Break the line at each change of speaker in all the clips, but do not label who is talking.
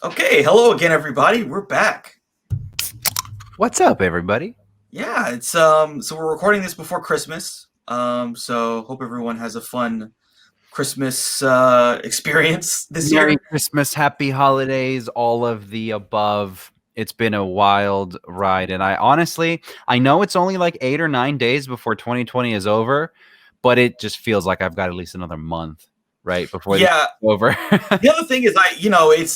Okay, hello again, everybody. We're back.
What's up, everybody?
Yeah, it's so we're recording this before Christmas. So hope everyone has a fun Christmas experience this
Merry
year.
Christmas, happy holidays, all of the above. It's been a wild ride, and I know it's only like 8 or 9 days before 2020 is over, but it just feels like I've got at least another month, right, before the
Yeah,
over.
the other thing is,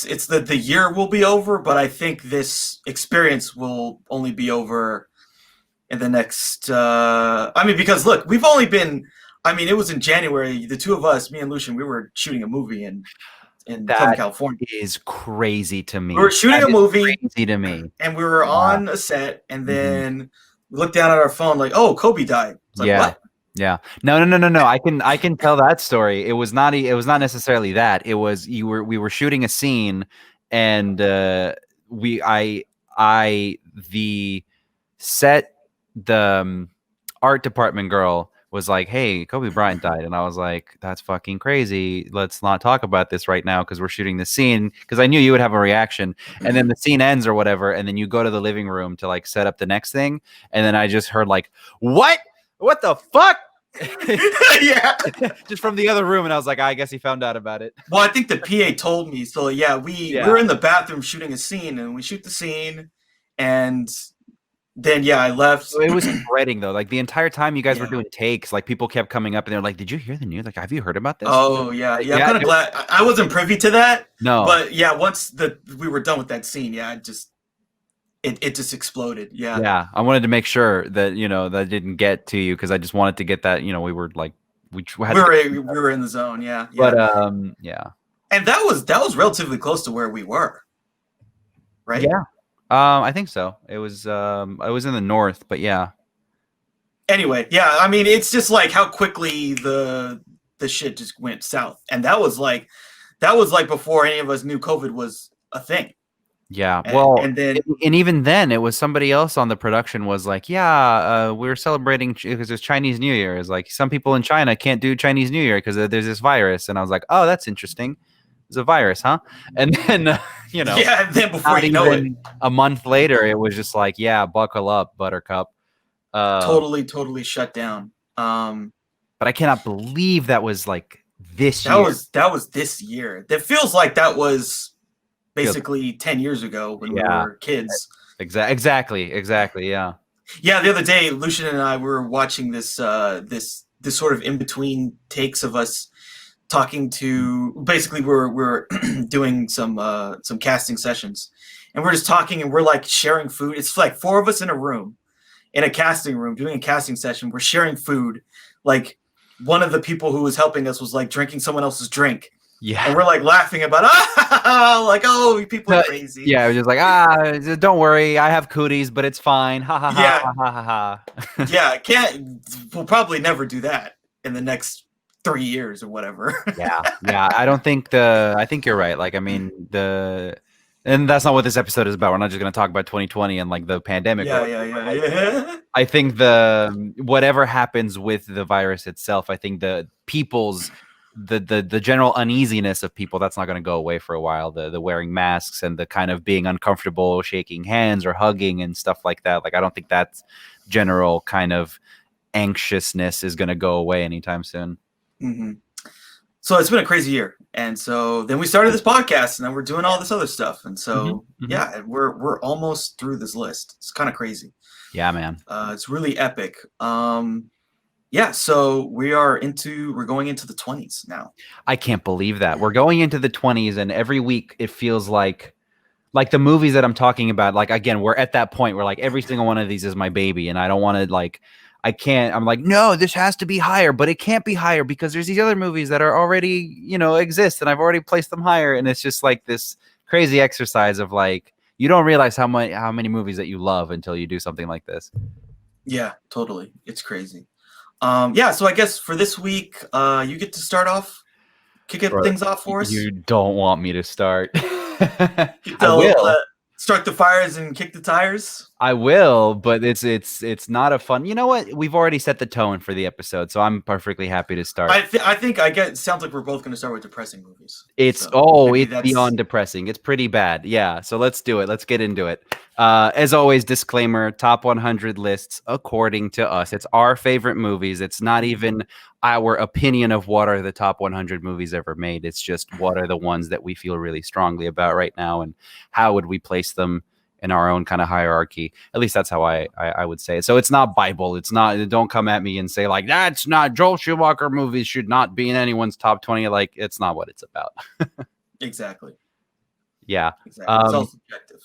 it's the year will be over, but I think this experience will only be over in the next. Because look, we've only been. It was in January. The two of us, me and Lucian, we were shooting a movie in Southern
That
California.
is crazy to
We were
me.
shooting
That
a
is
movie,
crazy to me.
and we were
Yeah.
on a set, and
Mhm.
then we looked down at our phone like, "Oh, Kobe died." It's like,
Yeah.
what?
Yeah. No. I can tell that story. It was not necessarily that. It was we were shooting a scene and we I the set the art department girl was like, "Hey, Kobe Bryant died." And I was like, "That's fucking crazy. Let's not talk about this right now because we're shooting the scene because I knew you would have a reaction." And then the scene ends or whatever, and then you go to the living room to like set up the next thing, and then I just heard like, "What? What the fuck?"
Yeah.
Just from the other room, and I was like, I guess he found out about it.
Well, I think the PA told me. So yeah, we were
Yeah.
in the bathroom shooting a scene, and we shoot the scene, and then yeah, I left.
So it was spreading though. Like the entire time you guys were
Yeah.
doing takes, like people kept coming up and they're like, "Did you hear the news? Like, have you heard about this?"
Oh yeah, yeah. I'm
Yeah.
kind of glad I wasn't privy to that,
No.
but yeah, once we were done with that scene, yeah, it just exploded. Yeah,
Yeah. I wanted to make sure that that didn't get to you because I just wanted to get that. We were like, had
we
to.
were in the zone. Yeah, yeah.
But yeah.
And that was relatively close to where we were, right?
Yeah. I think so. I was in the north, but yeah.
Anyway, yeah, it's just like how quickly the shit just went south, and that was like before any of us knew COVID was a thing.
Yeah.
and,
Well,
and then
and even then, it was somebody else on the production was like, "Yeah, we're celebrating because it's Chinese New Year." It's like some people in China can't do Chinese New Year because there's this virus, and I was like, "Oh, that's interesting. There's a virus, huh?" And then,
yeah, and then before
not
you know it,
even a month later, it was just like, "Yeah, buckle up, Buttercup." Uh,
totally shut down.
but I cannot believe that was like this
That
year.
was this year. That feels like that was
Feels-
basically 10 years ago when we
Yeah.
were kids.
Exactly. Yeah.
Yeah, the other day, Lucian and I were watching this sort of in between takes of us talking to. Basically, we're doing some casting sessions, and we're just talking, and we're like sharing food. It's like four of us in a room, in a casting room, doing a casting session. We're sharing food. Like one of the people who was helping us was like drinking someone else's drink.
Yeah.
And we're like laughing about, like, oh, people are crazy.
Yeah, it was just like, don't worry, I have cooties, but it's fine. Ha ha ha
Yeah.
ha ha ha.
Yeah, we'll probably never do that in the next 3 years or whatever.
Yeah. I think you're right. Like, and that's not what this episode is about. We're not just going to talk about 2020 and like the pandemic.
Yeah.
I think whatever happens with the virus itself, I think the people's the general uneasiness of people, that's not going to go away for a while. The wearing masks and the kind of being uncomfortable shaking hands or hugging and stuff like that. Like, I don't think that general kind of anxiousness is going to go away anytime soon.
Mm-hmm. So it's been a crazy year, and so then we started this podcast, and then we're doing all this other stuff, and so yeah, we're almost through this list. It's kind of crazy.
Yeah, man.
It's really epic. Yeah, so we're going into the 20s now.
I can't believe that. We're going into the 20s, and every week it feels like the movies that I'm talking about, like, again, we're at that point where like every single one of these is my baby, and I don't want to I'm like, no, this has to be higher, but it can't be higher because there's these other movies that are already, exist, and I've already placed them higher, and it's just like this crazy exercise of like, you don't realize how many movies that you love until you do something like this.
Yeah, totally. It's crazy. Yeah, so I guess for this week, you get to start off, things off for us.
You don't want me to start.
I will. Start the fires and kick the tires.
I will, but it's not a fun. You know what? We've already set the tone for the episode, so I'm perfectly happy to start.
I think I get. Sounds like we're both going to start with depressing movies.
It's
So maybe
it's
that's
beyond depressing. It's pretty bad. Yeah. So let's do it. Let's get into it. As always, disclaimer: top 100 lists according to us. It's our favorite movies. It's not even our opinion of what are the top 100 movies ever made. It's just what are the ones that we feel really strongly about right now, and how would we place them in our own kind of hierarchy. At least that's how I would say it. So it's not Bible. It's not. Don't come at me and say like that's not Joel Schumacher movies should not be in anyone's top 20. Like it's not what it's about.
exactly.
Yeah.
Exactly. It's all subjective.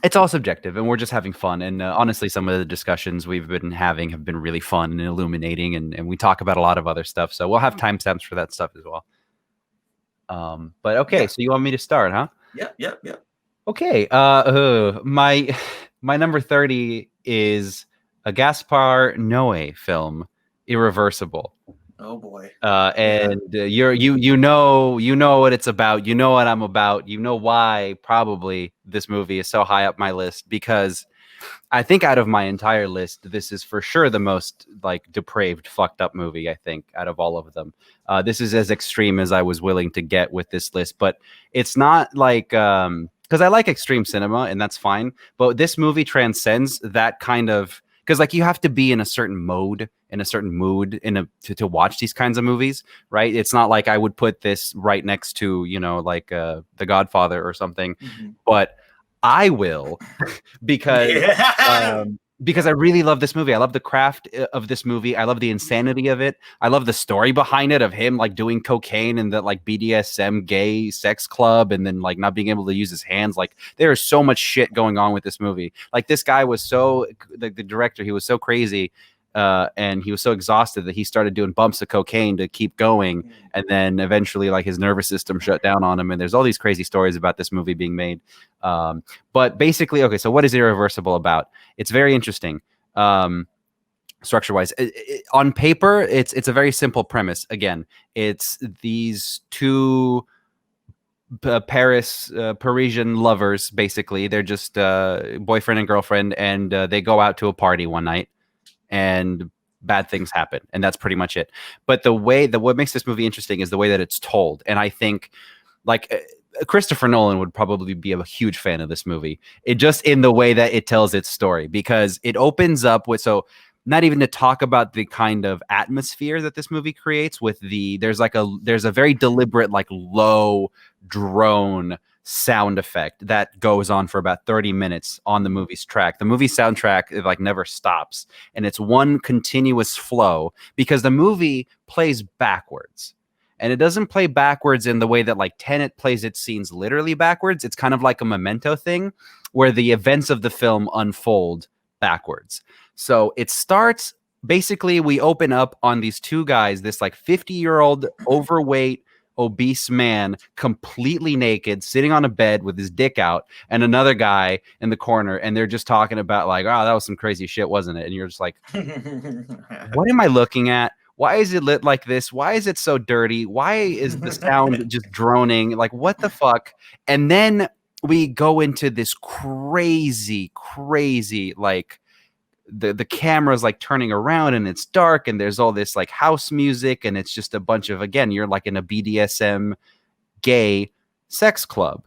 It's all subjective, and we're just having fun. And honestly, some of the discussions we've been having have been really fun and illuminating, and we talk about a lot of other stuff. So we'll have timestamps for that stuff as well. But okay,
Yeah.
so you want me to start, huh?
Yeah.
Okay. My number 30 is a Gaspar Noé film, Irreversible.
Oh boy.
And you know what it's about. You know what I'm about. You know why probably this movie is so high up my list, because I think out of my entire list, this is for sure the most like depraved, fucked up movie. I think out of all of them, this is as extreme as I was willing to get with this list. But it's not like because I like extreme cinema and that's fine. But this movie transcends that kind of, because like you have to be in a certain mode, in a certain mood, to watch these kinds of movies, right? It's not like I would put this right next to like The Godfather or something, but I will because
Yeah.
because I really love this movie. I love the craft of this movie. I love the insanity of it. I love the story behind it of him like doing cocaine in the like BDSM gay sex club and then like not being able to use his hands. Like there is so much shit going on with this movie. Like this guy was the director, he was so crazy and he was so exhausted that he started doing bumps of cocaine to keep going, and then eventually like his nervous system shut down on him, and there's all these crazy stories about this movie being made. But basically, okay, so what is Irreversible about? It's very interesting. Structure wise, on paper, it's a very simple premise. Again, it's these two Parisian lovers. Basically, they're just boyfriend and girlfriend, and they go out to a party one night, and bad things happen, and that's pretty much it. But what makes this movie interesting is the way that it's told, and I think like Christopher Nolan would probably be a huge fan of this movie. It just in the way that it tells its story, because it opens up with, so not even to talk about the kind of atmosphere that this movie creates with there's a very deliberate like low drone sound effect that goes on for about 30 minutes on the movie's track. The movie soundtrack, it like never stops, and it's one continuous flow because the movie plays backwards. And it doesn't play backwards in the way that like Tenet plays its scenes literally backwards. It's kind of like a Memento thing where the events of the film unfold backwards. So it starts, basically we open up on these two guys, this like 50-year-old overweight obese man, completely naked, sitting on a bed with his dick out, and another guy in the corner, and they're just talking about like, oh, that was some crazy shit, wasn't it? And you're just like, what am I looking at? Why is it lit like this? Why is it so dirty? Why is the sound just droning? Like, what the fuck? And then we go into this crazy, like the camera's like turning around and it's dark and there's all this like house music and it's just a bunch of, again, you're like in a BDSM gay sex club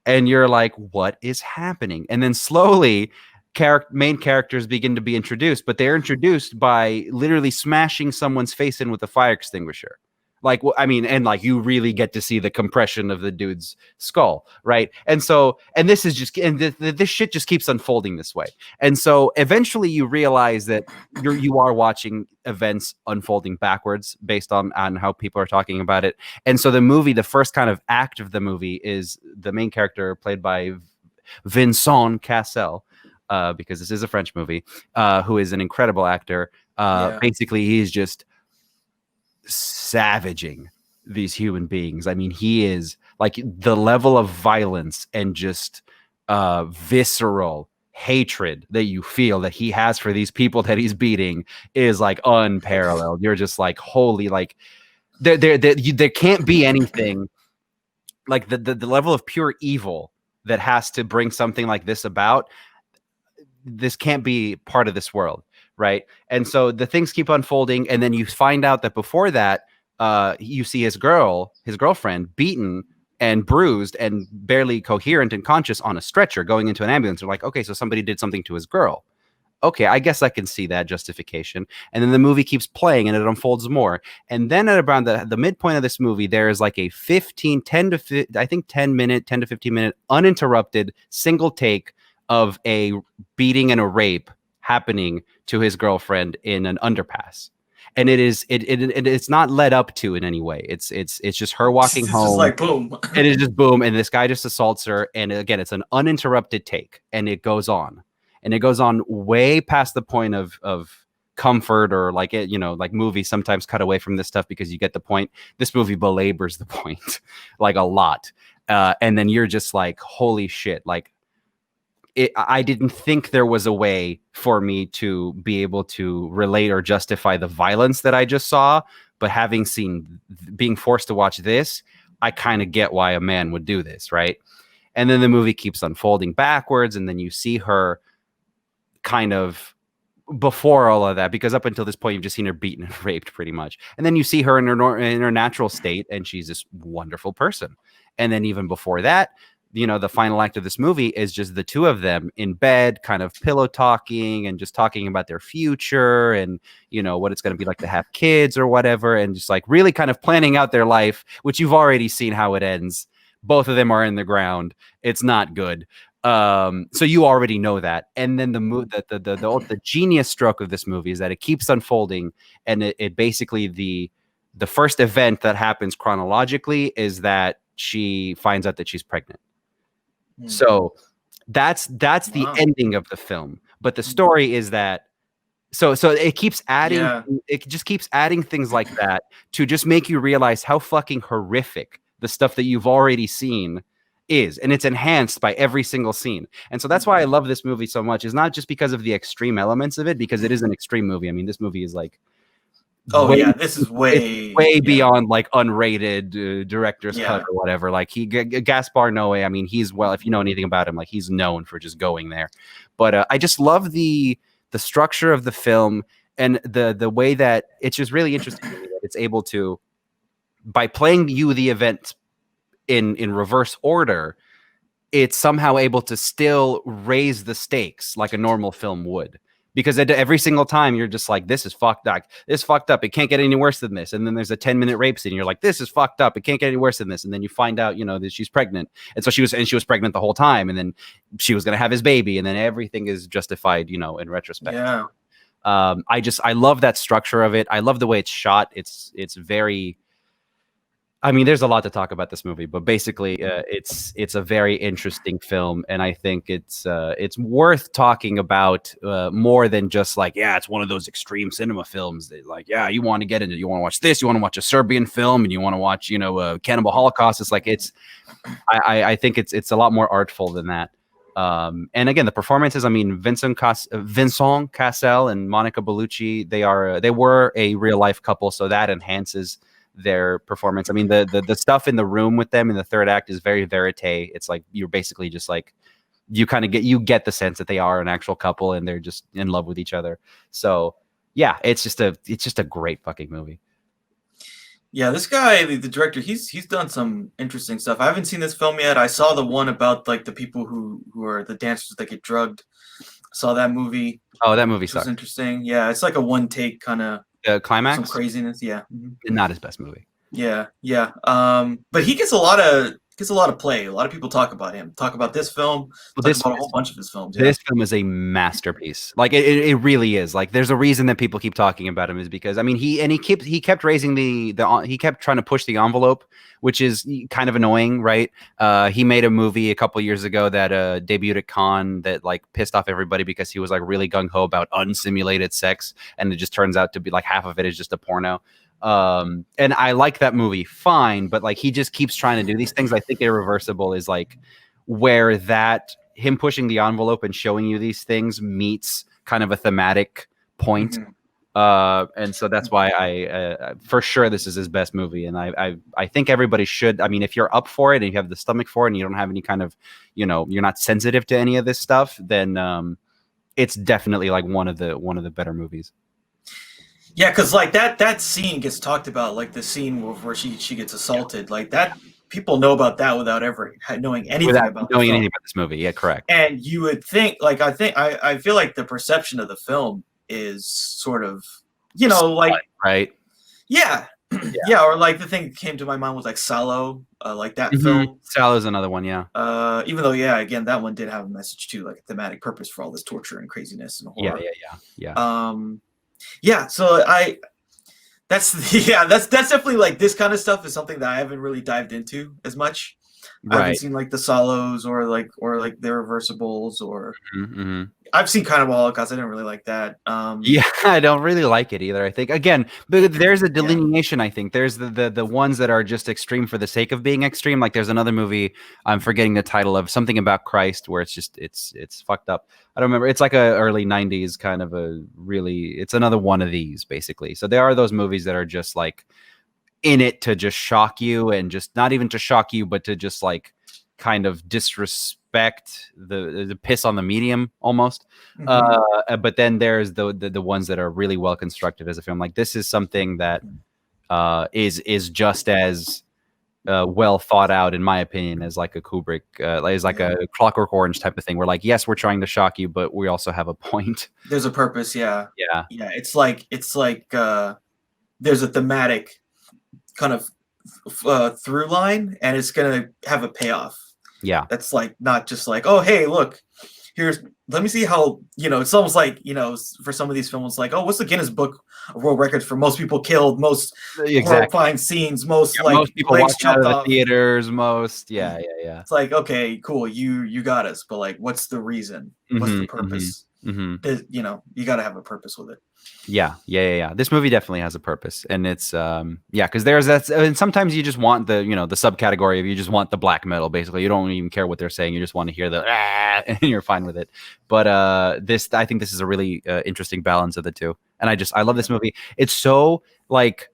and you're like, what is happening? And then slowly main characters begin to be introduced, but they're introduced by literally smashing someone's face in with a fire extinguisher. Like, I mean, and like you really get to see the compression of the dude's skull, right? And so, and this is just, and this shit just keeps unfolding this way. And so eventually you realize that you are watching events unfolding backwards based on how people are talking about it. And so the movie, the first kind of act of the movie is the main character played by Vincent Cassel, because this is a French movie, who is an incredible actor. Basically, he's just savaging these human beings. I mean, he is like the level of violence and just visceral hatred that you feel that he has for these people that he's beating is like unparalleled. You're just like, holy, like there can't be anything like the level of pure evil that has to bring something like this about. this can't be part of this world, right? And so the things keep unfolding, and then you find out that before that, you see his girlfriend, beaten and bruised and barely coherent and conscious on a stretcher going into an ambulance. They're like, okay, so somebody did something to his girl. Okay, I guess I can see that justification. And then the movie keeps playing and it unfolds more. And then at around the midpoint of this movie, there is like a 10 minute, 10 to 15 minute uninterrupted single take of a beating and a rape happening to his girlfriend in an underpass. And it's not led up to in any way. It's just her walking
It's just
home.
like boom.
It is just boom, and this guy just assaults her. And again, it's an uninterrupted take, and it goes on, and it goes on way past the point of comfort, or like it, like movies sometimes cut away from this stuff because you get the point. This movie belabors the point like a lot, and then you're just like, holy shit, like. I didn't think there was a way for me to be able to relate or justify the violence that I just saw, but being forced to watch this, I kind of get why a man would do this, right? And then the movie keeps unfolding backwards, and then you see her kind of before all of that, because up until this point you've just seen her beaten and raped pretty much, and then you see her in her natural state, and she's this wonderful person. And then even before that, the final act of this movie is just the two of them in bed, kind of pillow talking and just talking about their future and, what it's going to be like to have kids or whatever. And just like really kind of planning out their life, which you've already seen how it ends. Both of them are in the ground. It's not good. So you already know that. And then the genius stroke of this movie is that it keeps unfolding. And it basically, the first event that happens chronologically is that she finds out that she's pregnant. So that's the ending of the film. But the story is that so it keeps adding it just keeps adding things like that to just make you realize how fucking horrific the stuff that you've already seen is, and it's enhanced by every single scene. And so that's why I love this movie so much. Is not just because of the extreme elements of it, because it is an extreme movie. I mean, this movie is like
This is way
beyond like unrated director's cut or whatever. Like Gaspar Noé, I mean, if you know anything about him, like he's known for just going there. But I just love the structure of the film, and the way that it's just really interesting to me that it's able to, by playing you the event in reverse order, it's somehow able to still raise the stakes like a normal film would. Because every single time you're just like, this is fucked up. This fucked up. It can't get any worse than this. And then there's a 10-minute rape scene. And you're like, this is fucked up. It can't get any worse than this. And then you find out, that she's pregnant. And so she was pregnant the whole time. And then she was going to have his baby. And then everything is justified, in retrospect.
Yeah.
I love that structure of it. I love the way it's shot. It's very, I mean, there's a lot to talk about this movie, but basically, it's a very interesting film, and I think it's worth talking about more than just like, it's one of those extreme cinema films that like, you want to get into, you want to watch this, you want to watch a Serbian film, and you want to watch Cannibal Holocaust. It's like I think it's a lot more artful than that. And again, the performances. I mean, Vincent Cassel and Monica Bellucci, they were a real life couple, so that enhances their performance. I mean, the stuff in the room with them in the third act is very verite. It's like you're basically just like you get the sense that they are an actual couple and they're just in love with each other. So yeah, it's just a great fucking movie.
Yeah, this guy, the director, he's done some interesting stuff. I haven't seen this film yet. I saw the one about like the people who are the dancers that get drugged. I saw that movie.
Oh, that movie sucks.
Was interesting. Yeah, it's like a one take kind of
climax.
Some craziness. Yeah.
Not his best movie.
Yeah. But he gets a lot of play. A lot of people talk about him. Talk about this film. Talk about a whole bunch of his films.
This film is a masterpiece. Like it really is. Like there's a reason that people keep talking about him, is because I mean he kept raising he kept trying to push the envelope, which is kind of annoying, right? He made a movie a couple years ago that debuted at Cannes that like pissed off everybody because he was like really gung ho about unsimulated sex, and it just turns out to be like half of it is just a porno. And I like that movie fine, but like he just keeps trying to do these things. I think Irreversible is like where that him pushing the envelope and showing you these things meets kind of a thematic point. And so that's why I for sure this is his best movie, and I think everybody should. I mean, if you're up for it and you have the stomach for it and you don't have any kind of, you're not sensitive to any of this stuff, then it's definitely like one of the better movies.
Yeah, because like that scene gets talked about, like the scene where she gets assaulted, like that. People know about that without ever knowing anything
Without
about the
knowing
film.
anything about this movie. Yeah, correct.
And you would think, like, I feel like the perception of the film is sort of, like,
Right.
yeah,
Yeah.
yeah, or like the thing that came to my mind was like Salo, like that
Mm-hmm.
film.
Sallo's another one. Yeah.
Even though, yeah, again, that one did have a message too, like a thematic purpose for all this torture and craziness and
Yeah.
horror.
Yeah. Yeah. Yeah.
Yeah, so that's definitely like this kind of stuff is something that I haven't really dived into as much. I haven't
Right.
seen like the Solos or like the Reversibles, or
Mm-hmm.
I've seen kind of Holocaust. I didn't really like that.
Yeah, I don't really like it either. I think again, but there's a
Yeah,
delineation. I think there's the ones that are just extreme for the sake of being extreme. Like there's another movie I'm forgetting the title of, something about Christ, where it's just it's fucked up. I don't remember. It's like a early '90s kind of a really. It's another one of these basically. So there are those movies that are just like in it to just shock you, and just not even to shock you, but to just like kind of disrespect the piss on the medium almost.
hmm
But then there's the ones that are really well constructed as a film. Like this is something that is just as well thought out, in my opinion, as like a Kubrick, as like
yeah.
a Clockwork Orange type of thing. Where like, yes, we're trying to shock you, but we also have a point.
There's a purpose. Yeah,
Yeah,
yeah. It's like there's a thematic kind of through line, and it's gonna have a payoff.
yeah,
That's like not just like, oh hey, look, here's let me see how, it's almost like, for some of these films, like, oh, what's the Guinness Book of World Records for most people killed, most
exactly.
horrifying scenes, most
Yeah,
like
most people
legs
walking out
chopped
of the
off.
theaters. Most, yeah, yeah, yeah.
It's like, okay, cool, you got us, but like, what's the reason? What's the
Hmm. Hmm.
purpose?
Hmm.
You got to have a purpose with it.
Yeah, yeah, yeah, yeah. This movie definitely has a purpose, and it's yeah, because there's that, and sometimes you just want the subcategory of, you just want the black metal. Basically, you don't even care what they're saying; you just want to hear the ah, and you're fine with it. But I think this is a really interesting balance of the two, and I love
Yeah.
this movie. It's so like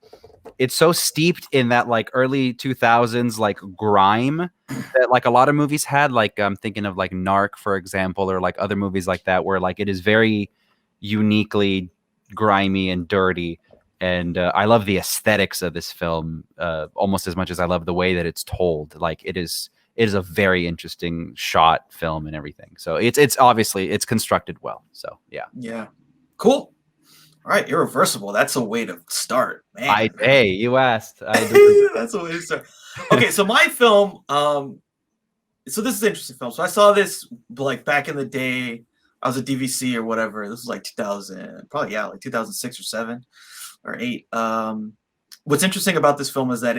it's so steeped in that like early 2000s like grime that like a lot of movies had. Like I'm thinking of like Narc, for example, or like other movies like that, where like it is very uniquely grimy and dirty. And I love the aesthetics of this film almost as much as I love the way that it's told. Like it is a very interesting shot film and everything. So it's obviously it's constructed well. So yeah.
Yeah. Cool. All right, Irreversible. That's a way to start, man.
Hey, you asked. I delivered.
That's a way to start. Okay, so my film, so this is an interesting film. So I saw this like back in the day. I was at DVC or whatever. This was like 2000, probably, yeah, like 2006 or 7 or 8. What's interesting about this film is that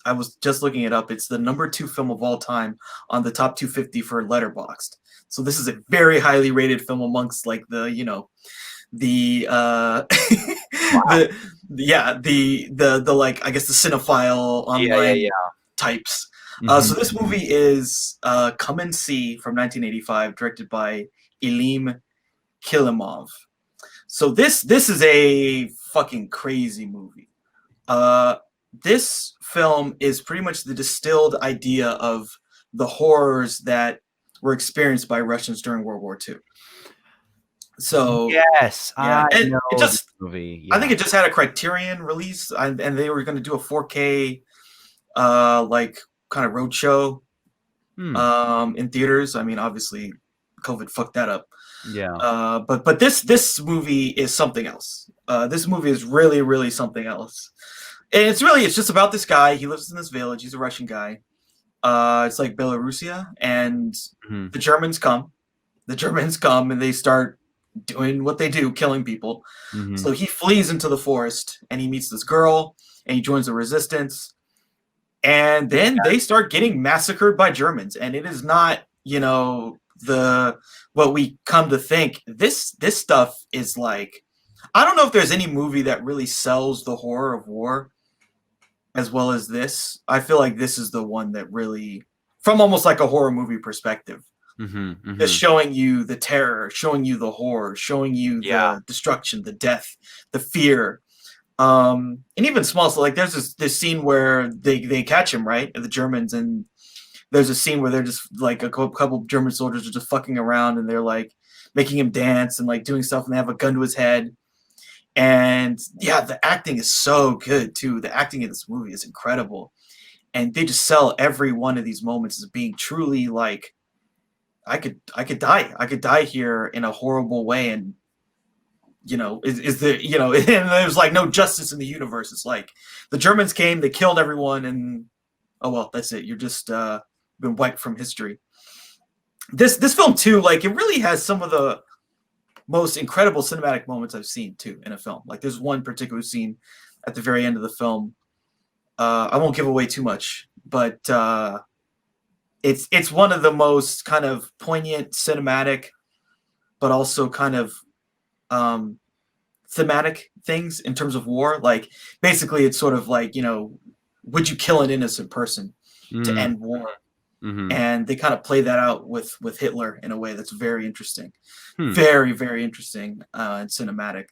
I was just looking it up. It's the number 2 film of all time on the top 250 for Letterboxd. So this is a very highly rated film amongst like the
Wow.
the like, I guess, the cinephile
Yeah, yeah,
online
yeah.
types. So
Mhm,
this
mhm.
movie is Come and See from 1985, directed by Elim Kilimov. So this is a fucking crazy movie. Uh, this film is pretty much the distilled idea of the horrors that were experienced by Russians during World War II. So
Yes,
yeah,
I
and it
know this
just
movie.
I think
Yeah.
it just had a Criterion release, and they were going to do a 4K like kind of roadshow
Hmm.
in theaters. I mean, obviously, COVID fucked that up.
Yeah.
But this movie is something else. This movie is really, really something else. And it's just about this guy. He lives in this village. He's a Russian guy. It's like Belarusia, and
Mhm,
the Germans come. The Germans come and they start doing what they do, killing people.
mhm.
So he flees into the forest and he meets this girl and he joins the resistance. And then they start getting massacred by Germans. And it is not, the what we come to think. This stuff is like, I don't know if there's any movie that really sells the horror of war as well as this. I feel like this is the one that really, from almost like a horror movie perspective,
Mhm,
just
mhm.
showing you the terror, showing you the horror, showing you
Yeah.
the destruction, the death, the fear. And even small, so like there's this scene where they catch him, right, the Germans, and there's a scene where they're just like a couple of German soldiers are just fucking around, and they're like making him dance and like doing stuff, and they have a gun to his head. And yeah, the acting is so good too. The acting in this movie is incredible, and they just sell every one of these moments as being truly like, I could die here in a horrible way, and is the and there's like no justice in the universe. It's like the Germans came, they killed everyone, and oh well, that's it. You're just been wiped from history. This film too, like, it really has some of the most incredible cinematic moments I've seen too in a film. Like, there's one particular scene at the very end of the film. I won't give away too much, but it's one of the most kind of poignant cinematic, but also kind of thematic things in terms of war. Like, basically, it's sort of like, would you kill an innocent person to end war?
Mm-hmm.
And they kind of play that out with Hitler in a way that's very interesting,
Hmm.
very, very interesting and cinematic.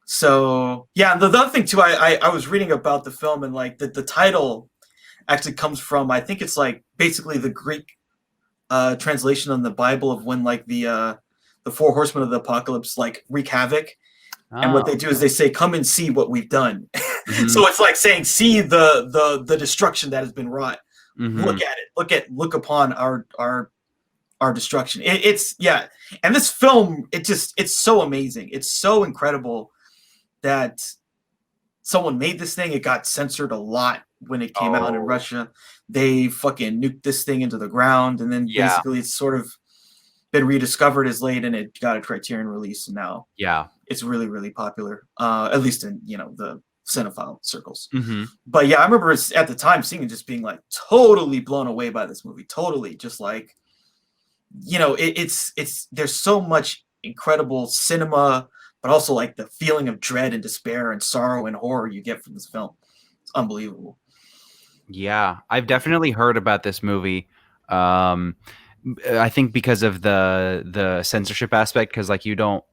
So yeah, the other thing too, I was reading about the film, and like the title actually comes from, I think it's like basically the Greek translation on the Bible of when like the four horsemen of the apocalypse like wreak havoc. And what they do is they say, "Come and see what we've done."
Mm-hmm.
So it's like saying, "See the destruction that has been wrought.
Mm-hmm.
Look at it. Look upon our destruction." It's yeah, and this film, it's so amazing. It's so incredible that someone made this thing. It got censored a lot when it came out in Russia. They fucking nuked this thing into the ground, and then basically it's sort of been rediscovered as late, and it got a Criterion release, and now it's really, really popular, at least in the cinephile circles.
Mm-hmm.
But yeah, I remember at the time seeing it, just being like totally blown away by this movie. Totally, just like it's there's so much incredible cinema, but also like the feeling of dread and despair and sorrow and horror you get from this film. It's unbelievable.
Yeah, I've definitely heard about this movie. I think because of the censorship aspect, because like you don't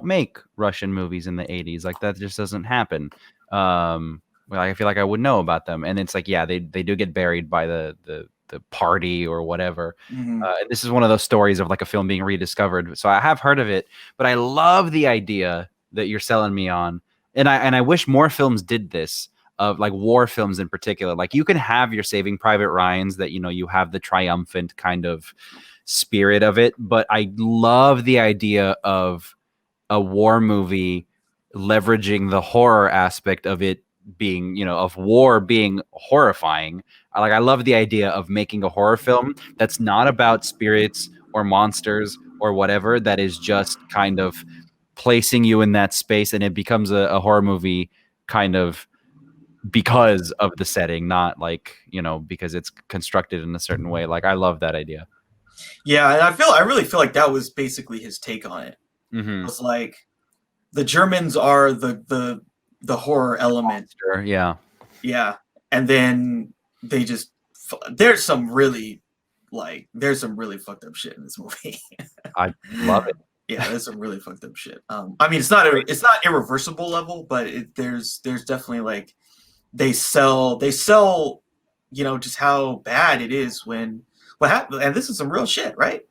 make Russian movies in the 80s. Like, that just doesn't happen. Well, I feel like I would know about them, and it's like, yeah, they do get buried by the party or whatever.
Mm-hmm.
And this is one of those stories of like a film being rediscovered. So I have heard of it, but I love the idea that you're selling me on, and I wish more films did this, of like war films in particular. Like, you can have your Saving Private Ryans that you have the triumphant kind of spirit of it, but I love the idea of a war movie leveraging the horror aspect of it being, of war being horrifying. I love the idea of making a horror film that's not about spirits or monsters or whatever, that is just kind of placing you in that space, and it becomes a horror movie kind of because of the setting, not like, because it's constructed in a certain way. Like, I love that idea.
Yeah, and I really feel like that was basically his take on it.
Mm-hmm.
It was like, the Germans are the horror element.
Monster, yeah.
And then they just, there's some really fucked up shit in this movie.
I love it.
Yeah, there's some really fucked up shit. I mean, it's not irreversible level, but there's definitely like, they sell just how bad it is when what happened. And this is some real shit, right?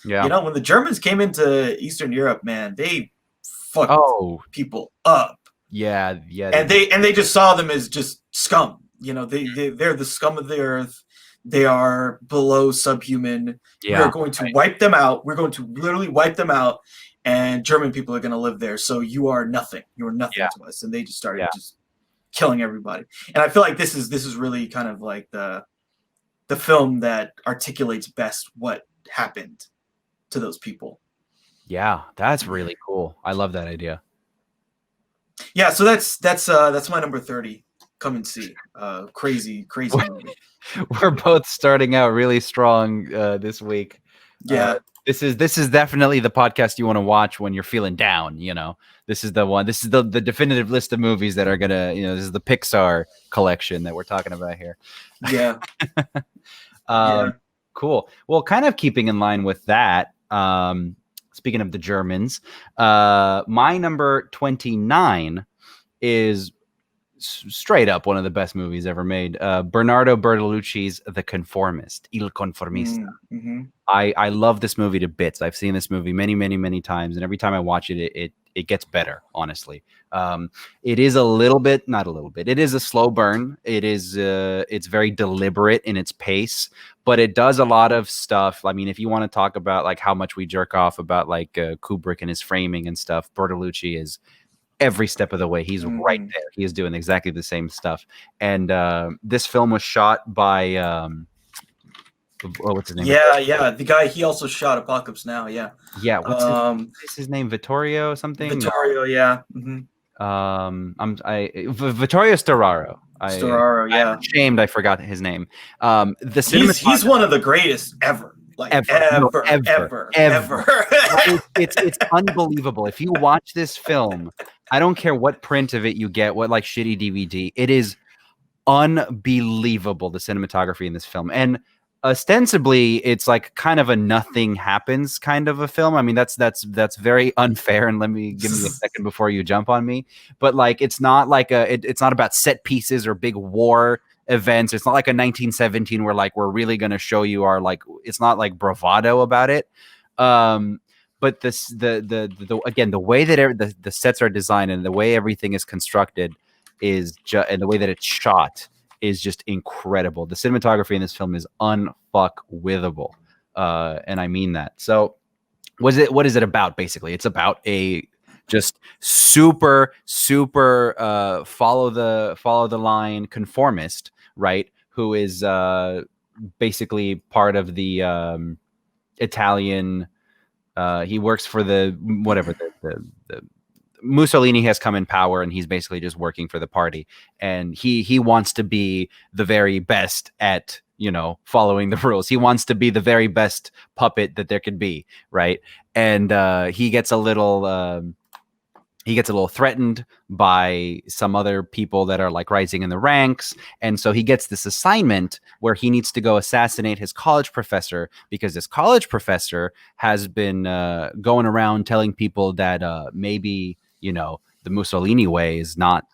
Yeah.
When the Germans came into Eastern Europe, man, they fucked people up.
Yeah.
And they just saw them as just scum. They're the scum of the earth. They are below subhuman.
Yeah.
We're going to wipe them out. We're going to literally wipe them out, and German people are going to live there. So you are nothing. You are nothing to us. And they just started just killing everybody. And I feel like this is really kind of like the film that articulates best what happened to those people.
Yeah, that's really cool. I love that idea.
Yeah, so that's my number 30. Come and see. Crazy movie.
We're both starting out really strong this week.
Yeah.
This is definitely the podcast you want to watch when you're feeling down. This is the one. This is the definitive list of movies that are gonna. This is the Pixar collection that we're talking about here.
Yeah.
Cool. Well, kind of keeping in line with that. Speaking of the Germans, my number 29 is straight up one of the best movies ever made. Bernardo Bertolucci's The Conformist, Il Conformista.
Mm-hmm.
I love this movie to bits. I've seen this movie many, many, many times, and every time I watch it, it gets better. Honestly, it is a little bit, not a little bit. It is a slow burn. It's very deliberate in its pace, but it does a lot of stuff. I mean, if you want to talk about like how much we jerk off about like Kubrick and his framing and stuff, Bertolucci is every step of the way. He's right there. He is doing exactly the same stuff. And this film was shot by what's his name?
Yeah. The guy, he also shot Apocalypse Now. Yeah.
Yeah. What's his name? Vittorio something?
Vittorio. Yeah.
Vittorio Storaro.
Storaro. Yeah.
I'm ashamed I forgot his name.
He's one of the greatest ever. Like ever.
It's unbelievable. If you watch this film, I don't care what print of it you get, what like shitty DVD, it is unbelievable, the cinematography in this film. And ostensibly it's like kind of a nothing happens kind of a film. I mean, that's very unfair, and give me a second before you jump on me. But like it's not like it's not about set pieces or big war events. It's not like a 1917 where like we're really going to show you our like, it's not like bravado about it. But this again, the way that the sets are designed and the way everything is constructed is and the way that it's shot is just incredible. The cinematography in this film is unfuckwithable, and I mean that. So what is it about? Basically, it's about a just super follow the line conformist, right? Who is basically part of the Italian. He works for the Mussolini has come in power, and he's basically just working for the party, and he wants to be the very best at following the rules. He wants to be the very best puppet that there could be, right? And he gets a little threatened by some other people that are like rising in the ranks. And so he gets this assignment where he needs to go assassinate his college professor, because this college professor has been going around telling people that maybe, the Mussolini way is not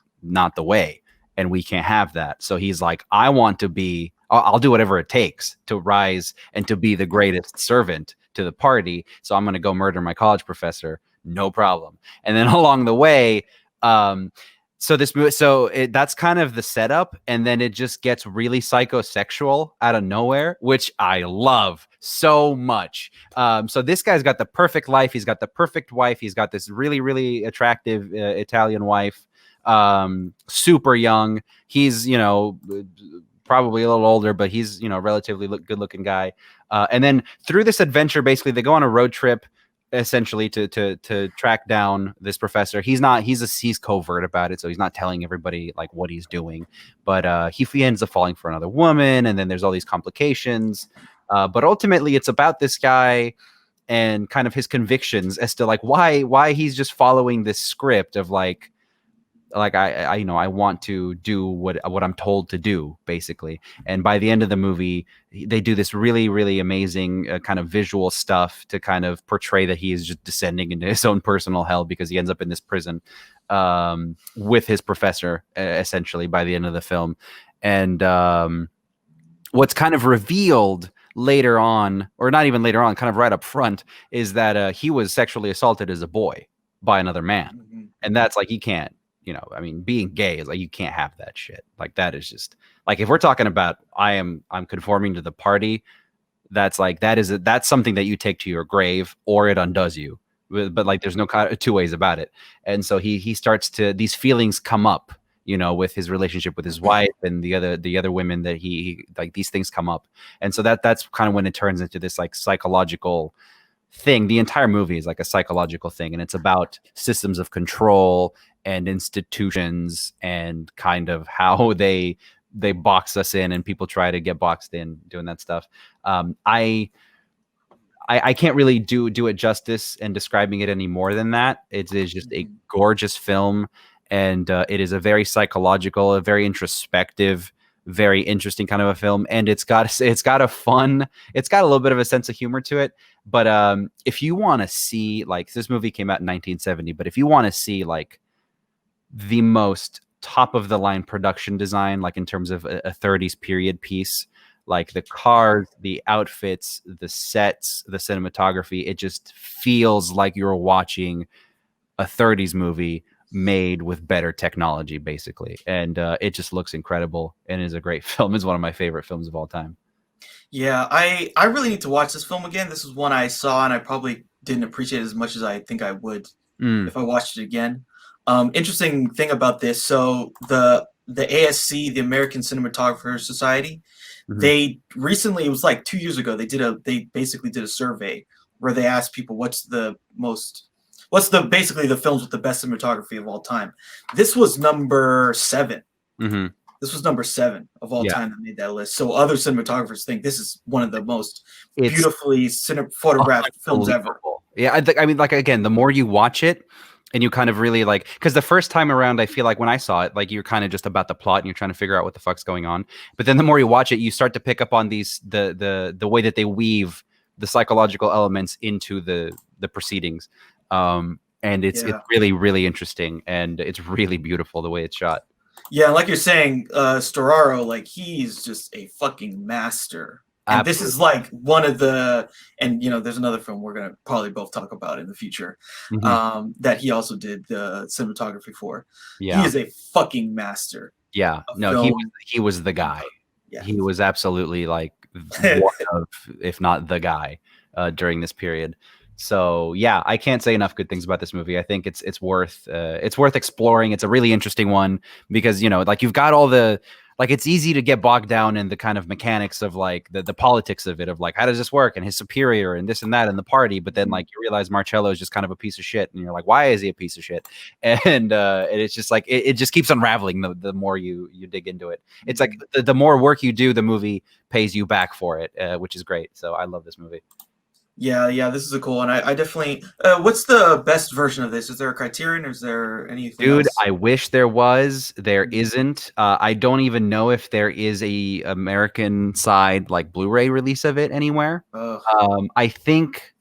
the way, and we can't have that. So he's like, I'll do whatever it takes to rise and to be the greatest servant to the party. So I'm going to go murder my college professor. No problem. And then along the way, that's kind of the setup, and then it just gets really psychosexual out of nowhere, which I love so much. So this guy's got the perfect life. He's got the perfect wife. He's got this really, really attractive Italian wife, super young. He's, probably a little older, but he's, relatively good looking guy. And then through this adventure, basically they go on a road trip, essentially to track down this professor. He's covert about it, so he's not telling everybody like what he's doing, but he ends up falling for another woman, and then there's all these complications, but ultimately it's about this guy and kind of his convictions as to like why he's just following this script of like I want to do what I'm told to do, basically. And by the end of the movie, they do this really, really amazing kind of visual stuff to kind of portray that he is just descending into his own personal hell, because he ends up in this prison with his professor, essentially, by the end of the film. And what's kind of revealed later on, or not even later on, kind of right up front, is that he was sexually assaulted as a boy by another man. Mm-hmm. And that's like, you can't, being gay is like, you can't have that shit. Like, that is just like, if we're talking about I'm conforming to the party, that's like, that's something that you take to your grave, or it undoes you. But like, there's no two ways about it. And so he starts to, these feelings come up, with his relationship with his wife and the other women that he like, these things come up. And so that's kind of when it turns into this like psychological thing. The entire movie is like a psychological thing, and it's about systems of control and institutions and kind of how they box us in, and people try to get boxed in doing that stuff. I can't really do it justice in describing it any more than that. It is just a gorgeous film, and it is a very psychological, a very introspective, very interesting kind of a film. And it's got a little bit of a sense of humor to it. But if you want to see, like, this movie came out in 1970, but if you want to see like the most top of the line production design, like in terms of a 30s period piece. Like the cars, the outfits, the sets, the cinematography, it just feels like you're watching a 30s movie made with better technology, basically. And it just looks incredible and is a great film. It's one of my favorite films of all time.
Yeah, I really need to watch this film again. This is one I saw and I probably didn't appreciate as much as I think I would
Mm,
if I watched it again. Interesting thing about this, so the ASC, the American Cinematographers Society,
mhm,
they recently, it was like 2 years ago, they basically did a survey where they asked people what's the basically the films with the best cinematography of all time. This was number seven.
mhm.
This was number seven of all
Yeah,
time that made that list. So other cinematographers think this is one of the most
it's
beautifully photographed films ever.
unbelievable. Yeah, I mean, like again, the more you watch it, and you kind of really like, because the first time around, I feel like when I saw it, like you're kind of just about the plot and you're trying to figure out what the fuck's going on. But then the more you watch it, you start to pick up on the way that they weave the psychological elements into the proceedings. And it's
Yeah.
really really interesting, and it's really beautiful the way it's shot.
Yeah, like you're saying, Storaro, like he's just a fucking master. And this
Absolutely.
is like one of the, and there's another film we're gonna probably both talk about in the future,
Mhm.
that he also did the cinematography for. He
Yeah.
is a fucking master
Yeah,
of
no,
film.
he was the guy.
Yeah.
He was absolutely like one of, if not the guy, during this period. So yeah, I can't say enough good things about this movie. I think it's worth exploring. It's a really interesting one because like you've got all the like it's easy to get bogged down in the kind of mechanics of like the politics of it, of like how does this work and his superior and this and that and the party, but then like you realize Marcello is just kind of a piece of shit and you're like, why is he a piece of shit? And it's just like it just keeps unraveling the more you dig into it. It's like the more work you do, the movie pays you back for it, which is great. So I love this movie.
Yeah, this is a cool one. I definitely. What's the best version of this? Is there a criterion, or is there anything
Dude,
else?
I wish there was. There isn't. I don't even know if there is a American side like Blu-ray release of it anywhere.
Uh,
I think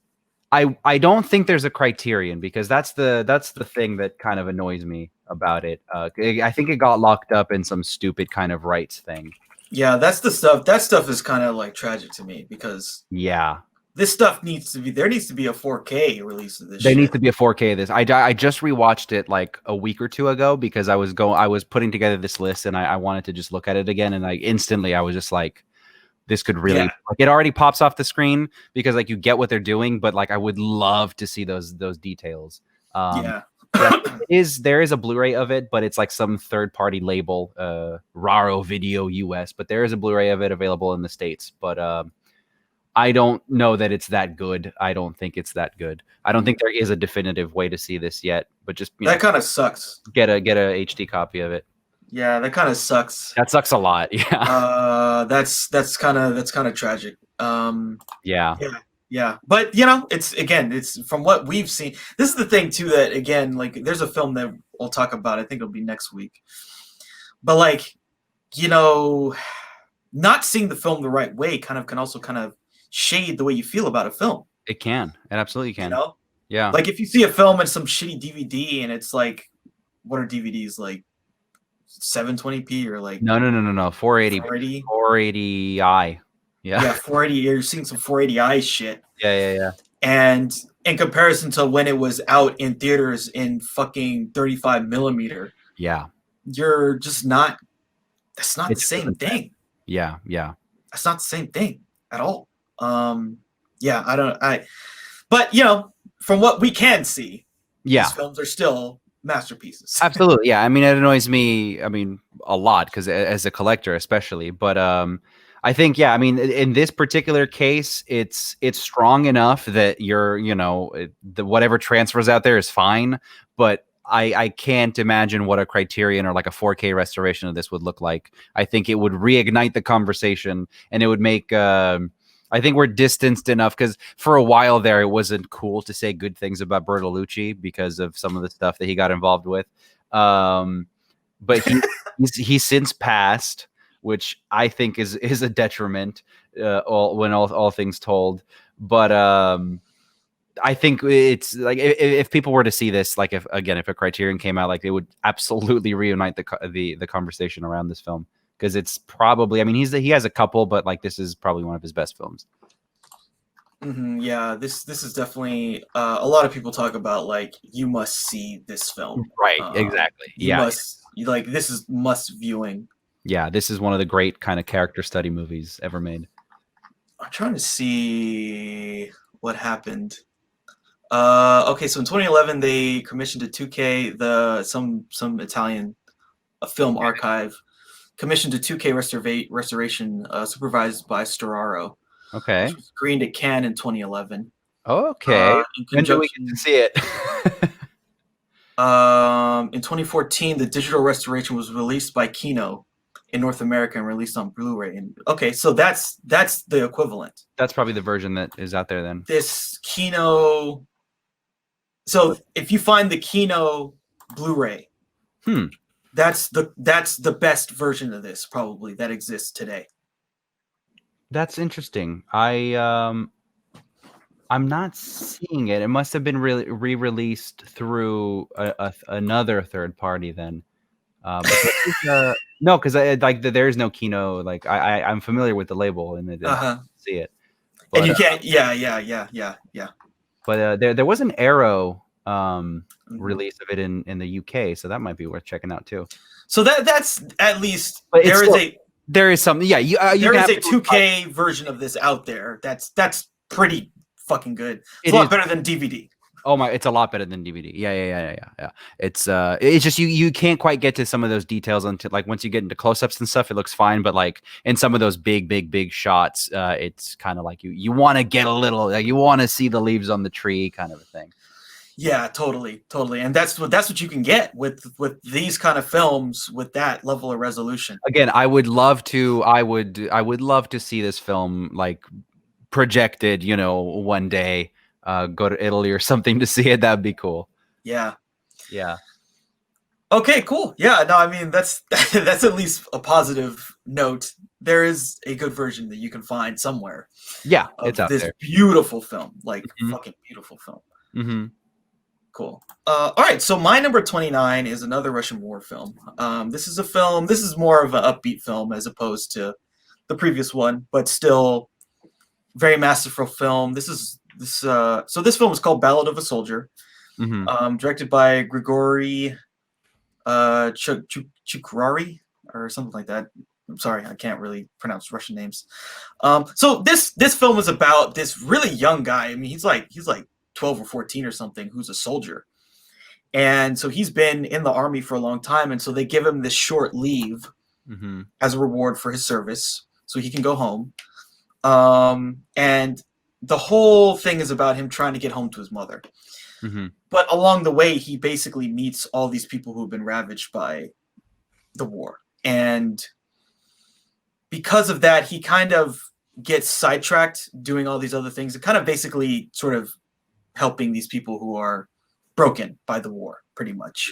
I don't think there's a criterion because that's the thing that kind of annoys me about it. I think it got locked up in some stupid kind of rights thing.
yeah, that's the stuff. That stuff is kind of like tragic to me because
Yeah,
this stuff needs to be. There needs to be a 4K release of this
there needs
shit.
to be a 4K of this. I just rewatched it like a week or two ago because I was putting together this list and I wanted to just look at it again, and I was just like, this could really,
Yeah,
like, it already pops off the screen because like you get what they're doing, but like I would love to see those details. Um,
yeah.
yeah, there is a Blu-ray of it, but it's like some third party label, Raro Video US, but there is a Blu-ray of it available in the States. But I don't know that it's that good. I don't think it's that good. I don't think there is a definitive way to see this yet, but just
That kind of sucks.
get a HD copy of it.
Yeah, that kind of sucks.
That sucks a lot. Yeah.
That's kind of tragic.
Yeah.
Yeah, yeah. But it's from what we've seen. This is the thing too that again, like, there's a film that we'll talk about. I think it'll be next week. But like, you know, not seeing the film the right way kind of can also kind of shade the way you feel about a film.
It can. It absolutely
You
can.
know,
Yeah.
like if you see a film and some shitty DVD and it's like, what are DVDs like? 720p or like
No. 480,
480?
480i. Yeah.
Yeah, 480. You're seeing some 480i shit.
Yeah.
And in comparison to when it was out in theaters in fucking 35 millimeter,
Yeah.
you're just not. That's not
It
the
just
same
doesn't fit.
thing.
Yeah.
That's not the same thing at all. Yeah, I don't. But from what we can see, these
Yeah.
films are still masterpieces.
Absolutely. Yeah. I mean, it annoys me, I mean, a lot because as a collector especially, but I think yeah, I mean, in this particular case, it's strong enough that the whatever transfers out there is fine, but I can't imagine what a criterion or like a 4K restoration of this would look like. I think it would reignite the conversation and it would make I think we're distanced enough because for a while there, it wasn't cool to say good things about Bertolucci because of some of the stuff that he got involved with. But he's since passed, which I think is a detriment. All things told, but I think it's like if people were to see this, like if a Criterion came out, like they would absolutely reunite the conversation around this film because it's probably. I mean, he has a couple, but like this is probably one of his best films.
Yeah, this is definitely a lot of people talk about like you must see this film.
Right. Exactly.
You
Yeah.
must like this is must viewing.
Yeah. This is one of the great kind of character study movies ever made.
I'm trying to see what happened. Okay, so in 2011 they commissioned a 2K some Italian film archive commissioned a 2K restoration supervised by Storaro, which
Okay.
was screened at Cannes in 2011.
Okay.
In
When do we get to
conjunction,
see it?
in 2014, the digital restoration was released by Kino in North America and released on Blu-ray. And okay, so that's the equivalent.
That's probably the version that is out there then.
This Kino. So if you find the Kino Blu-ray,
Hmm.
that's the best version of this probably that exists today.
That's interesting. I'm not seeing it. It must have been really re-released through another third party then. No, because like there is no Kino. Like I'm familiar with the label and I didn't see it. But,
And you can't. Yeah.
But there was an Arrow release of it in the UK, so that might be worth checking out too.
So that's at least
But there is some. Yeah,
there is a 2K version of this out there. That's pretty fucking good. It's a lot better than DVD.
Oh my! It's a lot better than DVD. Yeah. It's just you can't quite get to some of those details until like once you get into close-ups and stuff, it looks fine. But like in some of those big shots, it's kind of like you want to get a little like you want to see the leaves on the tree kind of a thing.
Yeah, totally, and that's what you can get with these kind of films with that level of resolution.
Again, I would love to see this film like projected, one day. Go to Italy or something to see it. That'd be cool.
Yeah.
Yeah.
Okay, cool. Yeah, no, I mean that's at least a positive note. There is a good version that you can find somewhere.
Yeah, it's out
this
there.
Beautiful film, like fucking beautiful film.
Mm-hmm.
Cool. All right, so my number 29 is another Russian war film. This is a film. This is more of an upbeat film as opposed to the previous one, but still very masterful film. So this film is called Ballad of a Soldier, directed by Grigory Chukrari or something like that. I'm sorry, I can't really pronounce Russian names. So this film is about this really young guy. I mean, he's like 12 or 14 or something, who's a soldier. And so he's been in the army for a long time. And so they give him this short leave as a reward for his service so he can go home. And the whole thing is about him trying to get home to his mother. But along the way, he basically meets all these people who have been ravaged by the war. And because of that, he kind of gets sidetracked doing all these other things and kind of basically sort of helping these people who are broken by the war, pretty much.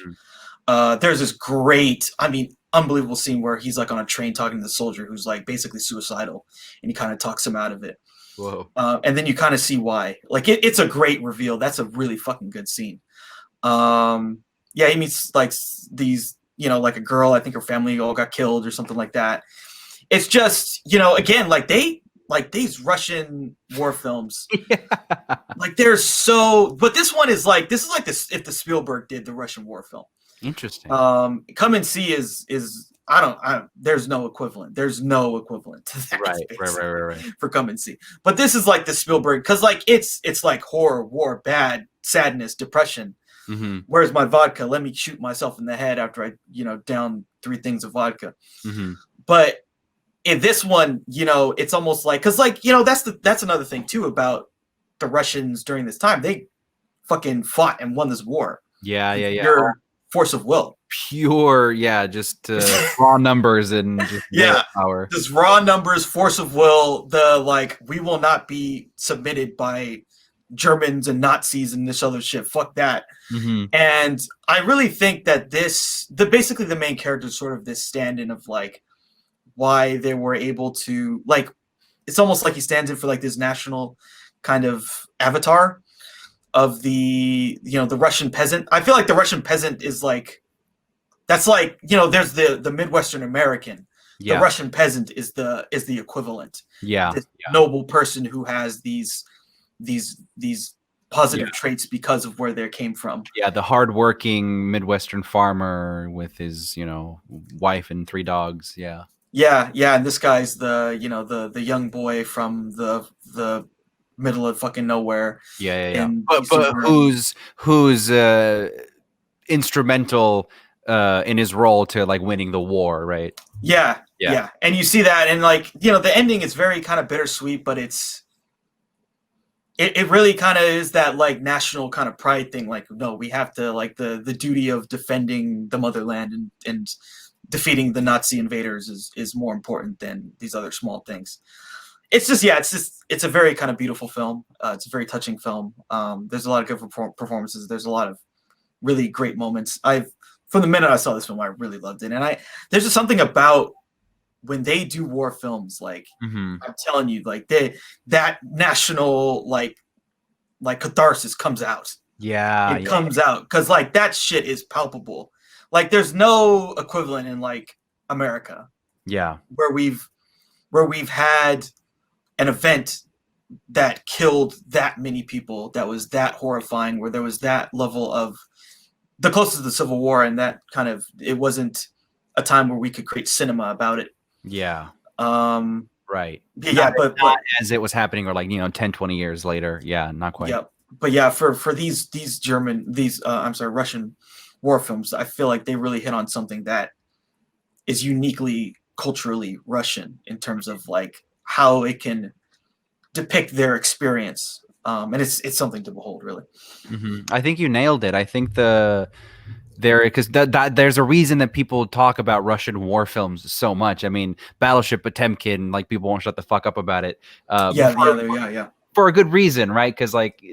There's this great, I mean, unbelievable scene where he's like on a train talking to the soldier who's like basically suicidal, and he kind of talks him out of it.
Whoa.
And then you kind of see why. Like it's a great reveal. That's a really fucking good scene. Yeah, he meets like these, like a girl. I think her family all got killed or something like that. It's just, again, like these Russian war films, like they're so. But this one is like this if the Spielberg did the Russian war film.
Interesting.
Come and See is there's no equivalent. There's no equivalent to that.
Right.
For Come and See. But this is like the Spielberg, because like it's like horror, war, bad, sadness, depression. Where's my vodka? Let me shoot myself in the head after I, down 3 things of vodka. But in this one, it's almost like, because like, that's another thing too about the Russians during this time. They fucking fought and won this war.
Yeah.
Your force of will.
Pure, just raw numbers and just power.
Just raw numbers, force of will. The like, we will not be submitted by Germans and Nazis and this other shit. Fuck that. And I really think that basically the main character is sort of this stand-in of like why they were able to, like, it's almost like he stands in for like this national kind of avatar the Russian peasant. I feel like the Russian peasant is like that's like there's the Midwestern American. The
Yeah.
Russian peasant is the equivalent.
Yeah.
This
Yeah.
noble person who has these
Yeah.
positive traits because of where they came from.
Yeah, the hardworking Midwestern farmer with his, wife and 3 dogs. Yeah.
Yeah, yeah, and this guy's the young boy from the middle of fucking nowhere
Yeah, yeah, yeah.
in Eastern
But
Europe.
who's instrumental in his role to like winning the war, right?
Yeah,
Yeah.
yeah, and you see that, and like the ending is very kind of bittersweet, but it really kind of is that like national kind of pride thing. Like, no, we have to like the duty of defending the motherland and defeating the Nazi invaders is more important than these other small things. It's a very kind of beautiful film. It's a very touching film. There's a lot of good performances. There's a lot of really great moments. From the minute I saw this film, I really loved it, and there's just something about when they do war films, like I'm telling you, like that national like catharsis comes out.
Yeah.
It comes out because like that shit is palpable. Like there's no equivalent in like America
Yeah.
where we've had an event that killed that many people, that was that horrifying, where there was that level of the closest to the Civil War, and that kind of it wasn't a time where we could create cinema about it.
Yeah. Right.
Yeah, but
as it was happening, or like 10, 20 years later. Yeah, not quite.
Yeah, but yeah, for these Russian war films, I feel like they really hit on something that is uniquely culturally Russian in terms of like how it can depict their experience, and it's something to behold, really.
I think you nailed it. I think because there's a reason that people talk about Russian war films so much. I mean, Battleship Potemkin, like people won't shut the fuck up about it.
Yeah.
For a good reason, right? Because like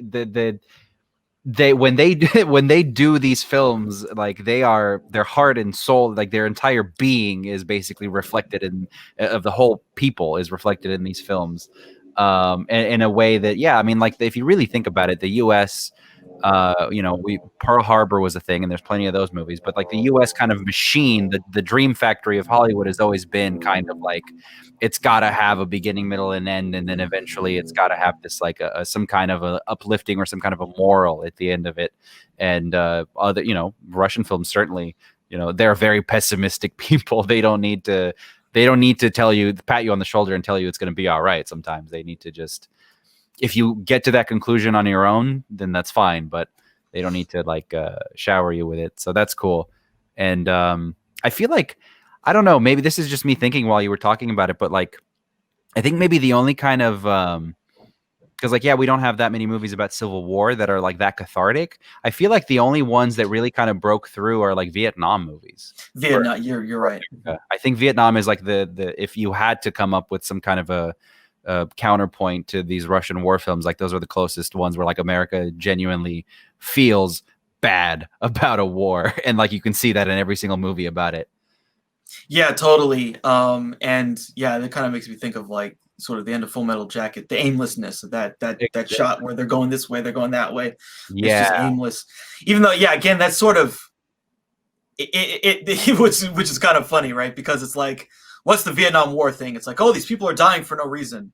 they when they do these films, like their heart and soul, like their entire being is basically reflected of the whole people is reflected in these films, in a way that, yeah, I mean, like if you really think about it, the U.S. Pearl Harbor was a thing, and there's plenty of those movies, but like the U.S. kind of machine, the dream factory of Hollywood has always been kind of like it's got to have a beginning, middle, and end, and then eventually it's got to have this like some kind of a uplifting or some kind of a moral at the end of it. And other Russian films certainly, they're very pessimistic people. They don't need to pat you on the shoulder and tell you it's going to be all right. Sometimes they need to just, if you get to that conclusion on your own, then that's fine, but they don't need to like shower you with it. So that's cool. And I feel like, I don't know, maybe this is just me thinking while you were talking about it, but like I think maybe the only kind of because like, yeah, we don't have that many movies about Civil War that are like that cathartic. I feel like the only ones that really kind of broke through are like Vietnam movies.
Vietnam, you're right.
I think Vietnam is like the if you had to come up with some kind of a counterpoint to these Russian war films, like those are the closest ones where like America genuinely feels bad about a war, and like you can see that in every single movie about it.
Yeah, totally. And yeah, that kind of makes me think of like sort of the end of Full Metal Jacket, the aimlessness of that shot where they're going this way, they're going that way.
Yeah,
it's just aimless. Even though, yeah, again, that's sort of which is kind of funny, right? Because it's like, what's the Vietnam War thing? It's like, oh, these people are dying for no reason.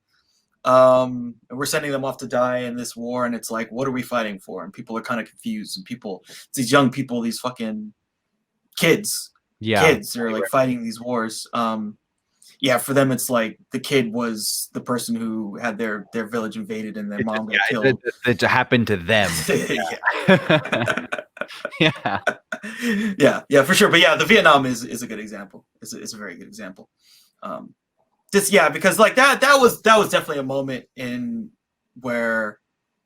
And we're sending them off to die in this war, and it's like, what are we fighting for? And people are kind of confused, and it's these young people, these fucking kids are like fighting these wars. Yeah, for them it's like the kid was the person who had their village invaded and their mom got killed.
It happened to them.
Yeah, for sure. But yeah, the Vietnam is a good example. It's a very good example. Because like that was definitely a moment in where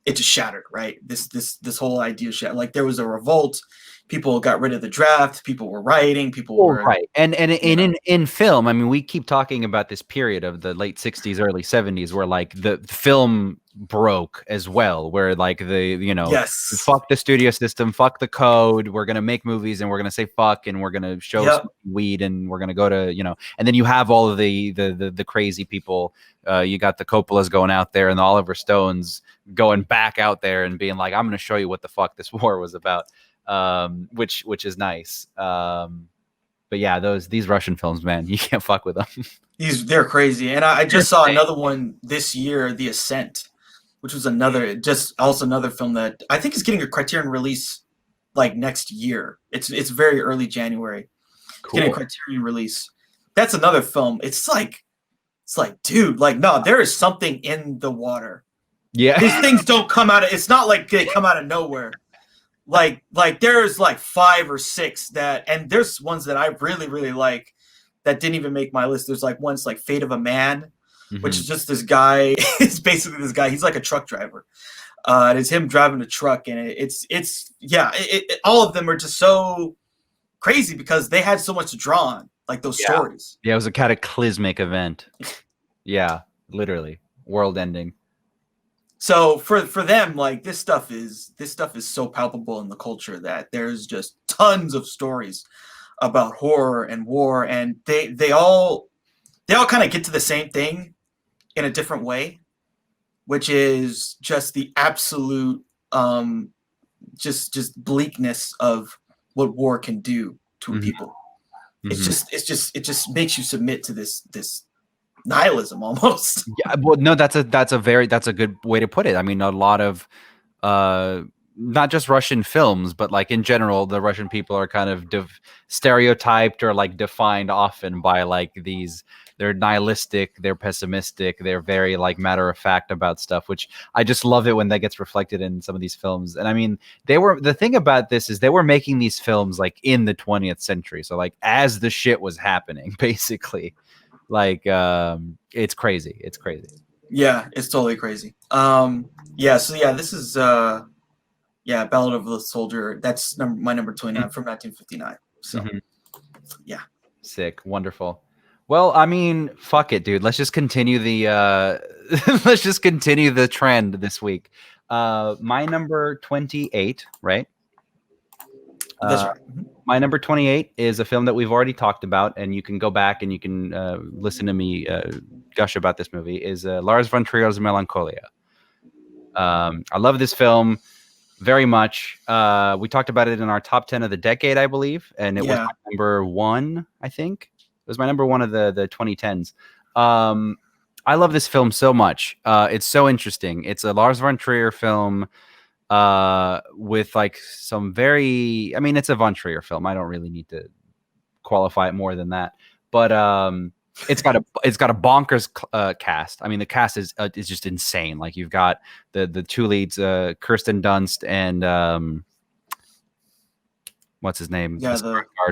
it just shattered, right? This whole idea shattered. Like there was a revolt. People got rid of the draft. People were rioting. People
Well,
were,
right. And
you know,
in film, I mean, we keep talking about this period of the late 60s, early 70s where like the film broke as well, where like
yes,
fuck the studio system, fuck the code, we're gonna make movies and we're gonna say fuck and we're gonna show
yep,
weed and we're gonna go to, and then you have all of the crazy people. You got the Coppolas going out there and the Oliver Stones going back out there and being like, I'm gonna show you what the fuck this war was about. Which is nice. But yeah, these Russian films, man, you can't fuck with them.
they're crazy. And I just saw another one this year, The Ascent, which was another film that I think is getting a Criterion release like next year. It's very early January. It's getting a Criterion release. That's another film. It's like, dude, like, no, there is something in the water.
Yeah.
These things don't come out of, it's not like they come out of nowhere. Like there's like 5 or 6 that, and there's ones that I really, really like that didn't even make my list. There's like one's like Fate of a Man, which is just this guy. It's basically this guy. He's like a truck driver. And it's him driving a truck, and all of them are just so crazy because they had so much to draw on, like those stories.
Yeah, it was a cataclysmic event. Yeah, literally world ending.
So for them, like this stuff is so palpable in the culture that there's just tons of stories about horror and war, and they all kind of get to the same thing in a different way, which is just the absolute just bleakness of what war can do to people. It just makes you submit to this nihilism almost.
Yeah, well, no, that's a good way to put it. I mean, a lot of not just Russian films, but like in general, the Russian people are kind of stereotyped or like defined often by like they're nihilistic, they're pessimistic, they're very like matter of fact about stuff, which I just love it when that gets reflected in some of these films. And I mean, the thing about this is they were making these films like in the 20th century. So like as the shit was happening, basically. Like it's crazy. It's crazy.
Yeah, it's totally crazy. This is Ballad of the Soldier. That's my number 29 from 1959. So yeah.
Sick. Wonderful. Well, I mean, fuck it, dude. Let's just continue the let's just continue the trend this week. My number 28, right?
That's right.
My number 28 is a film that we've already talked about, and you can go back and you can listen to me gush about this movie, is Lars von Trier's Melancholia. I love this film very much. We talked about it in our top 10 of the decade, I believe, and it was my number 1, I think. It was my number 1 of the 2010s. I love this film so much. It's so interesting. It's a Lars von Trier film with like some very, I mean, it's a von Trier film. I don't really need to qualify it more than that, but it's got a bonkers cast. I mean, the cast is just insane. Like you've got the 2 leads, Kirsten Dunst and what's his name?
Yeah,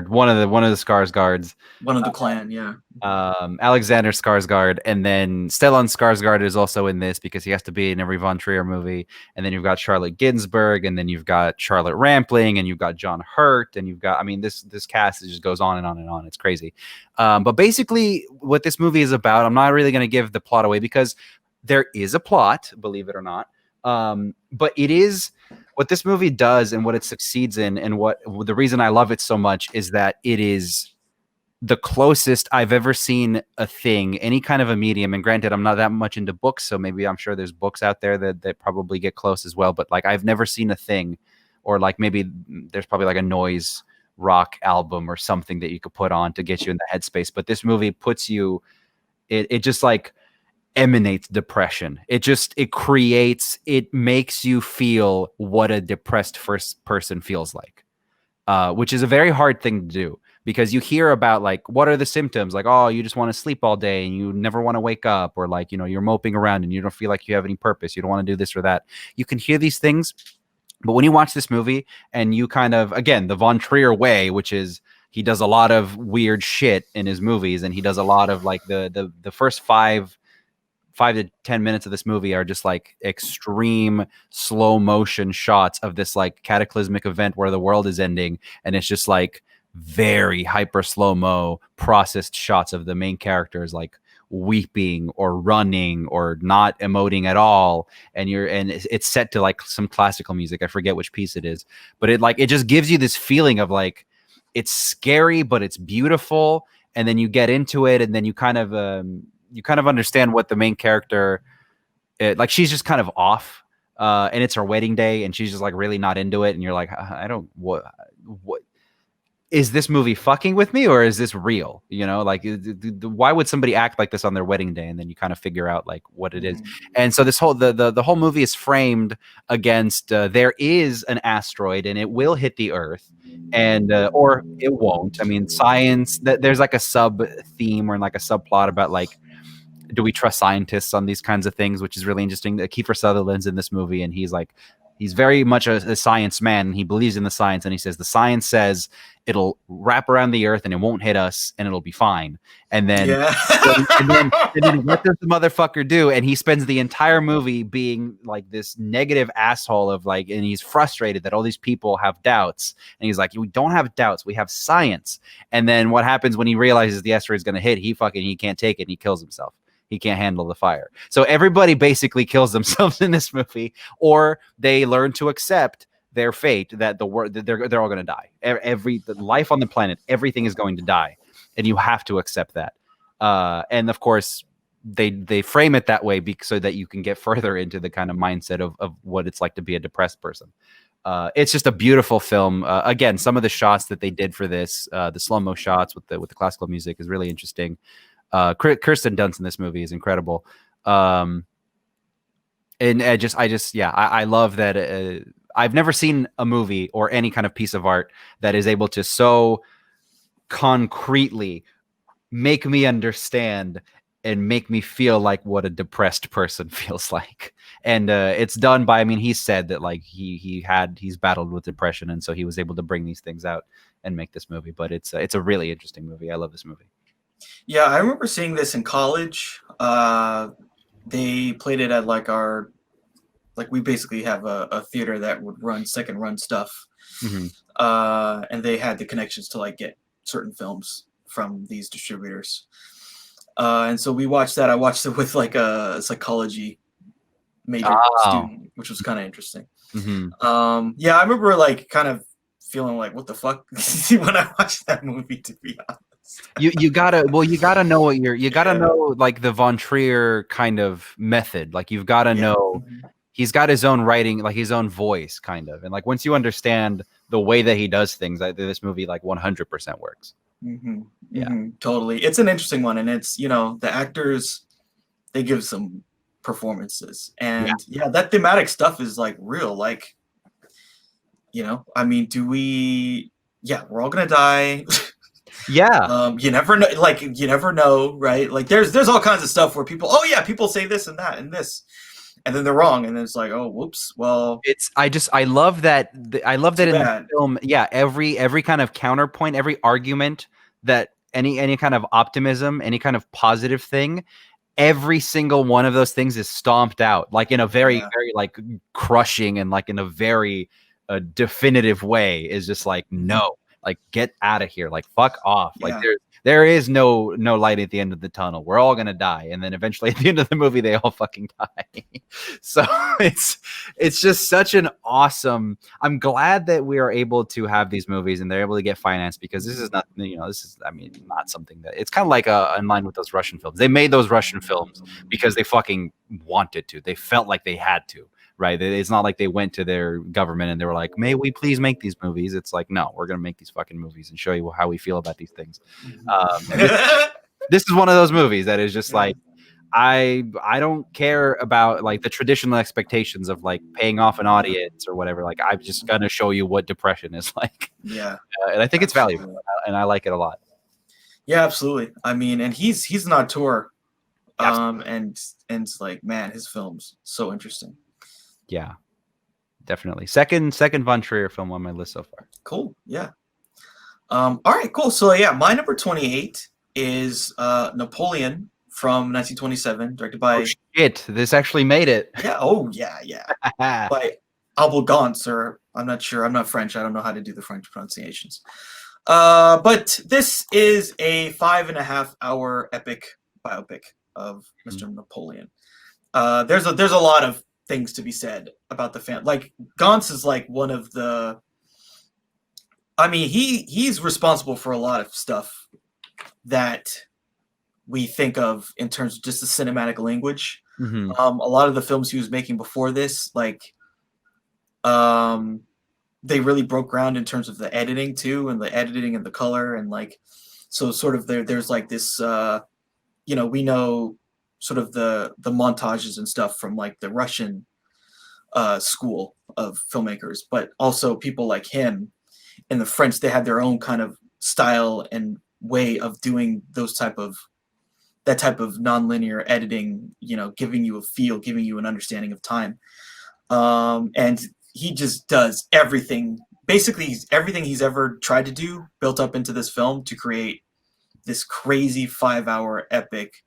one of the Skarsgårds.
One of the clan, yeah.
Alexander Skarsgård, and then Stellan Skarsgård is also in this because he has to be in every Von Trier movie. And then you've got Charlotte Ginsburg, and then you've got Charlotte Rampling, and you've got John Hurt, and you've got, I mean, this cast just goes on and on and on. It's crazy. But basically, what this movie is about, I'm not really going to give the plot away because there is a plot, believe it or not. But it is what this movie does and what it succeeds in, and what the reason I love it so much is that it is the closest I've ever seen a thing, any kind of a medium. And granted, I'm not that much into books, so maybe I'm sure there's books out there that probably get close as well. But like, I've never seen a thing, or like maybe there's probably like a noise rock album or something that you could put on to get you in the headspace. But this movie puts you, it just like emanates depression. It makes you feel what a depressed first person feels like, which is a very hard thing to do because you hear about like, what are the symptoms? Like, oh, you just want to sleep all day and you never want to wake up, or like, you're moping around and you don't feel like you have any purpose. You don't want to do this or that. You can hear these things, but when you watch this movie and you kind of, again, the Von Trier way, which is he does a lot of weird shit in his movies, and he does a lot of like the first 5 5 to 10 minutes of this movie are just like extreme slow motion shots of this like cataclysmic event where the world is ending, and it's just like very hyper slow mo processed shots of the main characters like weeping or running or not emoting at all, and it's set to like some classical music. I forget which piece it is, but it just gives you this feeling of like it's scary but it's beautiful, and then you get into it, and then you kind of understand what the main character like she's just kind of off, and it's her wedding day and she's just like really not into it, and you're like, I don't what is this movie fucking with me or is this real? Like why would somebody act like this on their wedding day? And then you kind of figure out like what it is. And so this whole the whole movie is framed against there is an asteroid and it will hit the Earth, and or it won't. I mean, science. There's like a sub theme or like a subplot about like, do we trust scientists on these kinds of things, which is really interesting. Kiefer Sutherland's in this movie, and he's very much a science man. He believes in the science, and he says the science says it'll wrap around the Earth and it won't hit us and it'll be fine. And then,
Yeah.
and then what does the motherfucker do? And he spends the entire movie being like this negative asshole of like, and he's frustrated that all these people have doubts. And he's like, we don't have doubts, we have science. And then what happens when he realizes the asteroid is going to hit? He can't take it and he kills himself. He can't handle the fire. So everybody basically kills themselves in this movie, or they learn to accept their fate, that they're all going to die. The life on the planet, everything is going to die, and you have to accept that. And of course, they frame it that way so that you can get further into the kind of mindset of what it's like to be a depressed person. It's just a beautiful film. Again, some of the shots that they did for this, the slow-mo shots with the classical music, is really interesting. Kirsten Dunst in this movie is incredible. And I love that. I've never seen a movie or any kind of piece of art that is able to so concretely make me understand and make me feel like what a depressed person feels like. And it's done by, I mean, he said that like he's battled with depression, and so he was able to bring these things out and make this movie. But it's a really interesting movie. I love this movie.
Yeah, I remember seeing this in college. They played it at we basically have a theater that would run second run stuff.
Mm-hmm.
And they had the connections to like get certain films from these distributors. And so we watched that. I watched it with like a psychology major student, which was kind of interesting.
Mm-hmm.
Yeah, I remember like kind of feeling like, what the fuck when I watched that movie, to be honest.
You gotta know what you gotta know, like the Von Trier kind of method. Like you've got to know he's got his own writing, like his own voice kind of. And like once you understand the way that he does things, this movie like 100% works.
Totally. It's an interesting one, and it's, the actors, they give some performances, and that thematic stuff is like real. Like, I mean, we're all gonna die. You never know, right? Like there's all kinds of stuff where people say this and that and this, and then they're wrong, and then it's like, oh, whoops. Well,
I love that in the film. Yeah, every kind of counterpoint, every argument, that any kind of optimism, any kind of positive thing, every single one of those things is stomped out, like in a very very like crushing and like in a very definitive way. Is just like, no, like get out of here, like fuck off. Like there is no light at the end of the tunnel. We're all gonna die, and then eventually at the end of the movie they all fucking die. So it's just such an awesome. I'm glad that we are able to have these movies and they're able to get financed, because this is not not something that it's kind of like in line with those Russian films. They made those Russian films because they fucking wanted to. They felt like they had to. Right. It's not like they went to their government and they were like, may we please make these movies? It's like, no, we're going to make these fucking movies and show you how we feel about these things. This is one of those movies that is just like, I don't care about like the traditional expectations of like paying off an audience or whatever. Like, I'm just going to show you what depression is like.
Yeah.
And I think it's valuable, and I like it a lot.
Yeah, absolutely. I mean, and he's an auteur. And it's like, man, his film's so interesting.
Yeah, definitely. Second Von Trier film on my list so far.
Cool. Yeah. All right, cool. So yeah, my number 28 is Napoleon from 1927, directed
Oh
by
shit! This actually made it.
yeah, oh yeah, by Abel Gance, or I'm not sure. I'm not French. I don't know how to do the French pronunciations. But this is a 5.5 hour epic biopic of Mr. Napoleon. There's a lot of things to be said about the fan. Like Gance is like one of the. I mean, he's responsible for a lot of stuff that we think of in terms of just the cinematic language.
Mm-hmm.
A lot of the films he was making before this, like, they really broke ground in terms of the editing too, and the editing and the color, and like, so sort of there's like this, we know sort of the montages and stuff from like the Russian school of filmmakers, but also people like him in the French, they had their own kind of style and way of doing that type of nonlinear editing, giving you a feel, giving you an understanding of time. And he just does everything, basically everything he's ever tried to do built up into this film to create this crazy 5 hour epic,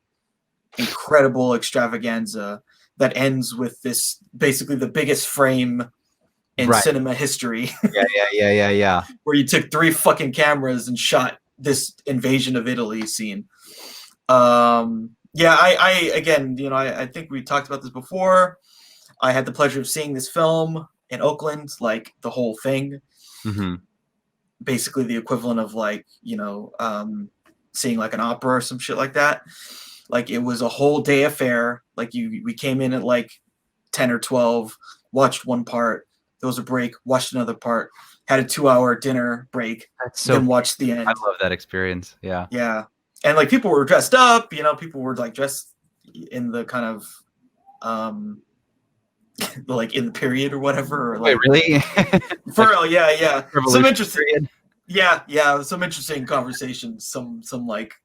incredible extravaganza that ends with this basically the biggest frame in
Right.
cinema history.
Yeah.
Where you took 3 fucking cameras and shot this invasion of Italy scene. I again, I think we talked about this before. I had the pleasure of seeing this film in Oakland, like the whole thing.
Mm-hmm.
Basically the equivalent of like, seeing like an opera or some shit like that. Like it was a whole day affair. Like we came in at like 10 or 12, watched one part, there was a break, watched another part, had a 2 hour dinner break, then watched the end.
I love that experience. Yeah.
Yeah. And like people were dressed up, people were like dressed in the kind of like in the period or whatever. Or like,
wait, really?
For real, yeah. Some interesting
period?
Yeah, some interesting conversations. Some like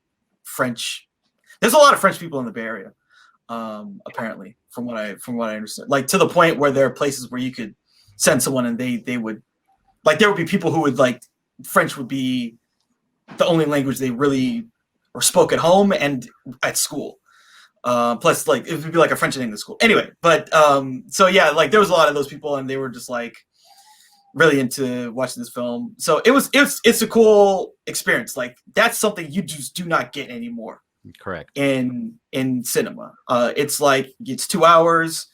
French. There's a lot of French people in the Bay Area, apparently, from what I understand. Like to the point where there are places where you could send someone and they would, like, there would be people who would like French would be the only language they really or spoke at home and at school. Plus, like, it would be like a French and English school. Anyway, but so yeah, like there was a lot of those people, and they were just like really into watching this film. So it's a cool experience. Like that's something you just do not get anymore.
Correct.
In cinema, it's like it's 2 hours.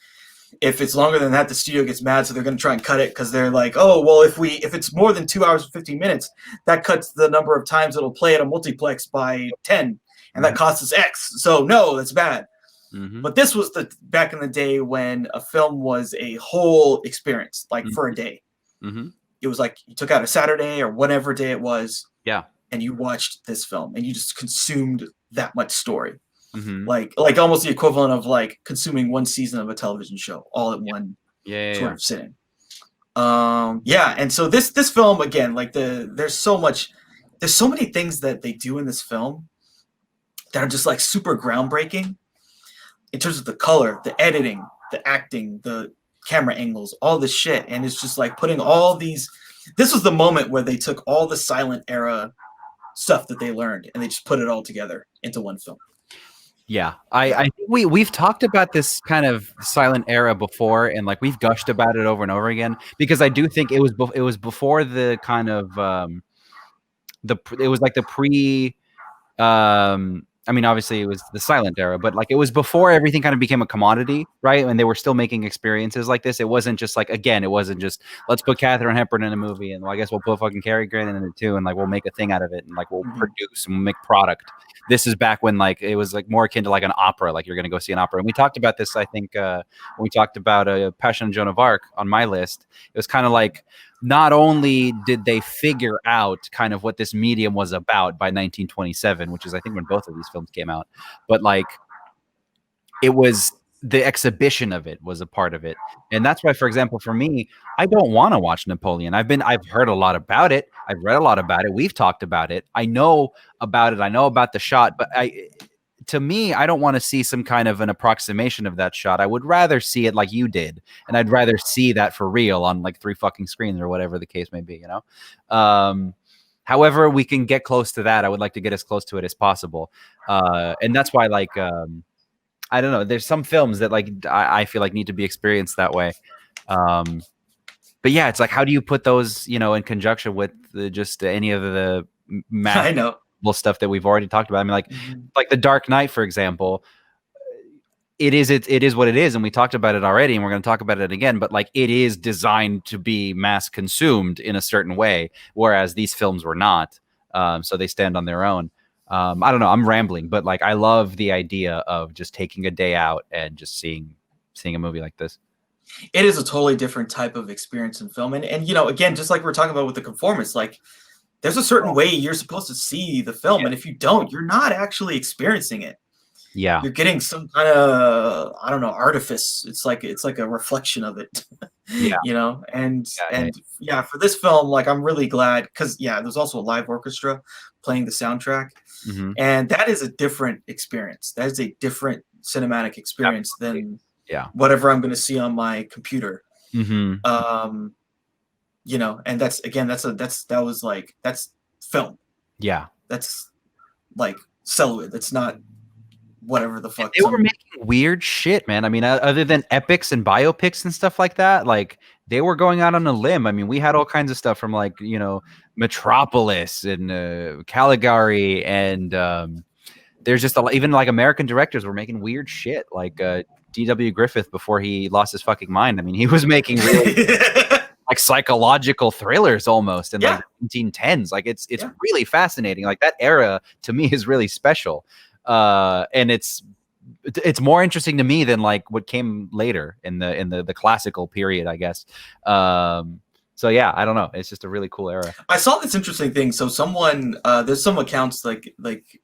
If it's longer than that, the studio gets mad, so they're going to try and cut it because they're like, oh, well, if it's more than 2 hours and 15 minutes, that cuts the number of times it'll play at a multiplex by 10, and that costs us X. So no, that's bad. Mm-hmm. But this was back in the day when a film was a whole experience, like for a day. Mm-hmm. It was like you took out a Saturday or whatever day it was, and you watched this film, and you just consumed that much story. Mm-hmm. Like almost the equivalent of like consuming one season of a television show all at one sort of sitting. And so this film, again, like there's so many things that they do in this film that are just like super groundbreaking in terms of the color, the editing, the acting, the camera angles, all this shit. And it's just like putting all these, this was the moment where they took all the silent era stuff that they learned and they just put it all together into one film.
Yeah, I think we've talked about this kind of silent era before, and like we've gushed about it over and over again because I do think it was before the kind of it was like the pre. I mean, obviously it was the silent era, but like it was before everything kind of became a commodity, right? And they were still making experiences like this. It wasn't just like, again, it wasn't just let's put Katharine Hepburn in a movie and well, I guess we'll put fucking Cary Grant in it too, and like we'll make a thing out of it and like we'll produce and we'll make product. This is back when like it was like more akin to like an opera, like you're going to go see an opera. And we talked about this, I think, when we talked about Passion of Joan of Arc on my list. It was kind of like not only did they figure out kind of what this medium was about by 1927, which is I think when both of these films came out, but like it was the exhibition of it was a part of it. And that's why, for example, for me, I don't want to watch Napoleon. I've heard a lot about it. I've read a lot about it. We've talked about it. I know about it. I know about the shot, but to me, I don't want to see some kind of an approximation of that shot. I would rather see it like you did. And I'd rather see that for real on like 3 fucking screens or whatever the case may be, you know? however we can get close to that, I would like to get as close to it as possible. And that's why, like, I don't know, there's some films that like I feel like need to be experienced that way. But yeah, it's like, how do you put those, you know, in conjunction with just any of the
I know.
stuff that we've already talked about? I mean,
Mhm.
like The Dark Knight, for example. It is what it is, and we talked about it already, and we're going to talk about it again. But like, it is designed to be mass consumed in a certain way, whereas these films were not. So they stand on their own. I don't know. I'm rambling, but like, I love the idea of just taking a day out and just seeing a movie like this.
It is a totally different type of experience in film, and you know, again, just like we're talking about with the conformist, like there's a certain way you're supposed to see the film, and if you don't, you're not actually experiencing it.
Yeah,
You're getting some kind of, I don't know, artifice. It's like a reflection of it,
yeah,
you know.
yeah.
Yeah, for this film, like I'm really glad because yeah, there's also a live orchestra playing the soundtrack,
Mm-hmm.
and that is a different experience. That is a different cinematic experience
Absolutely.
than
Yeah.
whatever I'm going to see on my computer.
Mm-hmm.
You know, and that's again, that's film.
Yeah.
That's like celluloid. That's not whatever the fuck
They were
some.
making weird shit, man. I mean, other than epics and biopics and stuff like that, like they were going out on a limb. I mean, we had all kinds of stuff from like, you know, Metropolis and Caligari, and there's just even like American directors were making weird shit, like D.W. Griffith before he lost his fucking mind. I mean, he was making really like psychological thrillers almost in like
Yeah.
the 1910s. Like it's
Yeah.
really fascinating. Like that era to me is really special. And it's more interesting to me than like what came later in the classical period, I guess. So yeah, I don't know. It's just a really cool era.
I saw this interesting thing. So someone, there's some accounts like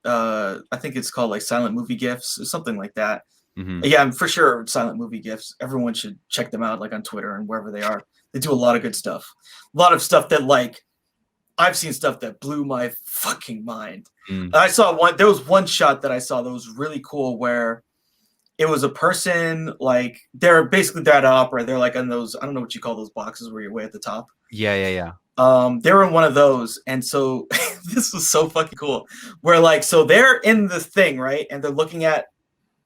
I think it's called like Silent Movie Gifts or something like that.
Mm-hmm.
Yeah, I'm for sure Silent Movie Gifts. Everyone should check them out, like on Twitter and wherever they are. They do a lot of good stuff. A lot of stuff that like I've seen stuff that blew my fucking mind.
Mm.
I saw one. There was one shot that I saw that was really cool where it was a person like they're at an opera. They're like on those, I don't know what you call those boxes where you're way at the top.
Yeah.
They were in one of those, and so this was so fucking cool. Where like, so they're in the thing, right, and they're looking at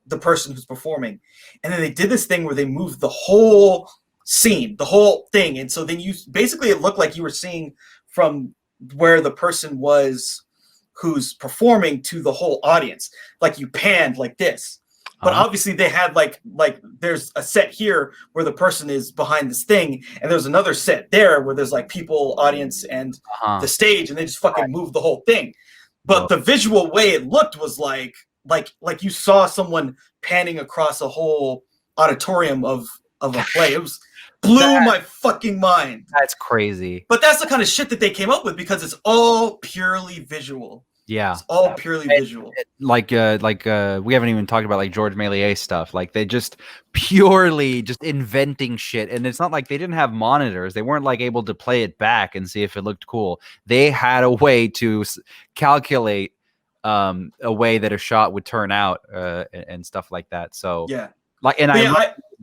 the person who's performing, and then they did this thing where they moved the whole scene, the whole thing, and so then you basically it looked like you were seeing from where the person was who's performing to the whole audience, like you panned like this. But obviously they had like there's a set here where the person is behind this thing, and there's another set there where there's like people, audience, and the stage, and they just fucking moved the whole thing. But the visual way it looked was like you saw someone panning across a whole auditorium of a play. It was blew my fucking mind.
That's crazy.
But that's the kind of shit that they came up with because it's all purely visual.
Yeah,
it's all purely visual.
Like we haven't even talked about like George Méliès stuff. Like they just purely just inventing shit, and it's not like they didn't have monitors. They weren't like able to play it back and see if it looked cool. They had a way to calculate a way that a shot would turn out and stuff like that. So
yeah,
like, and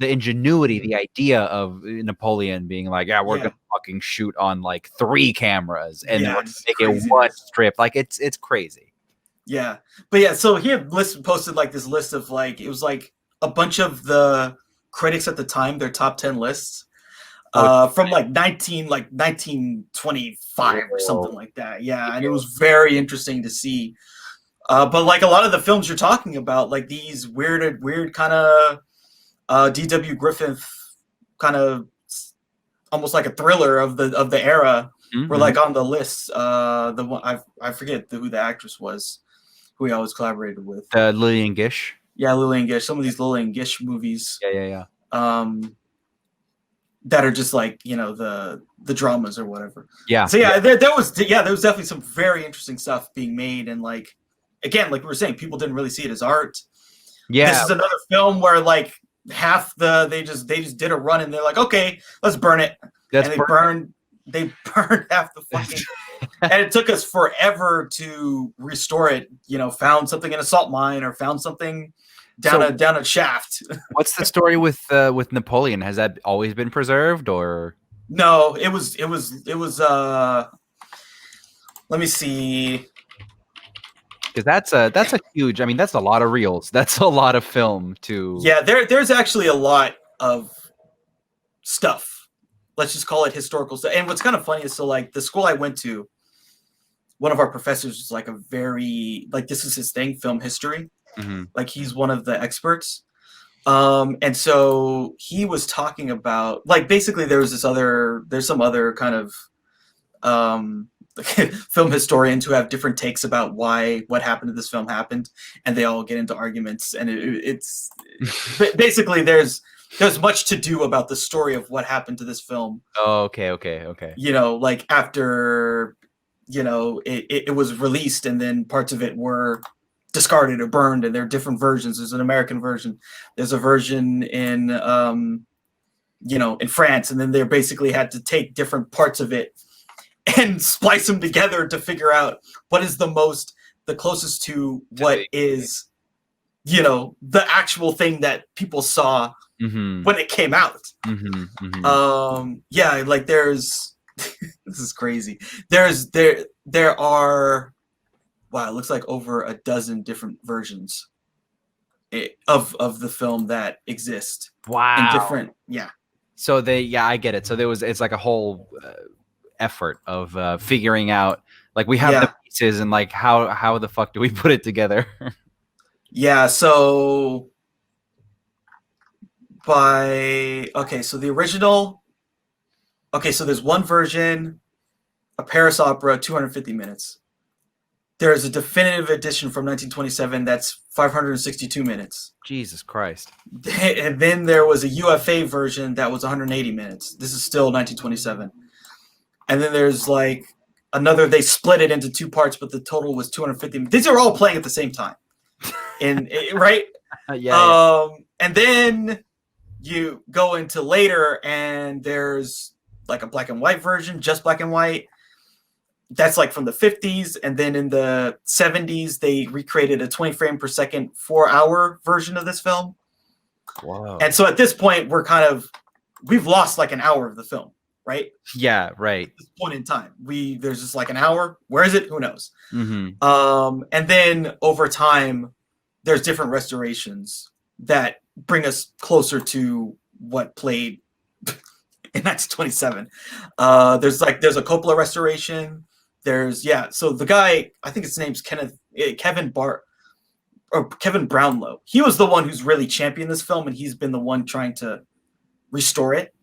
the ingenuity, the idea of Napoleon being like, yeah, we're gonna fucking shoot on like 3 cameras and we're gonna make it one strip. Like it's crazy.
Yeah, but yeah, so he had posted like this list of like, it was like a bunch of the critics at the time, their top 10 lists from like 1925 or something like that. Yeah, and it was very interesting to see. But like a lot of the films you're talking about, like these weird kind of D.W. Griffith kind of almost like a thriller of the era were like on the list. The one I forget who the actress was, who he always collaborated with.
Lillian Gish.
Yeah, Lillian Gish. Some of these Lillian Gish movies.
Yeah.
That are just like, you know, the dramas or whatever.
Yeah.
So yeah, there was definitely some very interesting stuff being made, and like again, like we were saying, people didn't really see it as art. Yeah. This is another film where like half they just did a run and they're like, okay, let's burn it. And they burned half the fucking and it took us forever to restore it, you know, found something in a salt mine or found something down a shaft.
What's the story with Napoleon? Has that always been preserved, or
no, it was Let me see.
Because that's a huge. I mean, that's a lot of reels. That's a lot of film to.
Yeah, there's actually a lot of stuff. Let's just call it historical stuff. And what's kind of funny is, so like the school I went to, one of our professors was like a very, like, this is his thing, film history.
Mm-hmm.
Like he's one of the experts. And so he was talking about, like, basically there's some other kind of film historians who have different takes about why what happened to this film happened, and they all get into arguments, and it's basically there's much to do about the story of what happened to this film.
Oh, okay.
You know, like after, you know, it was released, and then parts of it were discarded or burned, and there are different versions. There's an American version, there's a version in you know, in France, and then they basically had to take different parts of it and splice them together to figure out what is the closest to what is, you know, the actual thing that people saw when it came out. Yeah, like there's this is crazy. There are, wow, it looks like over a dozen different versions of the film that exist.
Wow.
In different, yeah.
So I get it. So it's like a whole effort of figuring out, like, we have the pieces, and like how the fuck do we put it together?
Yeah, so so the original, so there's one version, a Paris opera, 250 minutes. There's a definitive edition from 1927 that's 562 minutes.
Jesus Christ.
And then there was a UFA version that was 180 minutes. This is still 1927. And then there's like another, they split it into two parts, but the total was 250. These are all playing at the same time. Right?
Yeah.
And then you go into later, and there's like a black and white version, just black and white. That's like from the 50s. And then in the 70s, they recreated a 20 frame per second, 4-hour version of this film.
Wow.
And so at this point, we've lost like an hour of the film, right?
Yeah, right.
At this point in time, there's just like an hour. Where is it? Who knows?
Mm-hmm.
And then over time, there's different restorations that bring us closer to what played in 1927. There's a Coppola restoration. So the guy, I think his name's Kevin Brownlow. He was the one who's really championed this film, and he's been the one trying to restore it.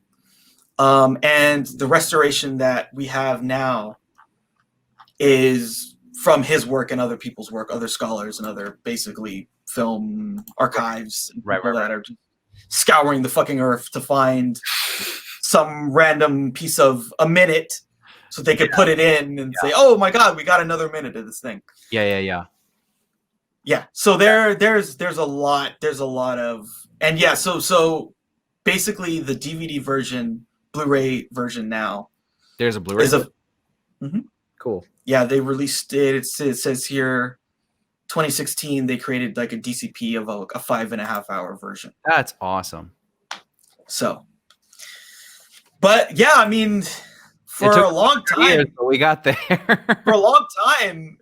And the restoration that we have now is from his work and other people's work, other scholars and other basically film archives,
right.
That are just scouring the fucking earth to find some random piece of a minute so they could put it in and say, oh my God, we got another minute of this thing.
Yeah.
So there's a lot of, and so basically the DVD version, Blu-ray version now.
There's a Blu-ray. Cool.
Yeah, they released it. It says here, 2016, they created like a DCP of a 5.5-hour version.
That's awesome.
So, but yeah, I mean, for a long time,
years, but we got there.
For a long time,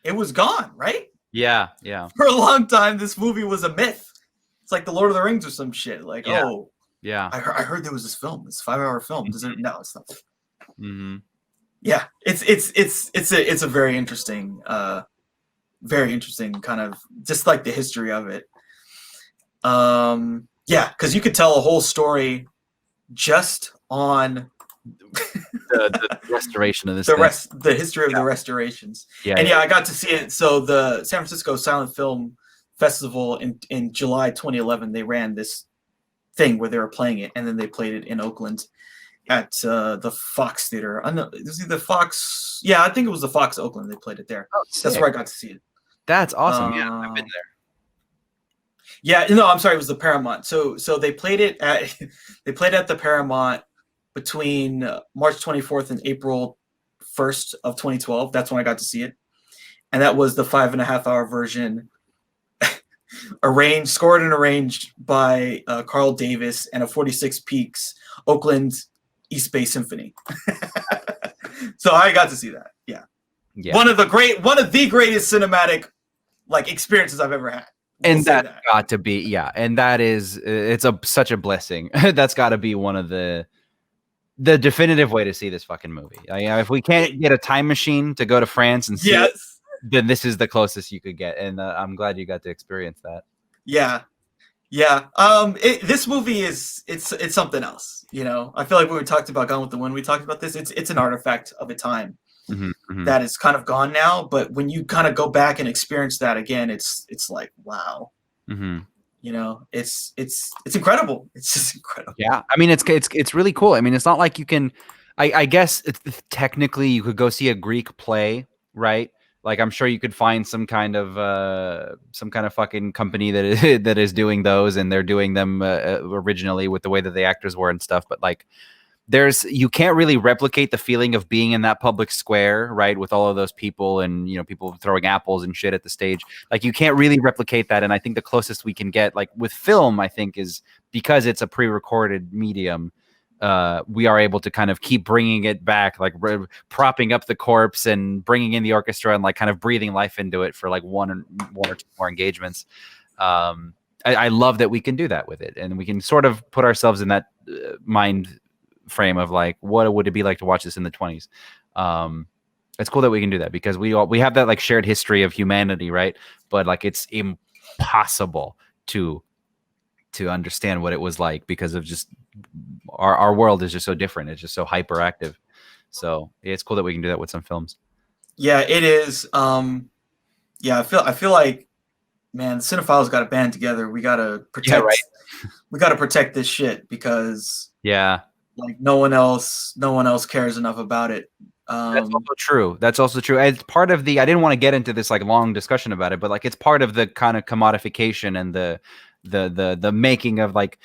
it was gone, right?
Yeah.
For a long time, this movie was a myth. It's like the Lord of the Rings or some shit. Like,
yeah.
I heard there was this film, this 5-hour film. Does it? No, it's not.
Mm-hmm.
Yeah, it's a very interesting kind of, just like the history of it. Yeah, because you could tell a whole story just on
the restoration of this
the history of the restorations. I got to see it. So the San Francisco Silent Film Festival in July 2011, they ran this thing where they were playing it, and then they played it in Oakland at the Fox Theater. I know, is it the Fox? Yeah, I think it was the Fox Oakland. They played it there. That's where I got to see it.
That's awesome. Yeah, I've been there.
Yeah, no, I'm sorry, it was the Paramount. So they played it at the Paramount between March 24th and April 1st of 2012. That's when I got to see it, and that was the 5.5-hour version, scored and arranged by Carl Davis and a 46 Peaks Oakland East Bay Symphony. So I got to see that. Yeah.
Yeah.
one of the greatest cinematic like experiences I've ever had.
And that's got to be, yeah, and that is, it's such a blessing. That's got to be one of the definitive way to see this fucking movie. If we can't get a time machine to go to France and see it,
Yes.
then this is the closest you could get, and I'm glad you got to experience that.
Yeah. Yeah. This movie it's something else. You know, I feel like when we talked about Gone with the Wind, we talked about this. It's an artifact of a time that is kind of gone now. But when you kind of go back and experience that again, it's like wow. You know, it's incredible. It's just incredible.
Yeah, I mean, it's really cool. I mean, it's not like you can. I guess technically you could go see a Greek play, right? Like I'm sure you could find some kind of fucking company that is that is doing those, and they're doing them originally with the way that the actors were and stuff. But like, you can't really replicate the feeling of being in that public square, right, with all of those people and, you know, people throwing apples and shit at the stage. Like, you can't really replicate that. And I think the closest we can get, like with film, I think, is because it's a pre-recorded medium. We are able to kind of keep bringing it back, like propping up the corpse and bringing in the orchestra and like kind of breathing life into it for like one or two more engagements. I love that we can do that with it, and we can sort of put ourselves in that mind frame of like, what would it be like to watch this in the 20s? It's cool that we can do that because we have that like shared history of humanity, right? But like, it's impossible to understand what it was like because of just our world is just so different. It's just so hyperactive. So yeah, it's cool that we can do that with some films.
Yeah, it is. Yeah, I feel like, man, the cinephiles got to band together. We got to protect.
Yeah, right.
We got to protect this shit because
yeah,
like no one else cares enough about it.
That's also true. That's also true. It's part of the. I didn't want to get into this like long discussion about it, but like it's part of the kind of commodification and the making of like,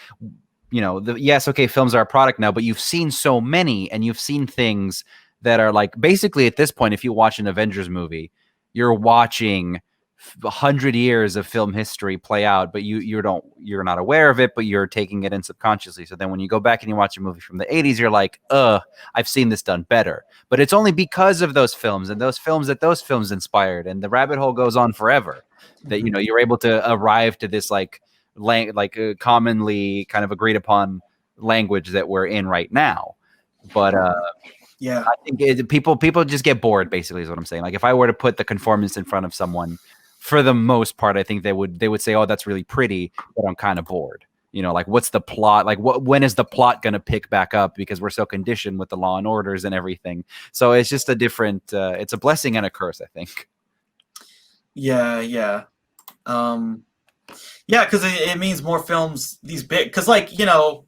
you know, yes, okay, films are a product now, but you've seen so many and you've seen things that are like basically at this point, if you watch an Avengers movie, you're watching 100 years of film history play out, but you're not aware of it, but you're taking it in subconsciously. So then when you go back and you watch a movie from the 80s, you're like, I've seen this done better. But it's only because of those films and those films that those films inspired, and the rabbit hole goes on forever, that, you know, you're able to arrive to this like commonly kind of agreed upon language that we're in right now. But
yeah,
I think people just get bored, basically, is what I'm saying. Like if I were to put the conformist in front of someone, for the most part, I think they would say, "Oh, that's really pretty," but I'm kind of bored. You know, like what's the plot? Like when is the plot going to pick back up? Because we're so conditioned with the Law and Orders and everything. So it's just a different. It's a blessing and a curse, I think.
Yeah, yeah, yeah. Because it means more films. These big, because like, you know,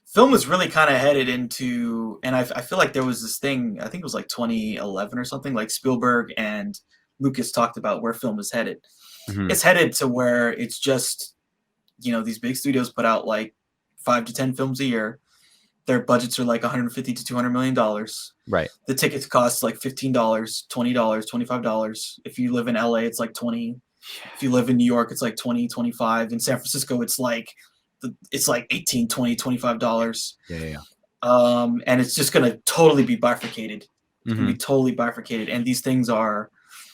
film is really kind of headed into, and I feel like there was this thing. I think it was like 2011 or something. Like Spielberg and Lucas talked about where film is headed.
Mm-hmm.
It's headed to where it's just, you know, these big studios put out like 5 to 10 films a year. Their budgets are like 150 to 200 million dollars.
Right.
The tickets cost like $15, $20, $25. If you live in LA, it's like 20. If you live in New York, it's like 20, 25. In San Francisco, it's like 18, 20, $25.
Yeah.
And it's just going to totally be bifurcated. It's going to be totally bifurcated. And these things are,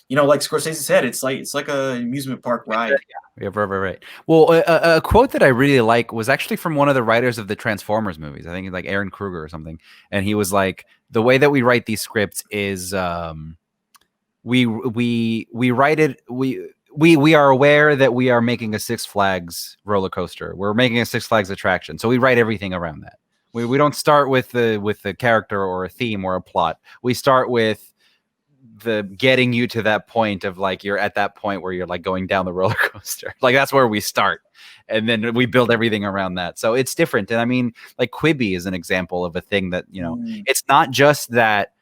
you know, like Scorsese said, it's like an amusement park ride.
Yeah, right. Well, a quote that I really like was actually from one of the writers of the Transformers movies. I think it's like Aaron Kruger or something. And he was like, the way that we write these scripts is we write it. We are aware that we are making a Six Flags roller coaster. We're making a Six Flags attraction. So we write everything around that. We don't start with the character or a theme or a plot. We start with the getting you to that point of like, you're at that point where you're like going down the roller coaster. Like that's where we start. And then we build everything around that. So it's different. And I mean, like Quibi is an example of a thing that, you know, it's not just that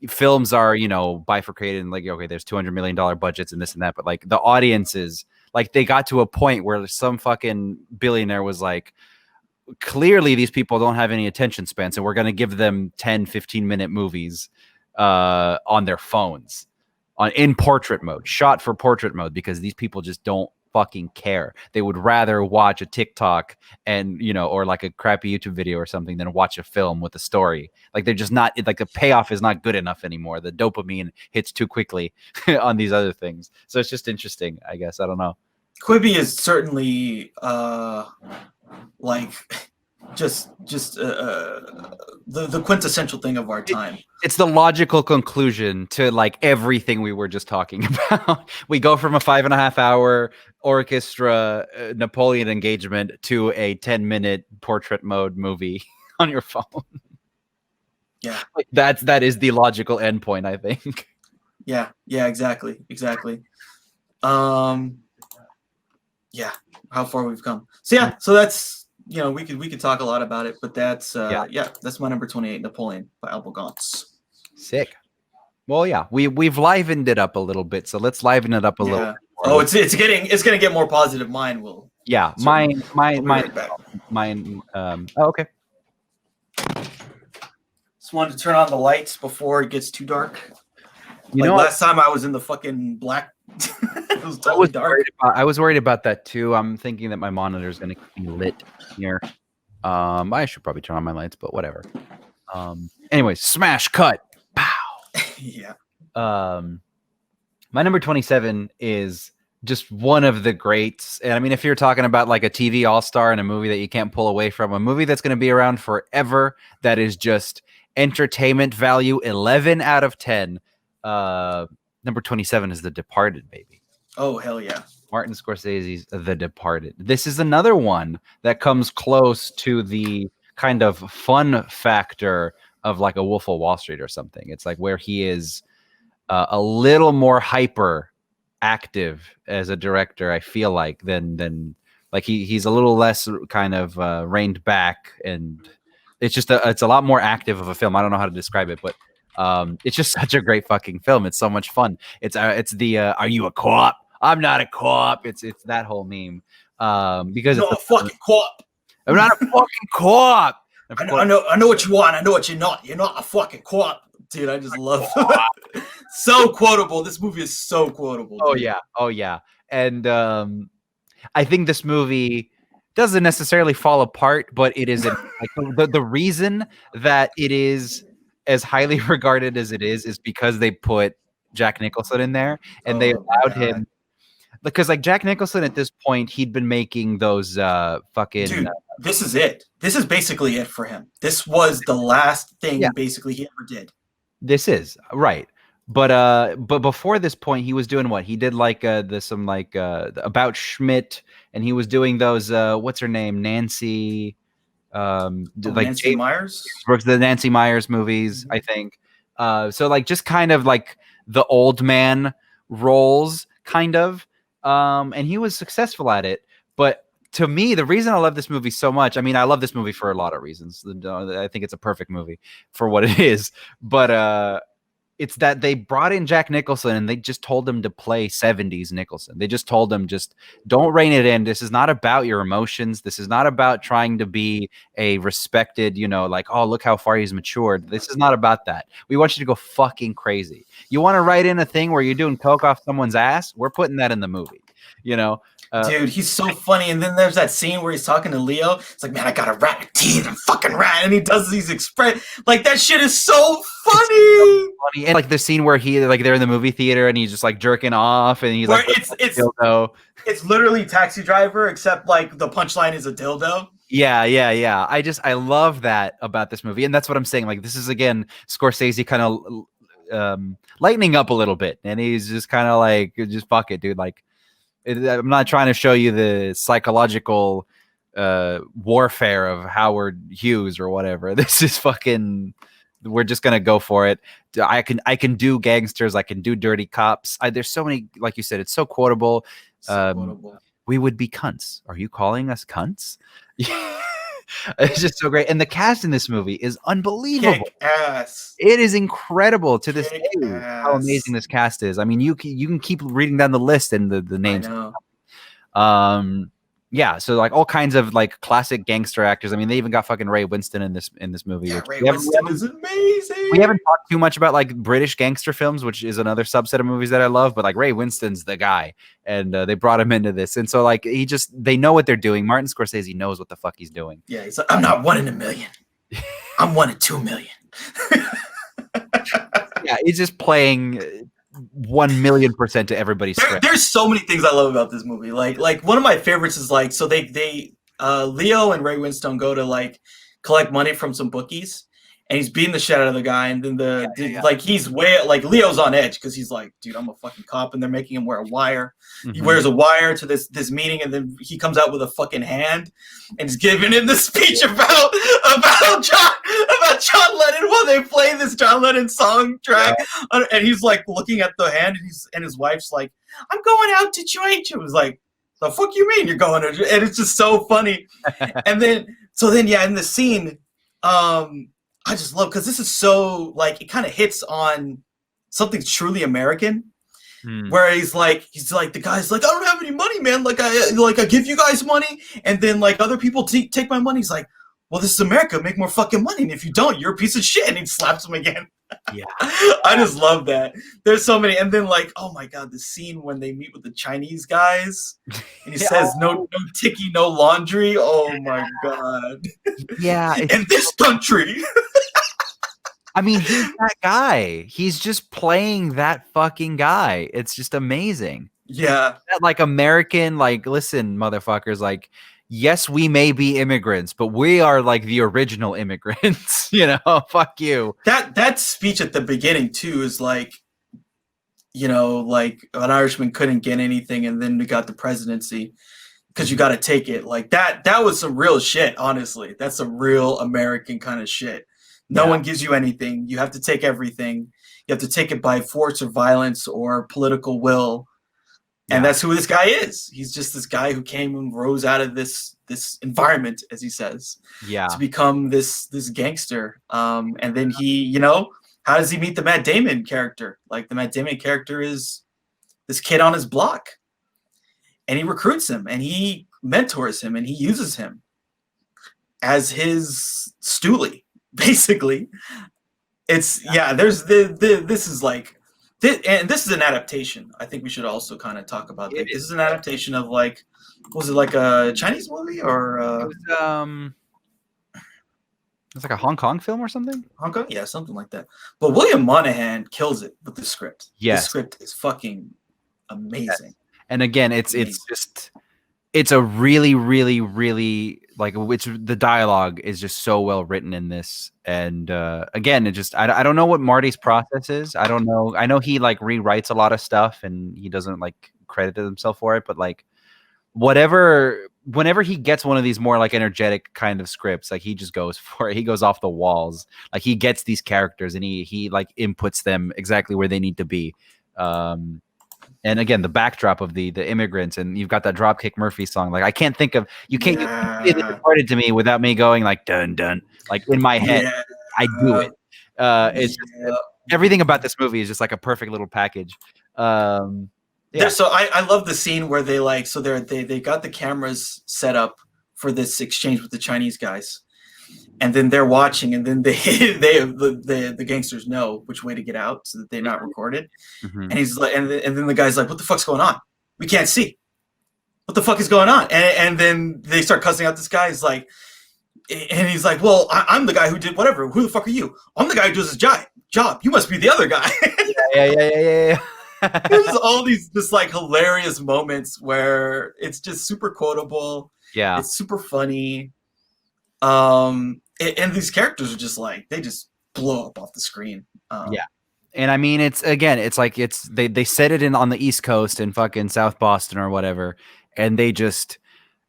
films are, you know, bifurcated and like, okay, there's $200 million budgets and this and that, but like the audiences, like they got to a point where some fucking billionaire was like, clearly these people don't have any attention span, so we're going to give them 10-15 minute movies on their phones in portrait mode, shot for portrait mode, because these people just don't fucking care. They would rather watch a TikTok and, you know, or like a crappy YouTube video or something than watch a film with a story. Like they're just not, like the payoff is not good enough anymore. The dopamine hits too quickly on these other things. So it's just interesting, I guess. I don't know.
Quibi is certainly like just the quintessential thing of our time.
It's the logical conclusion to like everything we were just talking about. We go from a 5.5 hour orchestra Napoleon engagement to a 10-minute portrait mode movie on your phone.
Yeah,
like that is the logical endpoint, I think.
Yeah, exactly. Yeah, how far we've come. So yeah, so that's, you know, we could talk a lot about it, but that's that's my number 28, Napoleon by Albert Gauntz.
Sick. Well, yeah, we've livened it up a little bit, so let's liven it up a little bit more.
Oh, it's gonna get more positive. Mine will.
Yeah, mine. Oh, okay.
Just wanted to turn on the lights before it gets too dark.
You know,
last time I was in the fucking black. It was totally dark.
I was worried about that too. I'm thinking that my monitor is going to be lit here. I should probably turn on my lights, but whatever. Anyway, smash cut. Pow.
Yeah.
My number 27 is just one of the greats. And I mean, if you're talking about like a TV all-star and a movie that you can't pull away from, a movie that's going to be around forever, that is just entertainment value 11 out of 10. Number 27 is The Departed, baby.
Oh, hell yeah.
Martin Scorsese's The Departed. This is another one that comes close to the kind of fun factor of like a Wolf of Wall Street or something. It's like where he is a little more hyper active as a director, I feel like, than like he's a little less kind of reined back, and it's just it's a lot more active of a film. I don't know how to describe it, but it's just such a great fucking film. It's so much fun. It's the are you a co-op? I'm not a co-op. It's that whole meme. Because
I'm not a fucking co-op.
I'm not a fucking co-op.
I know what you want. I know what you're not. You're not a fucking co-op. Dude, I just love it. So quotable. This movie is so quotable. Dude.
Oh yeah. And I think this movie doesn't necessarily fall apart, but it is like the reason that it is as highly regarded as it is because they put Jack Nicholson in there, and they allowed him, because like Jack Nicholson at this point, he'd been making those fucking.
Dude, this is it. This is basically it for him. This was the last thing basically he ever did.
This is right. But before this point, he was doing what? He did like some About Schmidt, and he was doing those what's her name? Nancy
Nancy Myers?
The Nancy Myers movies, I think. So like just kind of like the old man roles, kind of. And he was successful at it. But to me, the reason I love this movie so much, I mean, I love this movie for a lot of reasons. I think it's a perfect movie for what it is. But it's that they brought in Jack Nicholson and they just told him to play 70s Nicholson. They just told him, just don't rein it in. This is not about your emotions. This is not about trying to be a respected, like, oh, look how far he's matured. This is not about that. We want you to go fucking crazy. You want to write in a thing where you're doing coke off someone's ass? We're putting that in the movie,
Dude, he's so funny. And then there's that scene where he's talking to Leo. It's like, man, I got a rat in teeth and fucking rat. And he does these express. Like, that shit is so funny.
And like the scene where they're in the movie theater and he's just like jerking off and he's
where
like,
it's literally Taxi Driver, except like the punchline is a dildo.
Yeah. I love that about this movie. And that's what I'm saying. Like, this is, again, Scorsese kind of lightening up a little bit. And he's just kind of like, just fuck it, dude. Like, I'm not trying to show you the psychological warfare of Howard Hughes or whatever. This is fucking. We're just gonna go for it. I can do gangsters. I can do dirty cops. There's so many, like you said, it's so quotable.
Quotable.
We would be cunts. Are you calling us cunts? It's just so great, and the cast in this movie is unbelievable.
Kick ass.
It is incredible to this
Kick
day
ass.
how amazing this cast is. I mean, you can keep reading down the list and the names.
I know.
yeah, so like all kinds of like classic gangster actors. I mean, they even got fucking Ray Winston in this movie.
Yeah,
Which
Ray Winston is
we
amazing.
haven't talked too much about like British gangster films, which is another subset of movies that I love. But like Ray Winston's the guy, and they brought him into this, and so like they know what they're doing. Martin Scorsese knows what the fuck he's doing.
Yeah, he's like, I'm not 1 in a million. I'm 1 in 2 million.
Yeah, he's just playing 1,000,000% to everybody's script.
There's so many things I love about this movie. Like one of my favorites is like, so they Leo and Ray Winstone go to like collect money from some bookies, and he's beating the shit out of the guy, and then like he's way like Leo's on edge because he's like, dude, I'm a fucking cop, and they're making him wear a wire. He wears a wire to this meeting, and then he comes out with a fucking hand, and he's giving him the speech about John Lennon while they play this John Lennon song track, and he's like looking at the hand, and his wife's like, I'm going out to join you. It was like, the fuck you mean you're going to? And it's just so funny. And then yeah, in the scene, I just love, because this is so like, it kind of hits on something truly American. Where he's like the guy's like, I don't have any money, man. Like I give you guys money, and then like other people take my money. He's like, well, this is America. Make more fucking money, and if you don't, you're a piece of shit. And he slaps him again.
Yeah,
I just love that. There's so many, and then like, oh my god, the scene when they meet with the Chinese guys, and he says, no ticky, no laundry. Oh my god.
Yeah,
in this country.
I mean, he's that guy. He's just playing that fucking guy. It's just amazing.
Yeah.
That, like, American, like, listen, motherfuckers, like, yes, we may be immigrants, but we are like the original immigrants. You know, fuck you.
That speech at the beginning too is like, you know, like an Irishman couldn't get anything, and then we got the presidency because you got to take it. Like that was some real shit. Honestly, that's some real American kind of shit. No one gives you anything. You have to take everything. You have to take it by force or violence or political will. And that's who this guy is. He's just this guy who came and rose out of this environment, as he says, to become this gangster. And then he, you know, how does he meet the Matt Damon character? Like the Matt Damon character is this kid on his block, and he recruits him, and he mentors him, and he uses him as his stoolie. Basically, it's there's this is like and this is an adaptation. I think we should also kind of talk about this. This is an adaptation of like, was it like a Chinese movie or
it's like a Hong Kong film or something?
Hong Kong, yeah, something like that. But William Monahan kills it with the script.
Yes,
the script is fucking amazing. Yes.
And again, it's a really, really, really like, which the dialogue is just so well written in this. And again, it just I don't know what Marty's process is. I don't know. I know he like rewrites a lot of stuff, and he doesn't like credit himself for it. But like whenever he gets one of these more like energetic kind of scripts, like he just goes for it. He goes off the walls. Like he gets these characters and he like inputs them exactly where they need to be. And again, the backdrop of the immigrants, and you've got that Dropkick Murphy song. Like I can't think of you say The Departed to me without me going like dun dun, like in my head. I do it. It's just, everything about this movie is just like a perfect little package.
So I love the scene where they like, so they got the cameras set up for this exchange with the Chinese guys, and then they're watching, and then the gangsters know which way to get out so that they're not recorded. And he's like, and then the guy's like, what the fuck's going on? We can't see. What the fuck is going on? And then they start cussing out this guy. He's like, and he's like, well, I'm the guy who did whatever. Who the fuck are you? I'm the guy who does his job. You must be the other guy.
Yeah.
There's all these just like hilarious moments where it's just super quotable. Yeah, it's super funny. And these characters are just like, they just blow up off the screen.
And I mean, it's like they set it in on the East Coast in fucking South Boston or whatever, and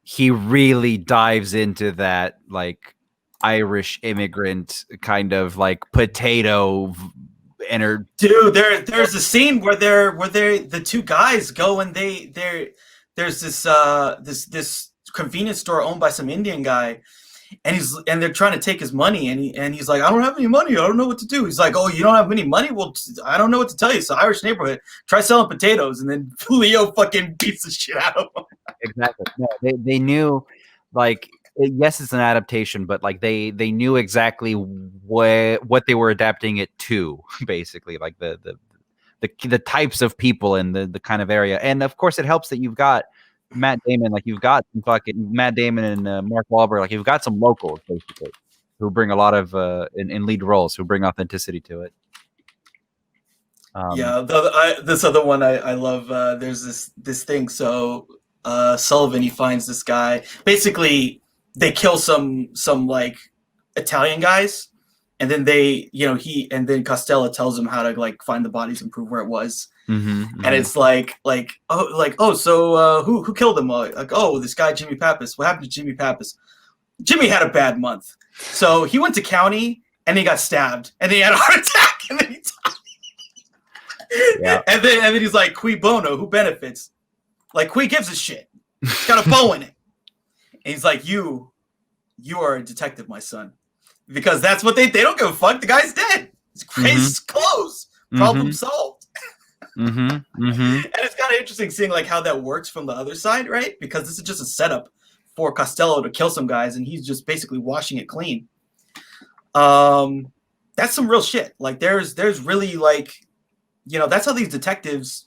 he really dives into that like Irish immigrant kind of like potato.
Dude, there's a scene where the two guys go, and there's this convenience store owned by some Indian guy, and they're trying to take his money, and he's like, I don't have any money, I don't know what to do. He's like, oh, you don't have any money? Well, I don't know what to tell you. It's an Irish neighborhood. Try selling potatoes. And then Leo fucking beats the shit out of him.
exactly. No, they knew, like, yes, it's an adaptation, but like they knew exactly what they were adapting it to, basically, like the types of people and the kind of area. And of course, it helps that you've got Matt Damon, like you've got some fucking Matt Damon and Mark Wahlberg, like you've got some locals basically who bring a lot of in lead roles, who bring authenticity to it.
Yeah, this other one I love. There's this thing. So Sullivan, he finds this guy. Basically, they kill some like Italian guys, and then and then Costello tells him how to like find the bodies and prove where it was. And it's so who killed him? Like, oh, this guy Jimmy Pappas. What happened to Jimmy Pappas? Jimmy had a bad month, so he went to county and he got stabbed, and then he had a heart attack, and then he died. Yeah. And then he's like, "Qui bono? Who benefits? Like, qui gives a shit? It's got a bow in it." And he's like, "You are a detective, my son, because that's what they don't give a fuck. The guy's dead. It's case closed. Problem solved." And it's kind of interesting seeing like how that works from the other side, right? Because this is just a setup for Costello to kill some guys, and he's just basically washing it clean. That's some real shit. Like, there's really like. That's how these detectives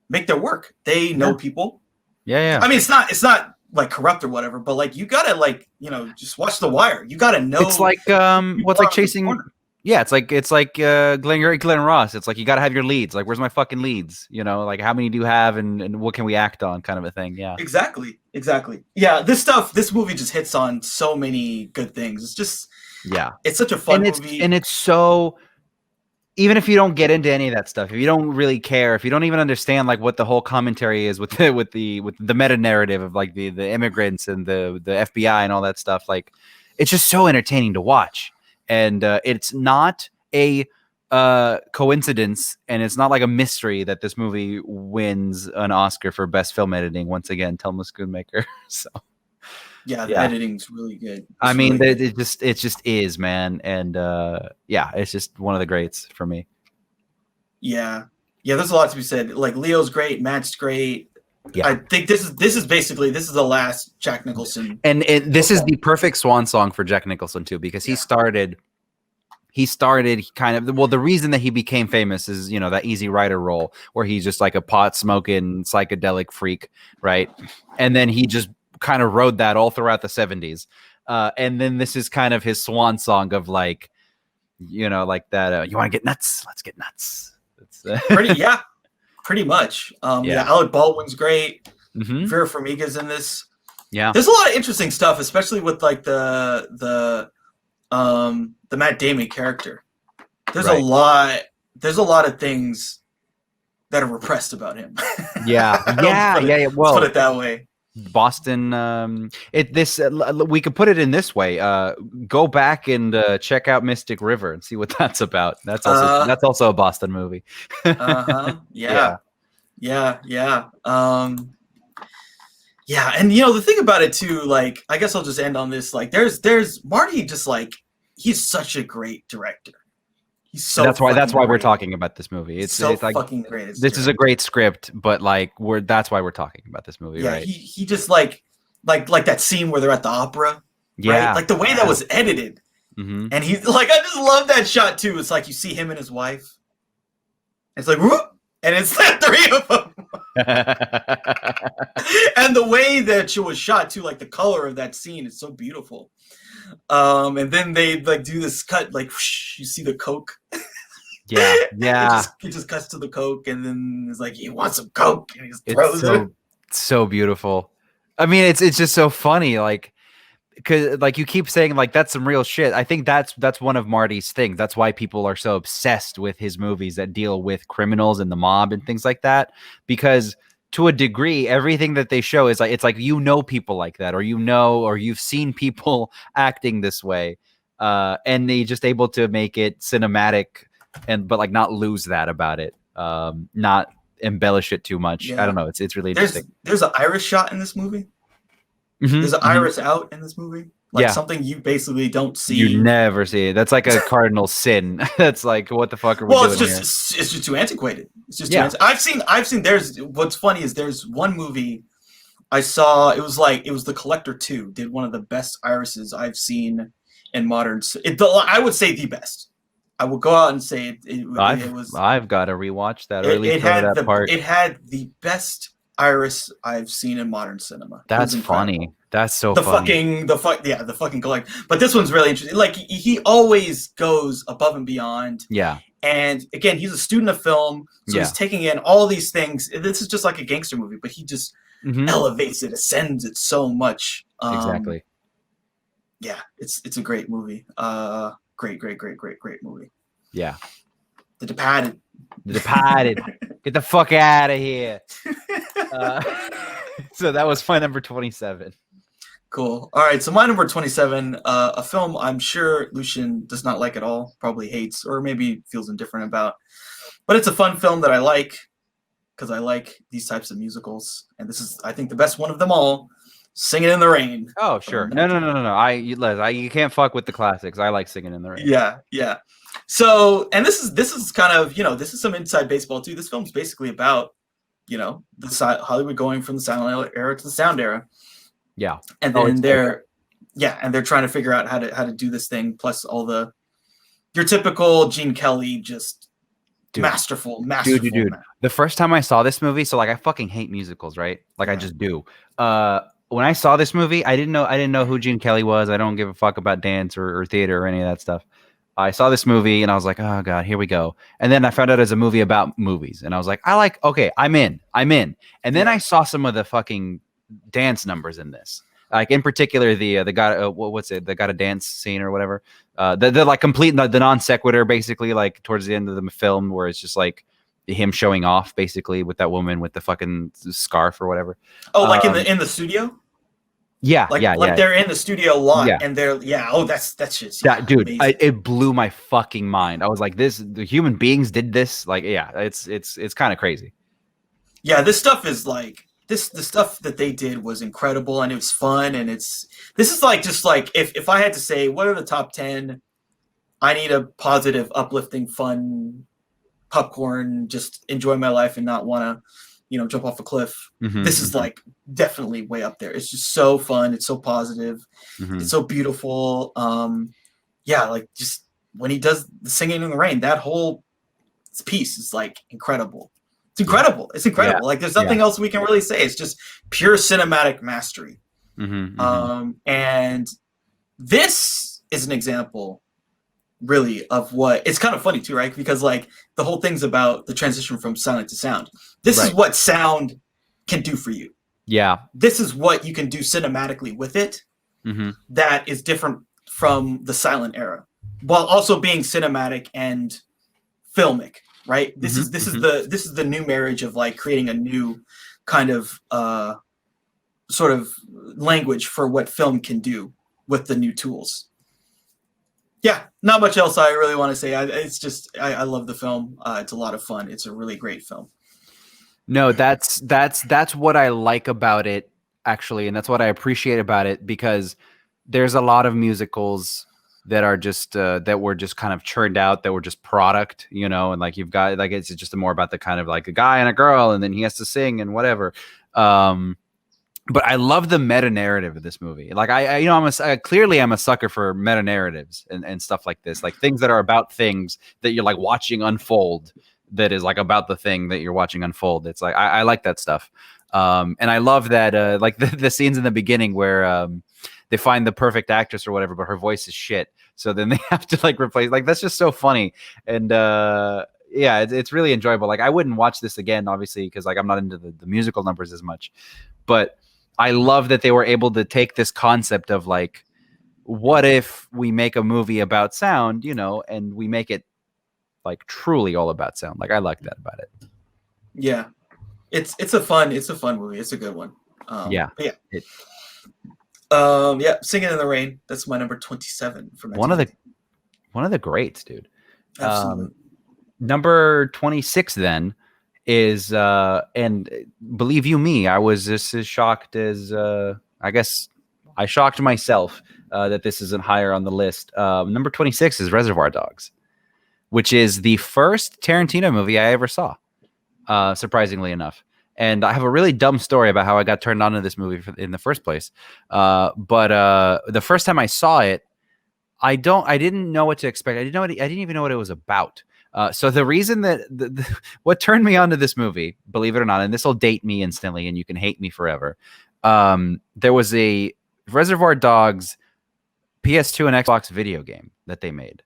make their work. They know people.
Yeah.
I mean, it's not like corrupt or whatever, but like you gotta like just watch The Wire. You gotta know.
It's like what's like chasing. Yeah, it's like Glenn Ross. It's like you gotta have your leads. Like, where's my fucking leads? Like how many do you have, and what can we act on, kind of a thing. Yeah.
Exactly. Yeah, this movie just hits on so many good things. It's just it's such a fun movie,
and it's so. Even if you don't get into any of that stuff, if you don't really care, if you don't even understand like what the whole commentary is with the meta narrative of like the immigrants and the FBI and all that stuff, like it's just so entertaining to watch. And it's not a coincidence, and it's not like a mystery that this movie wins an Oscar for best film editing. Once again, Thelma Schoonmaker. So.
Yeah, the editing's really good.
I mean, it just is, man, and it's just one of the greats for me.
Yeah. There's a lot to be said. Like, Leo's great, Matt's great. Yeah. I think this is the last Jack Nicholson,
and this is the perfect swan song for Jack Nicholson too, because he started kind of the reason that he became famous is that Easy Rider role where he's just like a pot smoking psychedelic freak, right? And then he just kind of rode that all throughout the 70s, and then this is kind of his swan song of like like that you want to get nuts, let's get nuts. It's
pretty much. Alec Baldwin's great. Vera Farmiga's in this. There's a lot of interesting stuff, especially with like the Matt Damon character. There's a lot of things that are repressed about him.
Well,
let's put it that way.
Boston. We could put it in this way. Go back and check out Mystic River and see what that's about. That's also a Boston movie.
Yeah. And the thing about it too, like, I guess I'll just end on this. Like, there's Marty, just like, he's such a great director. He's so
that's why we're talking about this movie. It's like
fucking great.
This is a great script, but like that's why we're talking about this movie, right?
He just like that scene where they're at the opera.
Yeah.
Right? Like the way that was edited. And he's like, I just love that shot too. It's like you see him and his wife. It's like, whoop, and it's the three of them. And the way that she was shot too, like the color of that scene is so beautiful. And then they like do this cut, like whoosh, you see the Coke.
It
just cuts to the Coke, and then it's like, you want some Coke, and he just throws it.
So beautiful. I mean, it's just so funny, like, because like you keep saying like that's some real shit. I think that's one of Marty's things. That's why people are so obsessed with his movies that deal with criminals and the mob and things like that, because to a degree, everything that they show is like, it's like, people like that, or you've seen people acting this way, and they just able to make it cinematic, but like not lose that about it, not embellish it too much. I don't know. It's really interesting.
There's an iris shot in this movie. There's an iris out in this movie. Like something you basically don't see.
You never see it. That's like a cardinal sin. That's like, what the fuck are we doing here?
It's just too antiquated. It's just too I've seen. What's funny is there's one movie I saw it was The Collector 2 did one of the best irises I've seen in modern. I would say the best. I will go out and say it was
I've got to rewatch that, or at least go to that part.
it had the best iris I've seen in modern cinema. It was
That's
incredible.
funny. That's so funny.
The fucking collect. But this one's really interesting. Like he always goes above and beyond.
Yeah.
And again, he's a student of film, so he's taking in all these things. This is just like a gangster movie, but he just elevates it, ascends it so much.
Exactly.
Yeah, it's a great movie. Great movie.
Yeah.
The Departed.
The Departed. Get the fuck out of here. So that was my number 27.
Cool. All right, so my number 27, a film I'm sure Lucian does not like at all, probably hates, or maybe feels indifferent about. But it's a fun film that I like, because I like these types of musicals. And this is, I think, the best one of them all, Singing in the Rain.
Oh, sure. No. You can't fuck with the classics. I like Singing in the Rain.
Yeah. So, and this is kind of, this is some inside baseball too. This film's basically about, the Hollywood going from the silent era to the sound era.
Yeah.
And then they're trying to figure out how to do this thing, plus all your typical Gene Kelly, just masterful.
Dude. The first time I saw this movie, so like I fucking hate musicals, right? Like I just do. When I saw this movie, I didn't know who Gene Kelly was. I don't give a fuck about dance or theater or any of that stuff. I saw this movie and I was like, oh God, here we go. And then I found out it's a movie about movies. And I was like, okay, I'm in. And then I saw some of the fucking dance numbers in this. Like in particular, the guy, what's it? The got a dance scene or whatever. The like complete, the non sequitur, basically, like towards the end of the film, where it's just like him showing off basically with that woman with the fucking scarf or whatever.
Oh, like in the studio?
Yeah,
like they're in the studio a lot, and they're that's just
dude. It blew my fucking mind. I was like, the human beings did this. Like, it's kind of crazy.
Yeah, this stuff is like the stuff that they did was incredible, and it was fun, and this is like just like if I had to say what are the top 10, I need a positive, uplifting, fun popcorn, just enjoy my life and not want to jump off a cliff. This is like definitely way up there. It's just so fun. It's so positive. It's so beautiful. Like just when he does the Singing in the Rain, that whole piece is like incredible. It's incredible. It's incredible. Like there's nothing else we can really say. It's just pure cinematic mastery. And this is an example really of what it's kind of funny too, right? Because like the whole thing's about the transition from silent to sound. This is what sound can do for you. Yeah. This is what you can do cinematically with it that is different from the silent era, while also being cinematic and filmic, right? This is the new marriage of like creating a new kind of sort of language for what film can do with the new tools. Yeah, not much else I really want to say. I love the film. It's a lot of fun. It's a really great film.
No, that's what I like about it, actually, and that's what I appreciate about it, because there's a lot of musicals that are just that were just kind of churned out, that were just product, and like you've got like it's just more about the kind of like a guy and a girl, and then he has to sing and whatever. But I love the meta narrative of this movie. Like clearly I'm a sucker for meta narratives and stuff like this, like things that are about things that you're like watching unfold. That is like about the thing that you're watching unfold. It's like I like that stuff, and I love that like the scenes in the beginning where they find the perfect actress or whatever, but her voice is shit, so then they have to like replace. Like that's just so funny, and it's really enjoyable. Like I wouldn't watch this again, obviously, because like I'm not into the musical numbers as much, but I love that they were able to take this concept of like, what if we make a movie about sound, and we make it like truly all about sound. Like I like that about it.
Yeah, it's a fun movie. It's a good one. Singing in the Rain. That's my number 27 for
one of the greats, dude.
Absolutely.
Number 26 then is and believe you me, I was just as shocked as I guess I shocked myself that this isn't higher on the list. Number 26 is Reservoir Dogs, which is the first Tarantino movie I ever saw, surprisingly enough. And I have a really dumb story about how I got turned on to this movie in the first place. But the first time I saw it, I didn't know what to expect. I didn't even know what it was about. So the reason that what turned me on to this movie, believe it or not, and this will date me instantly, and you can hate me forever. There was a Reservoir Dogs PS2 and Xbox video game that they made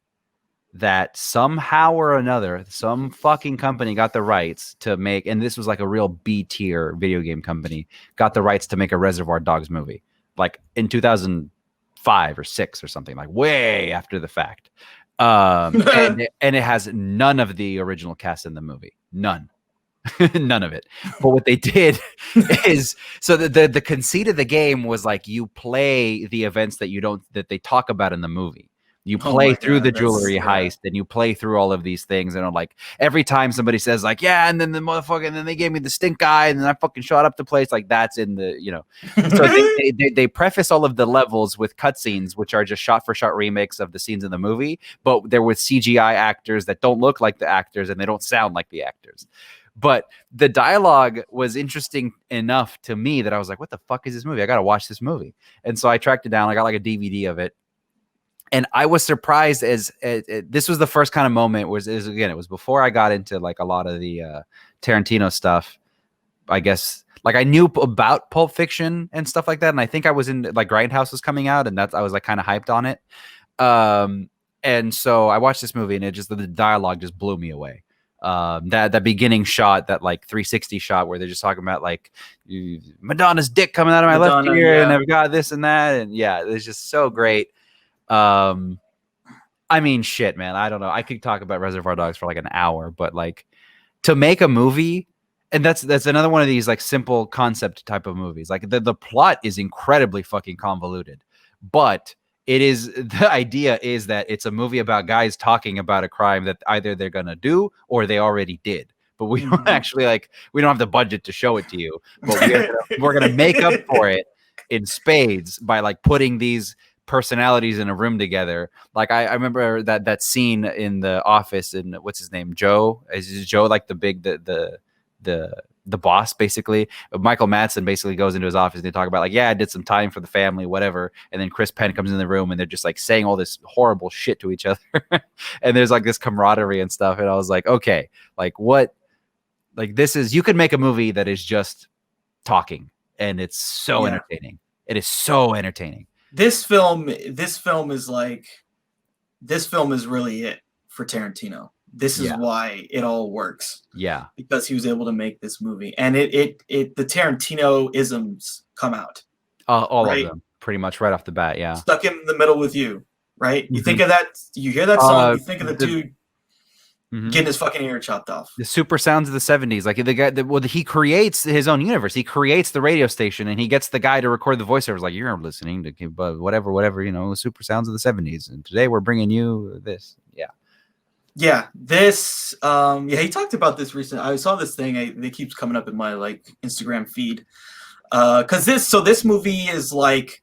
that somehow or another, some fucking company got the rights to make, and this was like a real B tier video game company, got the rights to make a Reservoir Dogs movie, like in 2005 or 6 or something, like way after the fact. And it has none of the original cast in the movie, none. None of it. But what they did is, so the conceit of the game was like, you play the events that they talk about in the movie. You play through the jewelry heist, and you play through all of these things, and like every time somebody says like, yeah, and then the motherfucker, and then they gave me the stink eye, and then I fucking shot up the place, like that's in the, you know. So they preface all of the levels with cutscenes, which are just shot for shot remakes of the scenes in the movie, but they're with CGI actors that don't look like the actors and they don't sound like the actors. But the dialogue was interesting enough to me that I was like, what the fuck is this movie? I got to watch this movie. And so I tracked it down. I got like a DVD of it. And I was surprised as this was the first kind of moment it was before I got into like a lot of the Tarantino stuff. I guess like I knew about Pulp Fiction and stuff like that. And I think I was in like Grindhouse was coming out, and I was like kind of hyped on it. And so I watched this movie, and the dialogue just blew me away. That beginning shot, that like 360 shot where they're just talking about like Madonna's dick coming out of my left ear, and I've got this and that, and yeah, it's just so great. I mean, shit, man, I don't know. I could talk about Reservoir Dogs for like an hour, but like to make a movie, and that's another one of these like simple concept type of movies. Like the plot is incredibly fucking convoluted, but the idea is that it's a movie about guys talking about a crime that either they're gonna do or they already did. But we don't actually we don't have the budget to show it to you, but we're gonna make up for it in spades by like putting these personalities in a room together. Like I remember that scene in The Office, and what's his name, Joe? Is Joe like the big the boss, basically? Michael Madsen basically goes into his office and they talk about like, yeah, I did some time for the family, whatever. And then Chris Penn comes in the room and they're just like saying all this horrible shit to each other. And there's like this camaraderie and stuff. And I was like, okay, like what, like this is, you could make a movie that is just talking, and it's so entertaining. It is so entertaining.
This film is really it for Tarantino. This is why it all works.
Yeah.
Because he was able to make this movie. And the Tarantino isms come out.
All of them, pretty much right off the bat, yeah.
Stuck in the middle with you, right? You think of that, you hear that song, you think of the dude getting his fucking ear chopped off.
The super sounds of the 70s. Like the guy, he creates his own universe. He creates the radio station, and he gets the guy to record the voiceovers. Like, you're listening to whatever, you know, super sounds of the 70s. And today we're bringing you this. Yeah.
Yeah, this, he talked about this recently. I saw this thing, it keeps coming up in my, like, Instagram feed. Because this movie is, like,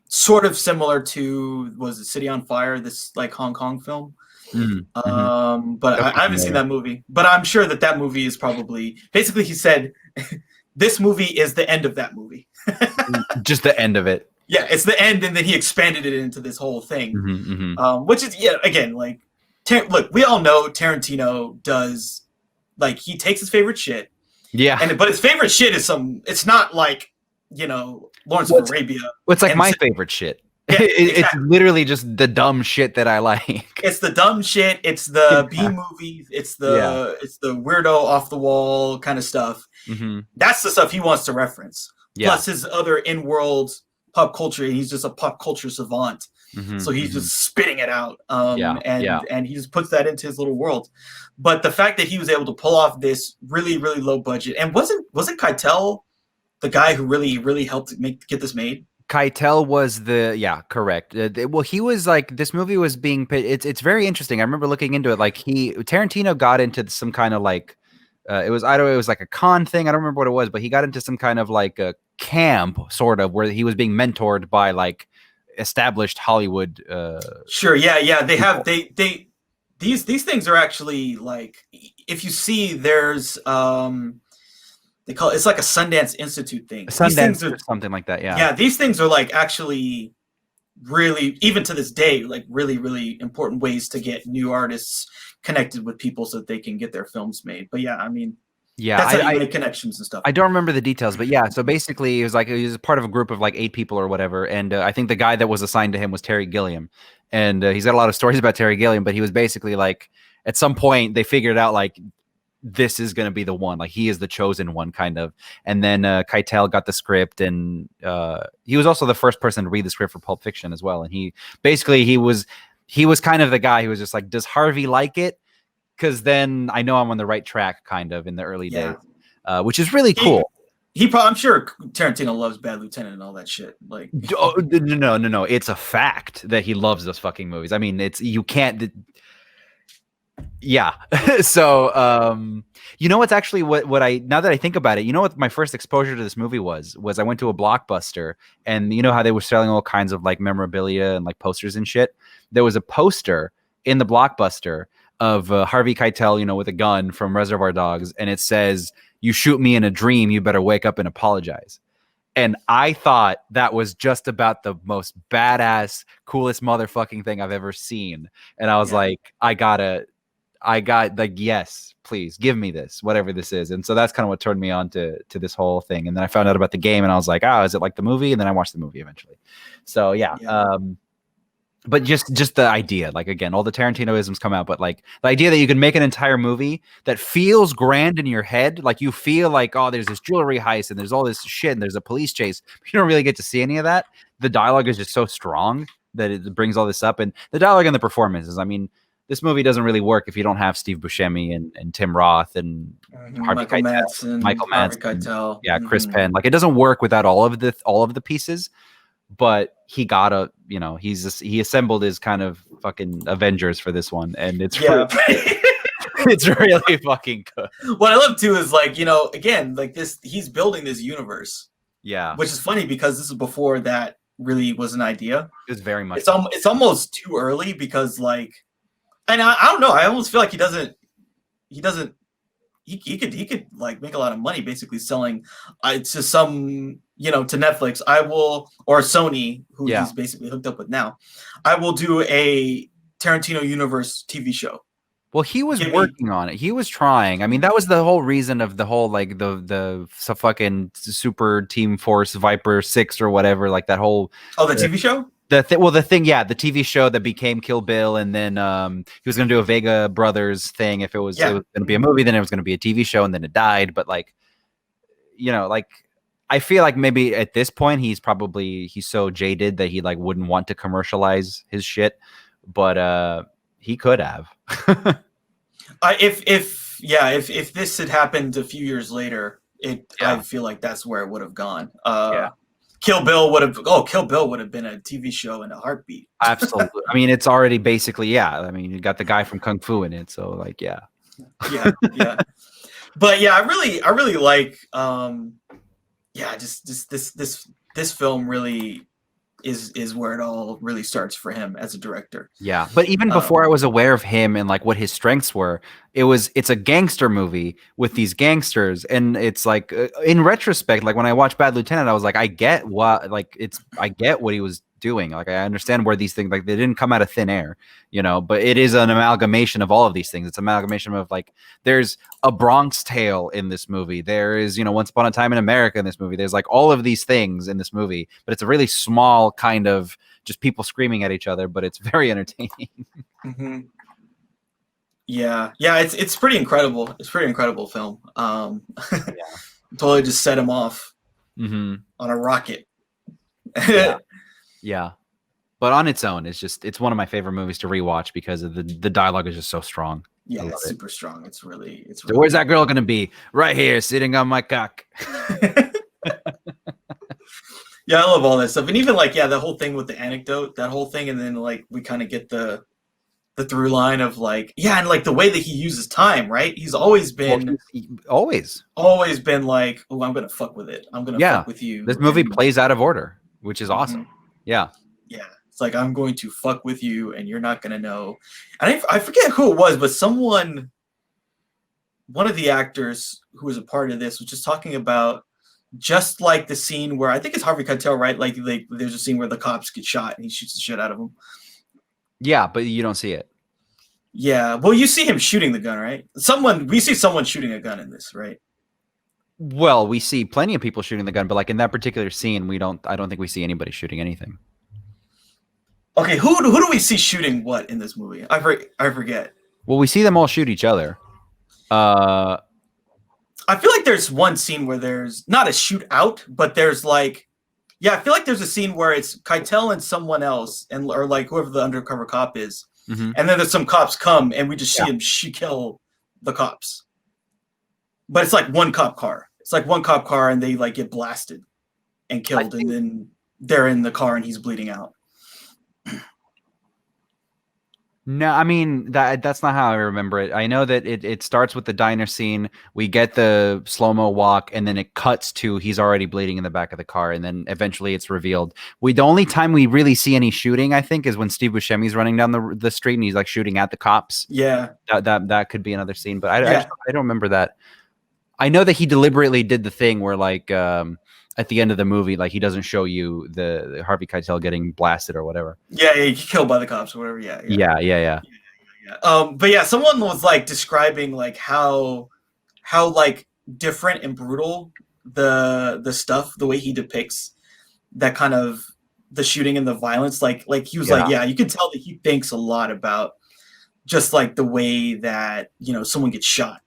sort of similar to, was it City on Fire, this, like, Hong Kong film? But I haven't seen that movie. But I'm sure that movie is probably, basically he said, this movie is the end of that movie.
Just the end of it.
Yeah, it's the end, and then he expanded it into this whole thing. Which is, again, like, look, we all know Tarantino does, like, he takes his favorite shit.
Yeah.
But his favorite shit is it's not like, you know, Lawrence of Arabia.
It's like my favorite shit. Yeah, it's literally just the dumb shit that I like.
It's the dumb shit. It's the B movies. It's the weirdo off the wall kind of stuff. That's the stuff he wants to reference. Plus his other in-world pop culture. He's just a pop culture savant. So he's just spitting it out. And he just puts that into his little world. But the fact that he was able to pull off this really, really low budget, and wasn't Keitel the guy who really, really helped get this made?
Keitel was correct. Well, he was like, this movie was being, it's very interesting. I remember looking into it. Like Tarantino got into some kind of like, it was like a con thing. I don't remember what it was, but he got into some kind of like a camp sort of where he was being mentored by like established Hollywood.
Sure. Yeah. They have, these things are actually like, if you see there's they call it's like a Sundance Institute thing. These
Sundance
things are
or something like that. Yeah.
yeah, these things are like actually really even to this day like really important ways to get new artists connected with people so that they can get their films made. But yeah, I mean
Yeah,
that's how you make connections and stuff.
I don't remember the details, but yeah. So basically, he was part of a group of like 8 people or whatever, and I think the guy that was assigned to him was Terry Gilliam, and he's got a lot of stories about Terry Gilliam. But he was basically like, at some point, they figured out like this is going to be the one, like he is the chosen one, kind of. And then Keitel got the script, and he was also the first person to read the script for Pulp Fiction as well. And he was kind of the guy who was just like, does Harvey like it? Because then I know I'm on the right track, kind of in the early days. Which is really cool.
I'm sure Tarantino loves Bad Lieutenant and all that shit. Like,
no. It's a fact that he loves those fucking movies. I mean, you can't. Yeah. So, you know what's actually what I now that I think about it, you know what my first exposure to this movie was I went to a Blockbuster, and you know how they were selling all kinds of like memorabilia and like posters and shit. There was a poster in the Blockbuster of Harvey Keitel, you know, with a gun from Reservoir Dogs, and it says, "You shoot me in a dream, you better wake up and apologize." And I thought that was just about the most badass, coolest motherfucking thing I've ever seen. And I was like, I got like, yes, please give me this, whatever this is. And so that's kind of what turned me on to this whole thing. And then I found out about the game, and I was like, oh, is it like the movie? And then I watched the movie eventually. So yeah. But just the idea, like, again, all the Tarantino-isms come out, but like the idea that you can make an entire movie that feels grand in your head, like you feel like, oh, there's this jewelry heist and there's all this shit and there's a police chase, but you don't really get to see any of that. The dialogue is just so strong that it brings all this up, and the dialogue and the performances. I mean, this movie doesn't really work if you don't have Steve Buscemi and Tim Roth and Harvey Keitel, Michael Madsen, Chris Penn. Like, it doesn't work without all of the pieces. But he got he assembled his kind of fucking Avengers for this one, and it's it's really fucking good.
What I love too is like, you know, again, like this, he's building this universe.
Yeah,
which is funny because this is before that really was an idea.
It was very much.
It's almost too early because like, and I don't know. I almost feel like he could like make a lot of money basically selling to some, you know, to Netflix. Or Sony, who he's basically hooked up with now. I will do a Tarantino universe TV show.
Well, he was working on it. He was trying. I mean, that was the whole reason of the whole like the fucking Super Team Force Viper 6 or whatever, like that whole
TV show.
The TV show that became Kill Bill, and then he was going to do a Vega Brothers thing. If it was going to be a movie, then it was going to be a TV show, and then it died. But like, you know, like I feel like maybe at this point he's so jaded that he like wouldn't want to commercialize his shit, but he could have.
If this had happened a few years later, I feel like that's where it would have gone. Kill Bill would have been a TV show in a heartbeat.
Absolutely. I mean, it's already basically, I mean, you got the guy from Kung Fu in it, so like, yeah.
But yeah, I really like, just this film really is where it all really starts for him as a director.
Yeah, but even before I was aware of him and like what his strengths were, it's a gangster movie with these gangsters, and it's like in retrospect, like when I watched Bad Lieutenant, I was like, I get what he was doing. Like, I understand where these things, like, they didn't come out of thin air, you know, but it is an amalgamation of all of these things. It's an amalgamation of like, there's a Bronx Tale in this movie. There is, you know, Once Upon a Time in America in this movie. There's like all of these things in this movie, but it's a really small kind of just people screaming at each other, but it's very entertaining.
Mm-hmm. Yeah, it's pretty incredible. It's a pretty incredible film. Totally just set him off on a rocket.
Yeah, but on its own, it's one of my favorite movies to rewatch because of the dialogue is just so strong.
Yeah, it's super strong. It's really.
So where's that girl gonna be? Right here, sitting on my cock.
Yeah, I love all that stuff, and even like the whole thing with the anecdote, that whole thing, and then like we kind of get the through line of like and like the way that he uses time, right? He's always been
always
been like, oh, I'm gonna fuck with it. I'm gonna fuck with you.
This movie plays out of order, which is awesome. Yeah.
It's like, I'm going to fuck with you and you're not going to know. And I forget who it was, but someone one of the actors who was a part of this was just talking about just like the scene where I think it's Harvey Keitel, right? Like there's a scene where the cops get shot and he shoots the shit out of them.
Yeah, but you don't see it.
Yeah, well, you see him shooting the gun, right? We see someone shooting a gun in this, right?
Well, we see plenty of people shooting the gun, but like in that particular scene, I don't think we see anybody shooting anything.
Okay, who do we see shooting what in this movie? I forget.
Well, we see them all shoot each other.
I feel like there's one scene where there's not a shootout, but there's like, yeah, I feel like there's a scene where it's Keitel and someone else, and or like whoever the undercover cop is,
Mhm.
and then there's some cops come, and we just see
Yeah.
him kill the cops. But it's like one cop car. It's like one cop car, and they like get blasted and killed, and then they're in the car, and he's bleeding out.
No, I mean that's not how I remember it. I know that it starts with the diner scene. We get the slow-mo walk, and then it cuts to he's already bleeding in the back of the car, and then eventually it's revealed. The only time we really see any shooting, I think, is when Steve Buscemi's running down the street and he's like shooting at the cops.
Yeah,
that could be another scene, but
yeah.
I don't remember that. I know that he deliberately did the thing where like at the end of the movie, like he doesn't show you the Harvey Keitel getting blasted or whatever.
Yeah, he killed by the cops or whatever.
Yeah.
But yeah, someone was like describing like how like different and brutal the stuff, the way he depicts that kind of the shooting and the violence. Like he was like, yeah, you can tell that he thinks a lot about just like the way that, you know, someone gets shot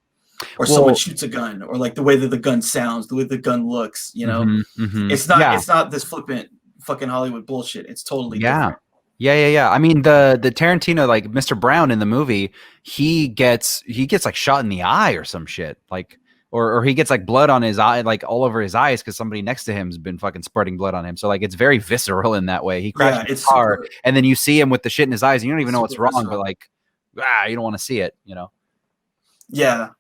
or someone shoots a gun, or like the way that the gun sounds, the way the gun looks, you know. It's not this flippant fucking Hollywood bullshit. It's totally different.
Yeah. I mean the Tarantino, like Mr. Brown in the movie, he gets like shot in the eye or some shit, like or he gets like blood on his eye, like all over his eyes because somebody next to him's been fucking spurting blood on him. So like it's very visceral in that way. He crashes his car, and then you see him with the shit in his eyes, and you don't even know what's wrong, visceral. But like you don't want to see it, you know.
Yeah.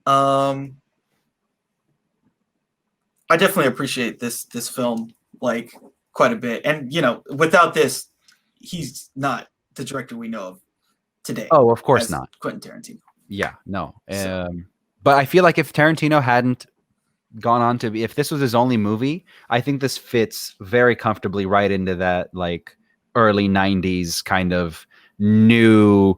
I definitely appreciate this film like quite a bit. And you know, without this, he's not the director we know of today.
Oh, of course not.
Quentin Tarantino.
Yeah, no. But I feel like if Tarantino hadn't gone on to be, if this was his only movie, I think this fits very comfortably right into that like early 90s kind of new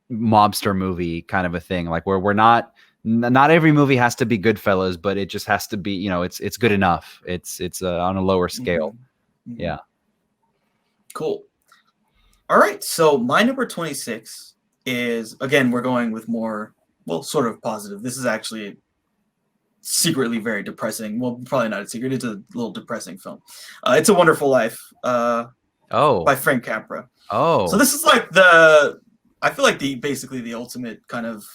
mobster movie kind of a thing, like where we're not every movie has to be Goodfellas, but it just has to be, you know, it's good enough. It's on a lower scale. Yeah.
Cool. All right. So my number 26 is, again, we're going with more, well, sort of positive. This is actually secretly very depressing. Well, probably not a secret. It's a little depressing film. It's a Wonderful Life. By Frank Capra. So this is like I feel like basically the ultimate kind of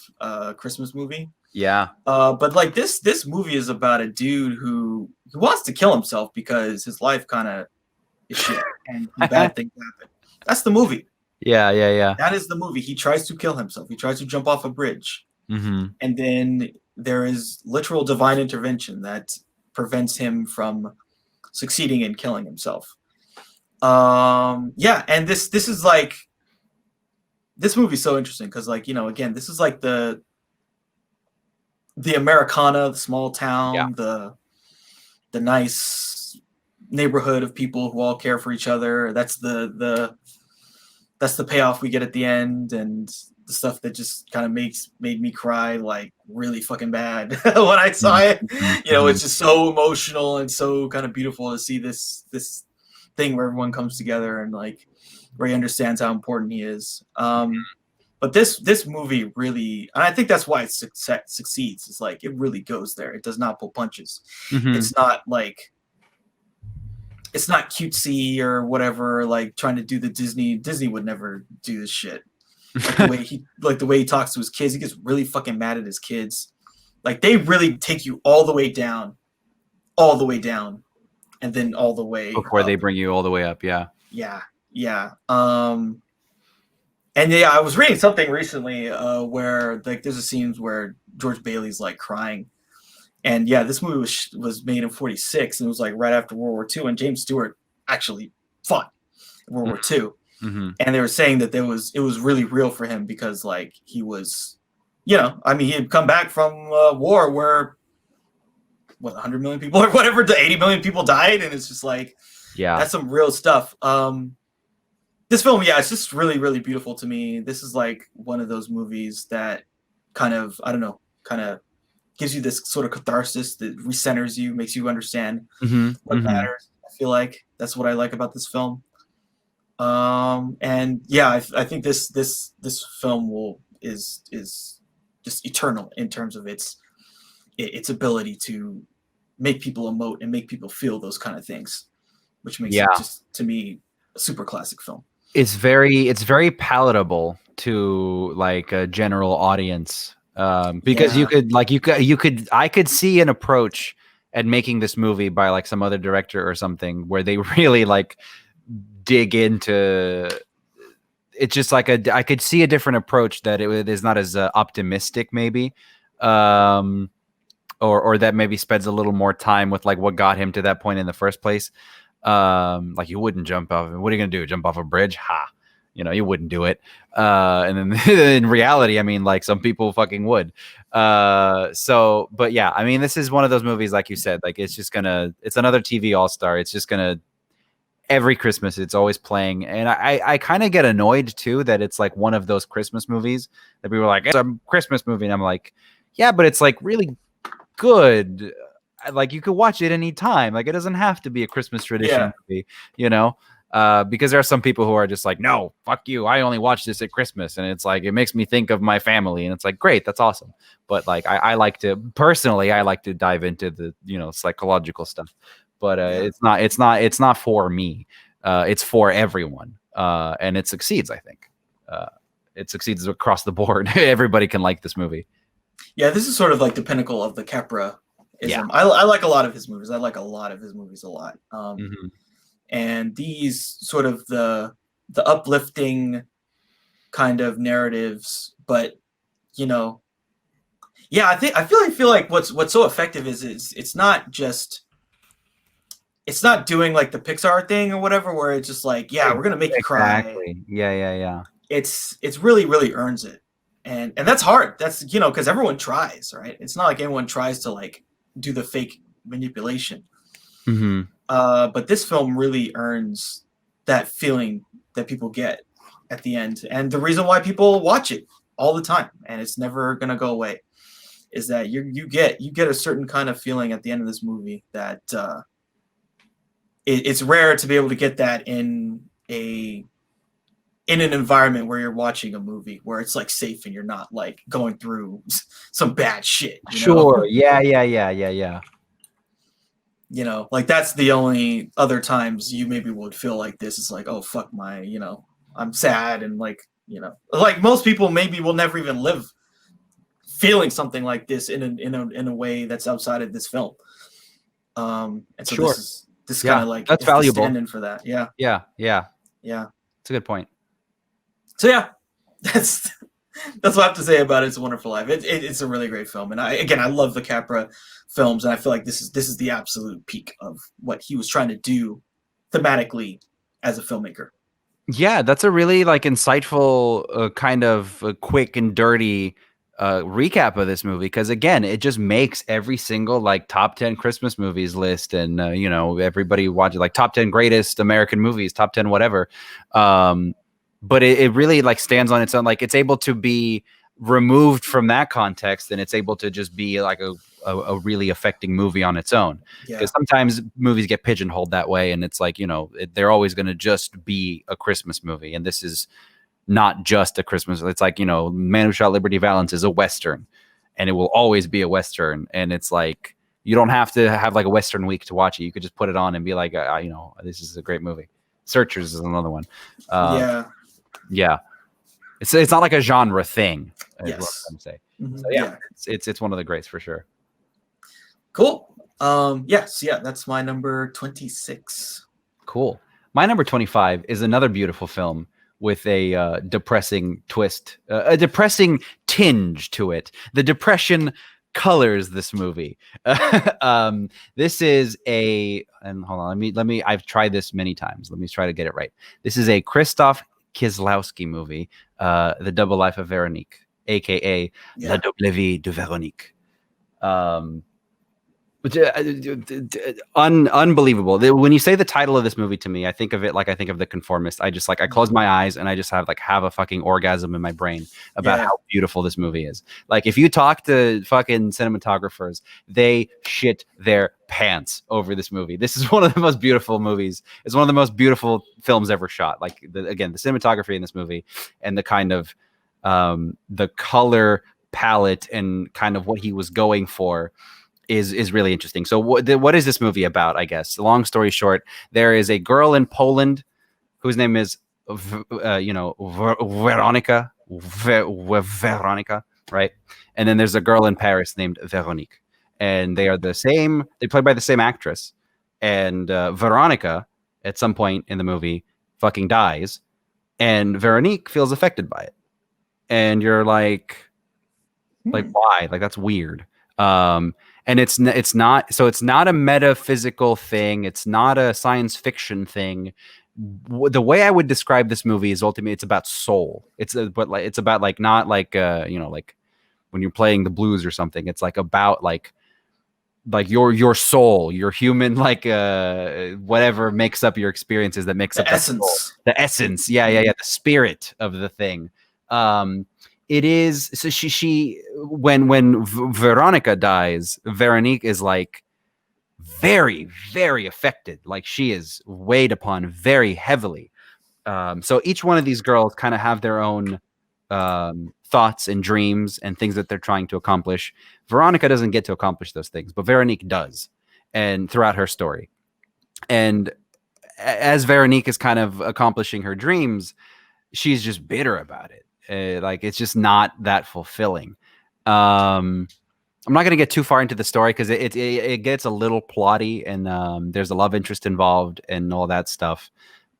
Christmas movie.
Yeah.
But like this movie is about a dude who wants to kill himself because his life kind of is shit and bad things happen. That's the movie.
Yeah.
That is the movie. He tries to kill himself. He tries to jump off a bridge. And then there is literal divine intervention that prevents him from succeeding in killing himself. Yeah, and this is like, this movie is so interesting because, like, you know, again, this is like the Americana, the small town, the nice neighborhood of people who all care for each other. That's the payoff we get at the end, and the stuff that just kind of made me cry like really fucking bad when I saw it. You know, it's just so emotional and so kind of beautiful to see this thing where everyone comes together and like where he understands how important he is. But this movie really, and I think that's why it succeeds. It's like it really goes there. It does not pull punches. It's not like, it's not cutesy or whatever, like trying to do the Disney would never do this shit. Like the way he talks to his kids, he gets really fucking mad at his kids. Like they really take you all the way down, and then all the way
before
up.
They bring you all the way up.
Yeah. And yeah, I was reading something recently where like there's a scene where George Bailey's like crying, and yeah, this movie was made in 1946, and it was like right after World War II, and James Stewart actually fought in World War II.
Mm-hmm.
and they were saying that it was really real for him because like he was, you know, I mean, he had come back from a war where what 100 million people or whatever to 80 million people died, and it's just like
Yeah.
that's some real stuff. This film, yeah, it's just really, really beautiful to me. This is like one of those movies that kind of, I don't know, kind of gives you this sort of catharsis that recenters you, makes you understand
Mm-hmm.
what
Mm-hmm.
matters. I feel like that's what I like about this film. And yeah, I think this film is just eternal in terms of its ability to make people emote and make people feel those kind of things, which makes it
Yeah.
just to me a super classic film.
It's very palatable to like a general audience, because
Yeah,
I could see an approach at making this movie by like some other director or something where they really like dig into it's just like I could see a different approach that it is not as optimistic maybe, um or that maybe spends a little more time with like what got him to that point in the first place. Like you wouldn't jump off. What are you gonna do? Jump off a bridge? Ha! You know, you wouldn't do it. And then in reality, I mean, like some people fucking would. So, but yeah, I mean, this is one of those movies, like you said, like it's another TV all star. It's just gonna every Christmas, it's always playing, and I kind of get annoyed too that it's like one of those Christmas movies that people are like, it's a Christmas movie, and I'm like, yeah, but it's like really good. Like you could watch it anytime. Like it doesn't have to be a Christmas
yeah,
tradition movie, you know? Because there are some people who are just like, no, fuck you. I only watch this at Christmas. And it's like, it makes me think of my family. And it's like, great, that's awesome. But like, I like to personally, I like to dive into the, psychological stuff. But
yeah.
it's not for me. It's for everyone. And it succeeds, I think. It succeeds across the board. Everybody can like this movie.
Yeah, this is sort of like the pinnacle of the Capra
Yeah.
ism. I like a lot of his movies. I like a lot of his movies a lot.
Mm-hmm.
And these sort of the uplifting kind of narratives, but you know, yeah, I feel like what's so effective is it's not doing like the Pixar thing or whatever where it's just like, yeah, we're gonna make you cry.
Exactly. Yeah.
It's really, really earns it. And that's hard. That's because everyone tries, right? It's not like anyone tries to like do the fake manipulation.
Mm-hmm.
But this film really earns that feeling that people get at the end, and the reason why people watch it all the time, and it's never gonna go away, is that you get a certain kind of feeling at the end of this movie that it's rare to be able to get that in an environment where you're watching a movie where it's like safe and you're not like going through some bad shit.
Sure. Yeah.
Like that's the only other times you maybe would feel like this. It's like, oh fuck I'm sad and like most people maybe will never even live feeling something like this in a way that's outside of this film. And so
Sure.
this
Yeah,
kind of like
that's
is the
valuable.
stand-in for that. Yeah.
Yeah.
Yeah.
It's a good point.
So yeah, that's what I have to say about It's a Wonderful Life. It's a really great film, and I love the Capra films, and I feel like this is the absolute peak of what he was trying to do thematically as a filmmaker.
Yeah, that's a really like insightful, kind of quick and dirty recap of this movie, because again, it just makes every single like top 10 Christmas movies list, and everybody watches like top 10 greatest American movies, top 10 whatever. But it really like stands on its own. Like it's able to be removed from that context, and it's able to just be like a really affecting movie on its own.
Yeah.
Because sometimes movies get pigeonholed that way, and it's like, they're always going to just be a Christmas movie. And this is not just a Christmas. It's like, Man Who Shot Liberty Valance is a Western, and it will always be a Western. And it's like, you don't have to have like a Western week to watch it. You could just put it on and be like, this is a great movie. Searchers is another one. Yeah. It's not like a genre thing.
Yes.
What I'm saying.
Mm-hmm.
So yeah, it's one of the greats for sure.
Cool. Yes. Yeah. That's my number 26.
Cool. My number 25 is another beautiful film with a depressing twist, a depressing tinge to it. The depression colors this movie. This is and hold on, let me. I've tried this many times. Let me try to get it right. This is a Krzysztof Kieslowski movie, The Double Life of Veronique, aka La
Yeah.
Double Vie de Veronique. Um, which, unbelievable. When you say the title of this movie to me, I think of it like I think of The Conformist. I just like I close my eyes and I just have a fucking orgasm in my brain about
Yeah.
how beautiful this movie is. Like if you talk to fucking cinematographers, they shit their pants over this movie. This is one of the most beautiful movies. It's one of the most beautiful films ever shot. Like again, the cinematography in this movie and the kind of the color palette and kind of what he was going for is really interesting. So what is this movie about? I guess long story short, there is a girl in Poland whose name is Veronica, Veronica, right? And then there's a girl in Paris named Veronique, and they are the same. They played by the same actress, and Veronica at some point in the movie fucking dies, and Veronique feels affected by it, and you're like why? Like that's weird. And it's not so it's not a metaphysical thing. It's not a science fiction thing. The way I would describe this movie is ultimately it's about soul. But like it's about like not like like when you're playing the blues or something. It's like about like your soul, your human like whatever makes up your experiences that makes
The
up that soul.
essence.
The essence. Yeah, the spirit of the thing. It is so she when Veronica dies, Veronique is like very very affected, like she is weighed upon very heavily. So each one of these girls kind of have their own thoughts and dreams and things that they're trying to accomplish. Veronica doesn't get to accomplish those things, but Veronique does, and throughout her story. And as Veronique is kind of accomplishing her dreams, she's just bitter about it. Like it's just not that fulfilling. I'm not going to get too far into the story because it gets a little plotty and there's a love interest involved and all that stuff.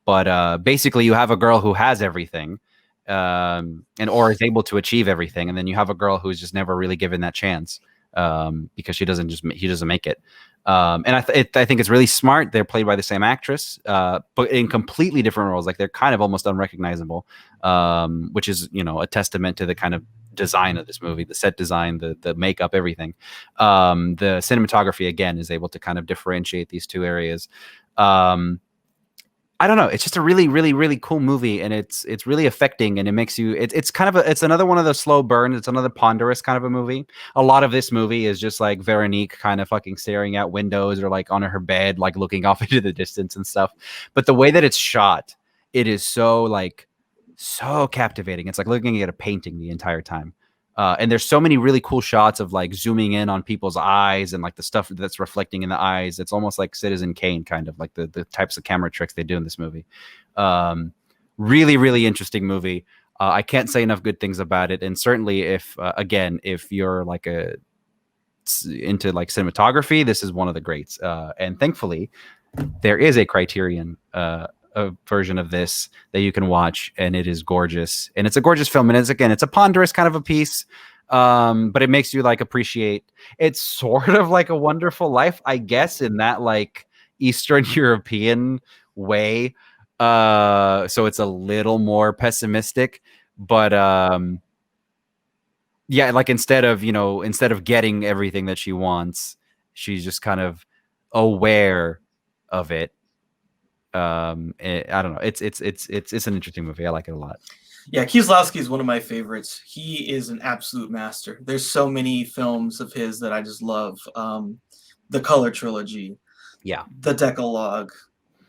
But basically, you have a girl who has everything, and or is able to achieve everything, and then you have a girl who's just never really given that chance because he doesn't make it. And I think it's really smart. They're played by the same actress, but in completely different roles. Like they're kind of almost unrecognizable, which is a testament to the kind of design of this movie, the set design, the makeup, everything. The cinematography again is able to kind of differentiate these two areas. I don't know. It's just a really, really, really cool movie, and it's really affecting, and it makes you. It's kind of it's another one of those slow burns. It's another ponderous kind of a movie. A lot of this movie is just like Veronique kind of fucking staring out windows or like on her bed, like looking off into the distance and stuff. But the way that it's shot, it is so captivating. It's like looking at a painting the entire time. And there's so many really cool shots of like zooming in on people's eyes and like the stuff that's reflecting in the eyes. It's almost like Citizen Kane, kind of like the types of camera tricks they do in this movie. Really, really interesting movie. I can't say enough good things about it. And certainly if you're like into like cinematography, this is one of the greats. And thankfully there is a Criterion, a version of this that you can watch, and it is gorgeous, and it's a gorgeous film, and it's a ponderous kind of a piece, but it makes you like appreciate. It's sort of like A Wonderful Life, I guess, in that like Eastern European way, so it's a little more pessimistic, but yeah, like instead of getting everything that she wants, she's just kind of aware of it. I don't know. It's an interesting movie. I like it a lot.
Yeah, Kieslowski is one of my favorites. He is an absolute master. There's so many films of his that I just love. The Color Trilogy,
Yeah,
The Decalogue,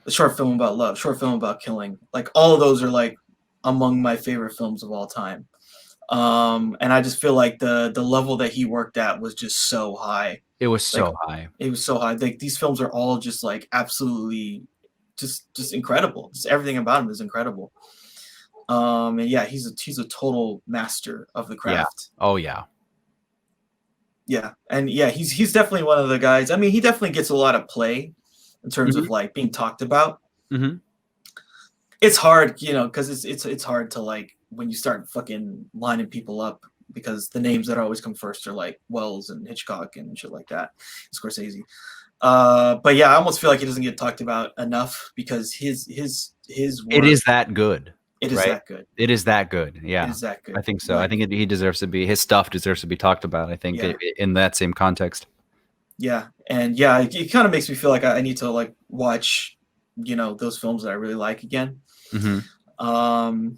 the short film about love, short film about killing. Like all of those are like among my favorite films of all time. And I just feel like the level that he worked at was just so high.
it was
Like
so high.
it was so high. Like these films are all just like absolutely just incredible. Just everything about him is incredible. And yeah, he's a total master of the
Yeah.
craft.
Oh yeah.
Yeah, and yeah, he's definitely one of the guys. I mean, he definitely gets a lot of play in terms of like being talked about.
Mm-hmm.
It's hard, because it's hard to like when you start fucking lining people up because the names that always come first are like Wells and Hitchcock and shit like that, Scorsese. But yeah, I almost feel like he doesn't get talked about enough because his
It
work,
is that good.
It is
right?
that good.
It is that good.
It
Yeah,
is that
I
good.
think so. I
Like,
think he deserves to be, his stuff deserves to be talked about. I think
yeah,
in that same context.
yeah, and yeah, it kind of makes me feel like I need to like watch, those films that I really like again.
Hmm.
Um,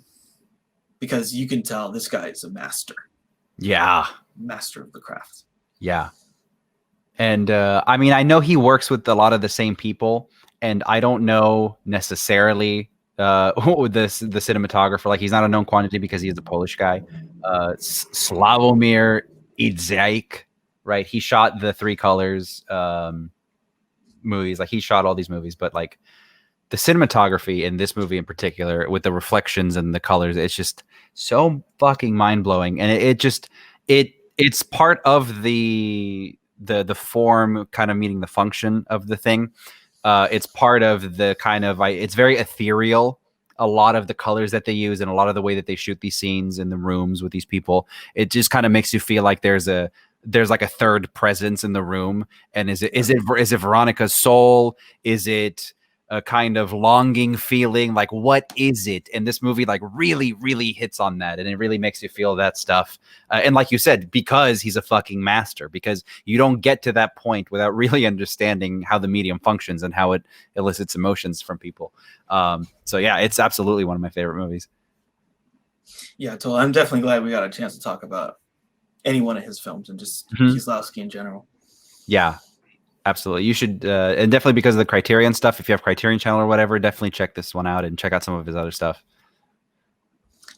because you can tell this guy is a
Yeah,
master of the craft.
yeah. And I mean, I know he works with a lot of the same people, and I don't know necessarily who the cinematographer. Like, he's not a known quantity because he's a Polish guy. Slavomir Idzaik, right? He shot the Three Colors movies. Like, he shot all these movies, but like the cinematography in this movie in particular, with the reflections and the colors, it's just so fucking mind blowing, and it just it's part of the form kind of meeting the function of the thing. It's part of the kind of it's very ethereal. A lot of the colors that they use and a lot of the way that they shoot these scenes in the rooms with these people, it just kind of makes you feel like there's like a third presence in the room. And is it Veronica's soul? Is it a kind of longing feeling? Like, what is it? And this movie like really, really hits on that, and it really makes you feel that stuff. And like you said, because he's a fucking master, because you don't get to that point without really understanding how the medium functions and how it elicits emotions from people. So yeah, it's absolutely one of my favorite movies.
Yeah, totally. I'm definitely glad we got a chance to talk about any one of his films and just
Mhm.
Kieslowski in general.
Yeah, absolutely. You should, and definitely because of the Criterion stuff. If you have Criterion Channel or whatever, definitely check this one out and check out some of his other stuff.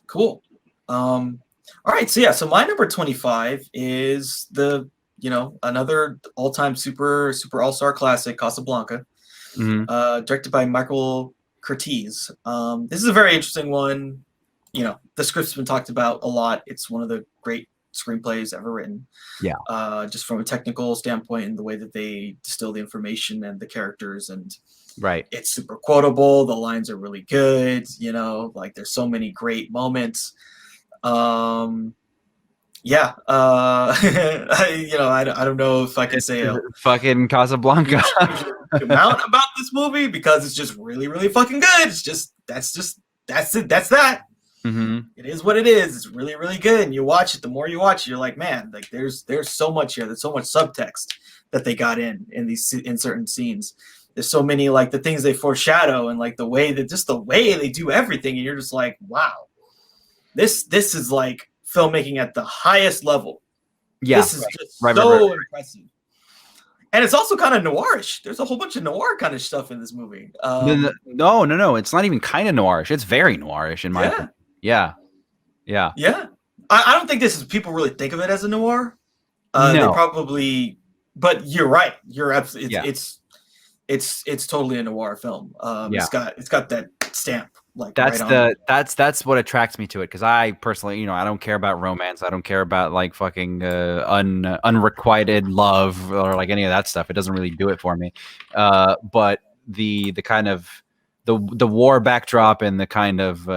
Cool. All right, so yeah, so my number 25 is another all-time super all-star classic, Casablanca,
Hmm.
directed by Michael Curtiz. This is a very interesting one. The script's been talked about a lot. It's one of the great screenplays ever written.
Yeah.
Just from a technical standpoint and the way that they distill the information and the characters, and
Right.
it's super quotable. The lines are really good. Like there's so many great moments. Yeah. I don't know if I can say a
Fucking Casablanca.
huge amount about this movie because it's just really, really fucking good. It's just that's it. That's that.
Hmm.
It is what it is. It's really, really good. And you watch it, the more you watch it, you're like, man, like there's so much here. There's so much subtext that they got in certain scenes. There's so many like the things they foreshadow and like the way they do everything, and you're just like, wow, this is like filmmaking at the highest level.
Yeah.
This is just so impressive. And it's also kind of noirish. There's a whole bunch of noir kind of stuff in this movie.
No. It's not even kind of noirish. It's very noirish in my opinion. Yeah. Yeah.
Yeah. I don't think people really think of it as a noir. They
No.
probably, but you're right. You're absolutely.
Yeah.
It's totally a noir film.
Yeah.
It's got that stamp. Like
That's
right on.
that's what attracts me to it, because I personally, I don't care about romance. I don't care about like fucking unrequited love or like any of that stuff. It doesn't really do it for me. But the kind of the war backdrop and the kind of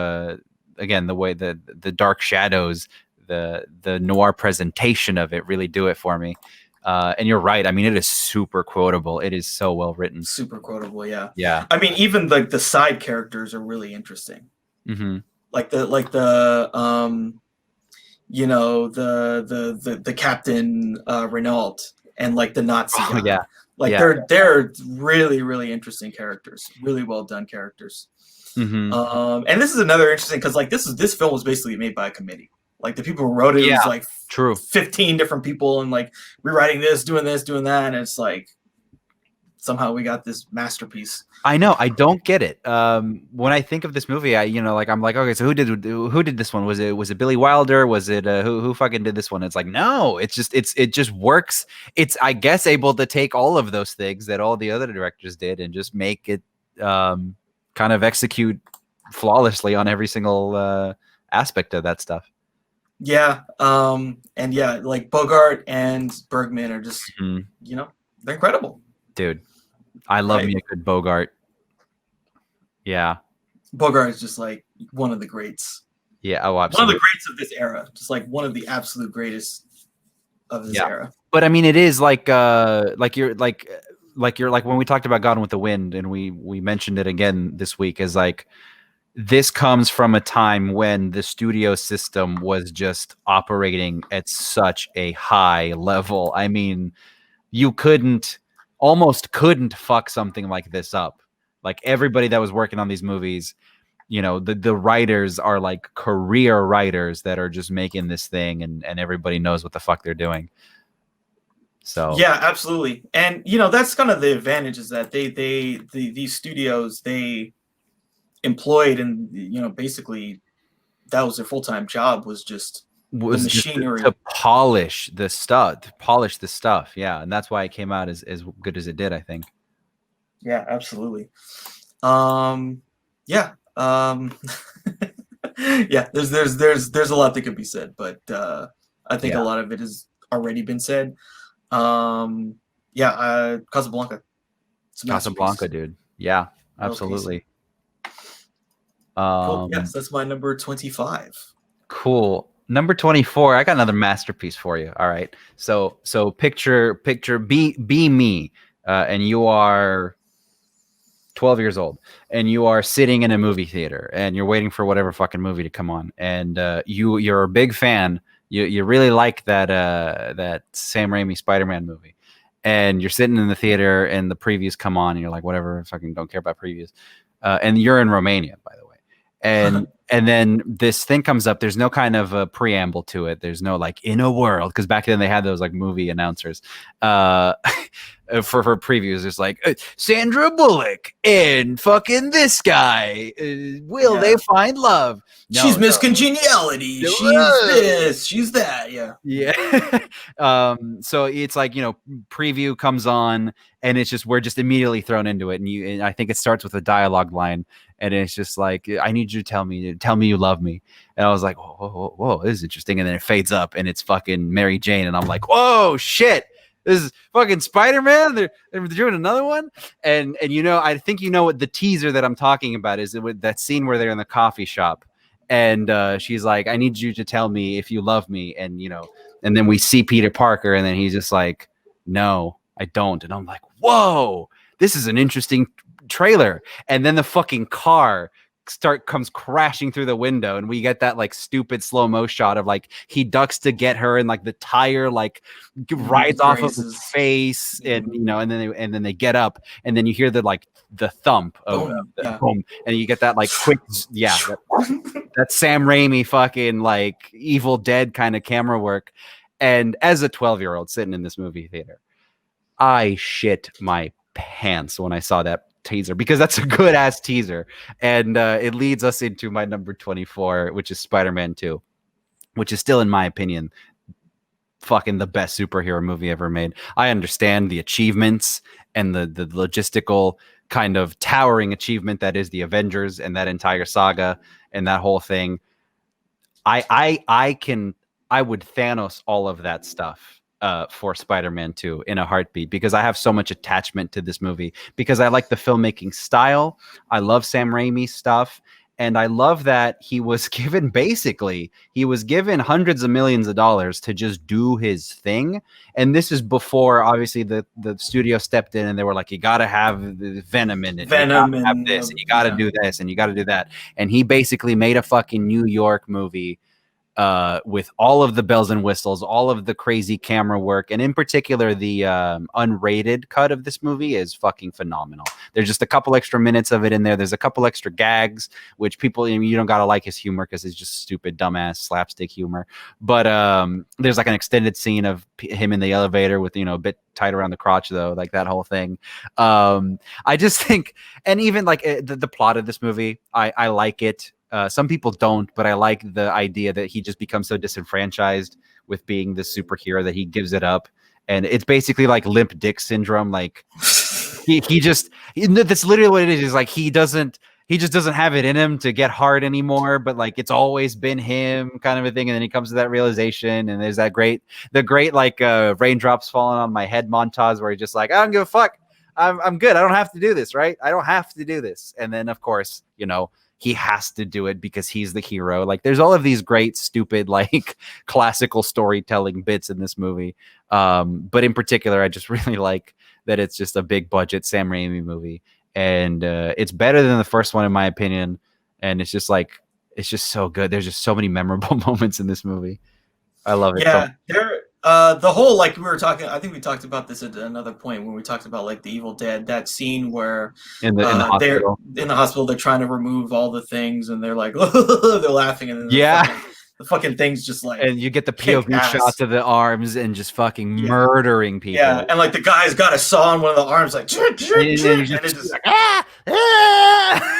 again, the way the dark shadows, the noir presentation of it really do it for me. And you're right. I mean, it is super quotable. It is so well written.
Super quotable, yeah.
Yeah.
I mean, even like the side characters are really interesting.
Mm-hmm.
Like the the Captain Renault and like the Nazi guy.
Yeah.
Like
Yeah.
they're really, really interesting characters. Really well done characters.
Mm-hmm.
And this is another interesting because like this film was basically made by a committee. Like the people who wrote it was like
true
15 different people and like rewriting this, doing that, and it's like somehow we got this masterpiece.
I know. I don't get it. When I think of this movie, I'm like, okay, so who did this one? Was it Billy Wilder? Was it who fucking did this one? It's like, no, it just works. It's, I guess, able to take all of those things that all the other directors did and just make it kind of execute flawlessly on every single aspect of that stuff.
Yeah. And yeah, like Bogart and Bergman are just they're incredible.
Dude, I love me a good Bogart. Yeah.
Bogart is just like one of the greats.
Yeah. Oh, absolutely.
One of the greats of this era. Just like one of the absolute greatest of this era.
But I mean, it is like you're like when we talked about Gone with the Wind, and we mentioned it again this week, is like this comes from a time when the studio system was just operating at such a high level. I mean, you almost couldn't fuck something like this up. Like everybody that was working on these movies, the writers are like career writers that are just making this thing, and everybody knows what the fuck they're doing. So
yeah, absolutely. And that's kind of the advantage, is that these studios, they employed, and basically that was their full-time job, was just the
was just to
machinery.
polish the stuff. Yeah, and that's why it came out as good as it did, I think.
Yeah, absolutely. Yeah. Yeah, there's a lot that could be said, but I think a
Yeah,
lot of it has already been said. Yeah, Casablanca. It's a
Casablanca,
masterpiece.
dude. Yeah,
That was pacing.
absolutely.
Cool. Yes,
Um,
that's my number 25.
cool. Number 24, I got another masterpiece for you. All right. So picture be me, and you are 12 years old, and you are sitting in a movie theater, and you're waiting for whatever fucking movie to come on, and you're a big fan. You really like that Sam Raimi Spider-Man movie, and you're sitting in the theater, and the previews come on, and you're like, whatever, fucking don't care about previews. And you're in Romania, by the way, and then this thing comes up. There's no kind of a preamble to it. There's no like in a world, because back then they had those like movie announcers. Uh, for previews, it's like Sandra Bullock and fucking this guy. Will they find love?
She's
No,
Miss Congeniality. She's this. She's that. Yeah.
yeah. So it's like, preview comes on, and it's just, we're just immediately thrown into it. And I think it starts with a dialogue line, and it's just like, I need you to tell me you love me. And I was like, whoa, this is interesting. And then it fades up, and it's fucking Mary Jane. And I'm like, whoa, shit. This is fucking Spider-Man. They're doing another one. And I think what the teaser that I'm talking about is, that scene where they're in the coffee shop, and she's like, I need you to tell me if you love me. And and then we see Peter Parker, and then he's just like, no, I don't. And I'm like, whoa, this is an interesting trailer. And then the fucking car comes crashing through the window, and we get that like stupid slow-mo shot of like he ducks to get her, and like the tire like rides off of his face, and and then they get up, and then you hear the thump of boom, and you get that like quick that Sam Raimi fucking like Evil Dead kind of camera work. And as a 12-year-old sitting in this movie theater, I shit my pants when I saw that teaser, because that's a good ass teaser. And it leads us into my number 24, which is Spider-Man 2, which is still, in my opinion, fucking the best superhero movie ever made. I understand the achievements and the logistical kind of towering achievement that is the Avengers and that entire saga and that whole thing. I would Thanos all of that stuff for Spider-Man 2 in a heartbeat, because I have so much attachment to this movie, because I like the filmmaking style. I love Sam Raimi's stuff. And I love that he was given hundreds of millions of dollars to just do his thing. And this is before, obviously, the studio stepped in, and they were like, you got to have the Venom in it.
Venom,
you have this, and you got to do this, and you got to do that. And he basically made a fucking New York movie with all of the bells and whistles, all of the crazy camera work, and in particular, the unrated cut of this movie is fucking phenomenal. There's just a couple extra minutes of it in there. There's a couple extra gags, which people, you don't gotta like his humor, because it's just stupid, dumbass slapstick humor. But there's like an extended scene of him in the elevator with a bit tight around the crotch, though, like that whole thing. I just think, and even like the plot of this movie, I like it. Some people don't, but I like the idea that he just becomes so disenfranchised with being this superhero that he gives it up. And it's basically like limp dick syndrome. Like that's literally what it is. Like he just doesn't have it in him to get hard anymore, but like it's always been him, kind of a thing. And then he comes to that realization, and there's the great like raindrops falling on my head montage, where he's just like, I don't give a fuck. I'm good. I don't have to do this, right? I don't have to do this. And then of course, he has to do it because he's the hero. Like there's all of these great, stupid, like classical storytelling bits in this movie. But in particular, I just really like that it's just a big budget Sam Raimi movie. And it's better than the first one, in my opinion. and it's just like it's just so good. There's just so many memorable moments in this movie. I love it. So
Yeah, there. The whole like we were talking. I think we talked about this at another point when we talked about like the Evil Dead. That scene where
in the
they're
hospital.
in the hospital, they're trying to remove all the things, and they're like they're laughing, and then
Yeah.
the fucking things just like
And you get the
kick
POV
ass.
shots of the arms and just fucking
Yeah,
murdering
yeah,
people.
and like the guy's got a saw on one of the arms, like,
And then you
and it
just
just
like, ah, ah!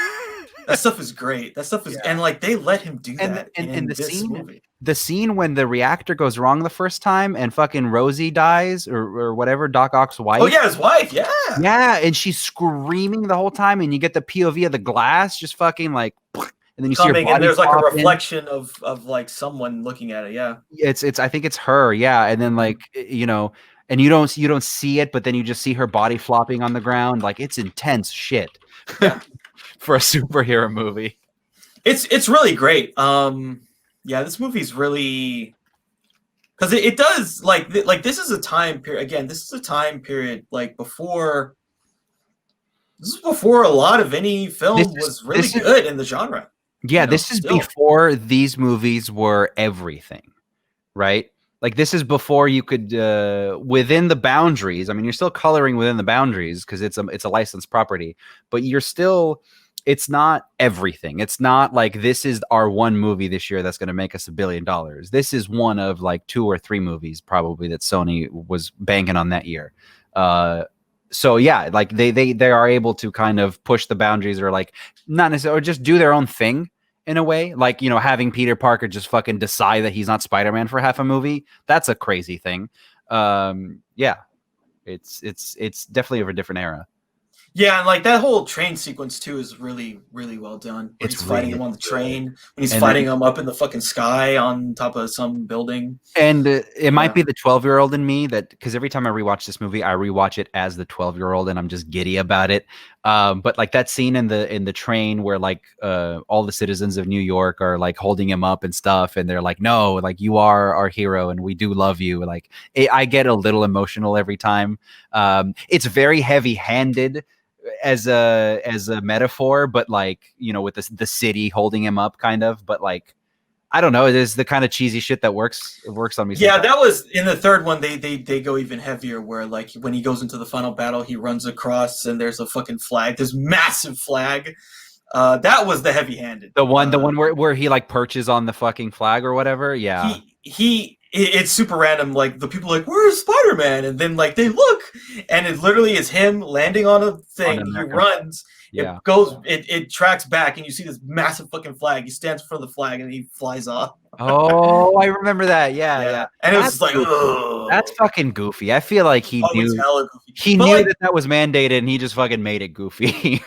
that stuff is great. That stuff is,
Yeah.
and like they let him do
And
that
and
in
the
this
scene
movie.
the scene when the reactor goes wrong the first time and fucking Rosie dies or whatever, Doc Ock's wife.
Oh yeah, his wife. Yeah,
Yeah, and she's screaming the whole time, and you get the POV of the glass just fucking like, and then you see her
coming, and
body
there's like a
pop in.
reflection of like someone looking at it. Yeah,
It's I think it's her, yeah, and then like you know, and you don't see it, but then you just see her body flopping on the ground. Like it's intense shit
yeah.
for a superhero movie.
It's really great. Yeah, this movie's really because it does like this is a time period. Again, this is a time period like before. This is before a lot of any film was really good in the genre.
Yeah,
You know,
this is
still.
before these movies were everything, right? Like this is before you could within the boundaries. I mean, you're still coloring within the boundaries because it's a licensed property, but you're still it's not everything. It's not like this is our one movie this year that's going to make us $1 billion. This is one of like 2 or 3 movies probably that Sony was banking on that year. So yeah, like they are able to kind of push the boundaries or like not necessarily or just do their own thing in a way. Like, you know, having Peter Parker just fucking decide that he's not Spider-Man for half a movie. That's a crazy thing. Yeah, it's definitely of a different era.
Yeah, and like that whole train sequence too is really, really well done. When
It's
he's fighting
really
him on the
good.
train, when he's
And
fighting him up in the fucking sky on top of some building.
And it might
Yeah.
be the 12-year-old in me that because every time I rewatch this movie, I rewatch it as the 12-year-old, and I'm just giddy about it. But like that scene in the train where like all the citizens of New York are like holding him up and stuff, and they're like, "No, like you are our hero, and we do love you." Like I get a little emotional every time. It's very heavy-handed as a metaphor, but like you know, with the city holding him up, kind of. But like I don't know. It is the kind of cheesy shit that works. It works on me.
Yeah,
Sometimes.
that was in the third one. They go even heavier, where like when he goes into the final battle, he runs across and there's a fucking flag, this massive flag. That was the heavy-handed.
The one where he like perches on the fucking flag or whatever. Yeah.
It's super random. Like the people are like, "Where's Spider-Man?" And then like they look, and it literally is him landing on a thing.
On
He
American
runs.
Yeah.
It goes. It tracks back, and you see this massive fucking flag. He stands in front of the flag, and he flies off.
Oh, I remember that. Yeah.
And it was
That's
just like,
goofy.
ugh.
That's fucking goofy. I feel like he
Oh, it's
knew
hella goofy.
he
But,
knew
like,
that was mandated, and he just fucking made it goofy.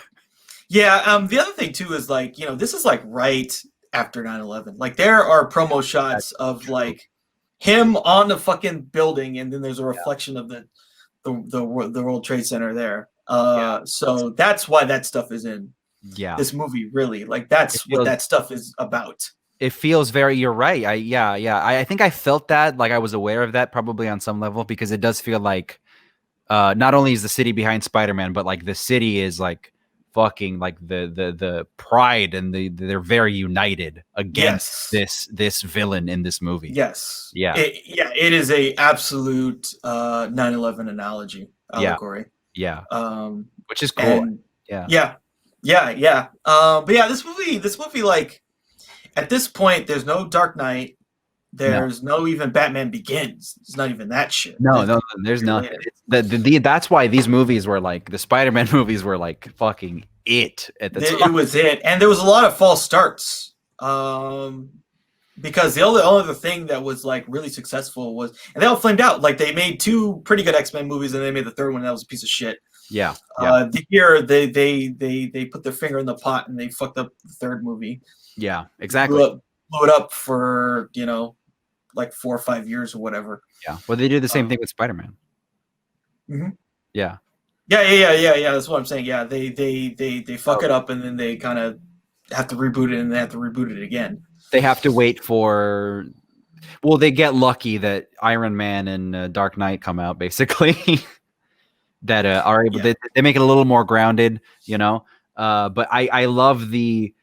yeah. The other thing too is like, you know, this is like right after 9/11. Like there are promo shots of like him on the fucking building, and then there's a reflection of the World Trade Center there. So that's why that stuff is in
Yeah.
this movie. Really, like that's what that stuff is about.
It feels very. You're right. I think I felt that. Like I was aware of that probably on some level because it does feel like not only is the city behind Spider-Man, but like the city is like fucking like the pride and they're very united against this villain in this movie.
Yes.
Yeah.
It is a absolute 9/11 analogy allegory.
Yeah. Which is cool.
And yeah. But yeah, this movie, like at this point, there's no Dark Knight. There's no even Batman Begins. It's not even that shit.
No, there's nothing. That's why these movies were like the Spider-Man movies were like fucking it at the time.
It was it, and there was a lot of false starts. Because the only other thing that was like really successful was, and they all flamed out. Like they made 2 pretty good X-Men movies, and they made the third one that was a piece of shit.
Yeah.
The year they put their finger in the pot and they fucked up the third movie.
Yeah, exactly.
Blew it up for, you know, like 4 or 5 years or whatever.
Yeah. Well, they do the same thing with Spider-Man.
Mm-hmm.
Yeah.
Yeah. That's what I'm saying. Yeah, they fuck it up and then they kind of have to reboot it and they have to reboot it again.
They have to wait for. Well, they get lucky that Iron Man and Dark Knight come out basically. That are able. They make it a little more grounded, you know. But I love the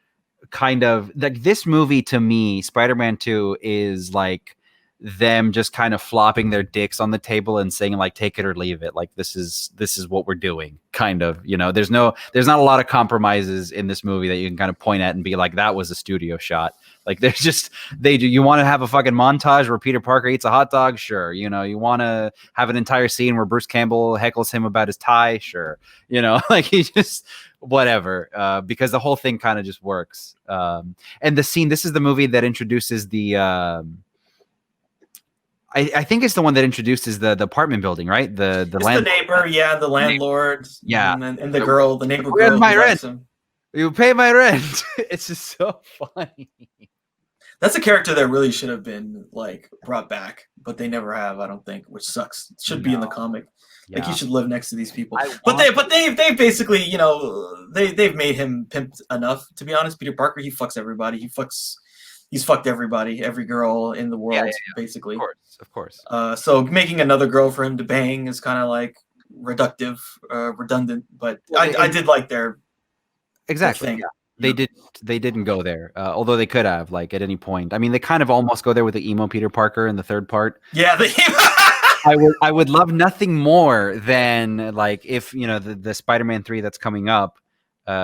kind of like this movie to me, Spider-Man 2 is like them just kind of flopping their dicks on the table and saying like take it or leave it, like this is what we're doing, kind of, you know. There's not a lot of compromises in this movie that you can kind of point at and be like that was a studio shot. Like there's just, they do, you want to have a fucking montage where Peter Parker eats a hot dog, sure, you know. You want to have an entire scene where Bruce Campbell heckles him about his tie, sure, you know. Like he just whatever, because the whole thing kind of just works. And the scene, this is the movie that introduces the I think it's the one that introduces the apartment building, right? The
It's the neighbor, yeah, the landlord,
yeah,
and the girl, the neighbor
where's
girl.
my rent? You pay my rent. It's just so funny.
That's a character that really should have been like brought back, but they never have, I don't think, which sucks. It should be in the comic.
Yeah.
Like he should live next to these people. But they basically, you know, they've made him pimped enough, to be honest. Peter Parker, he fucks everybody. He's fucked everybody, every girl in the world, basically.
Of course.
So making another girl for him to bang is kind of like redundant. But I did like their
thing. Yeah. They didn't go there, although they could have, like, at any point. I mean, they kind of almost go there with the emo Peter Parker in the third part.
Yeah,
I would love nothing more than, like, if, you know, the Spider-Man 3 that's coming up,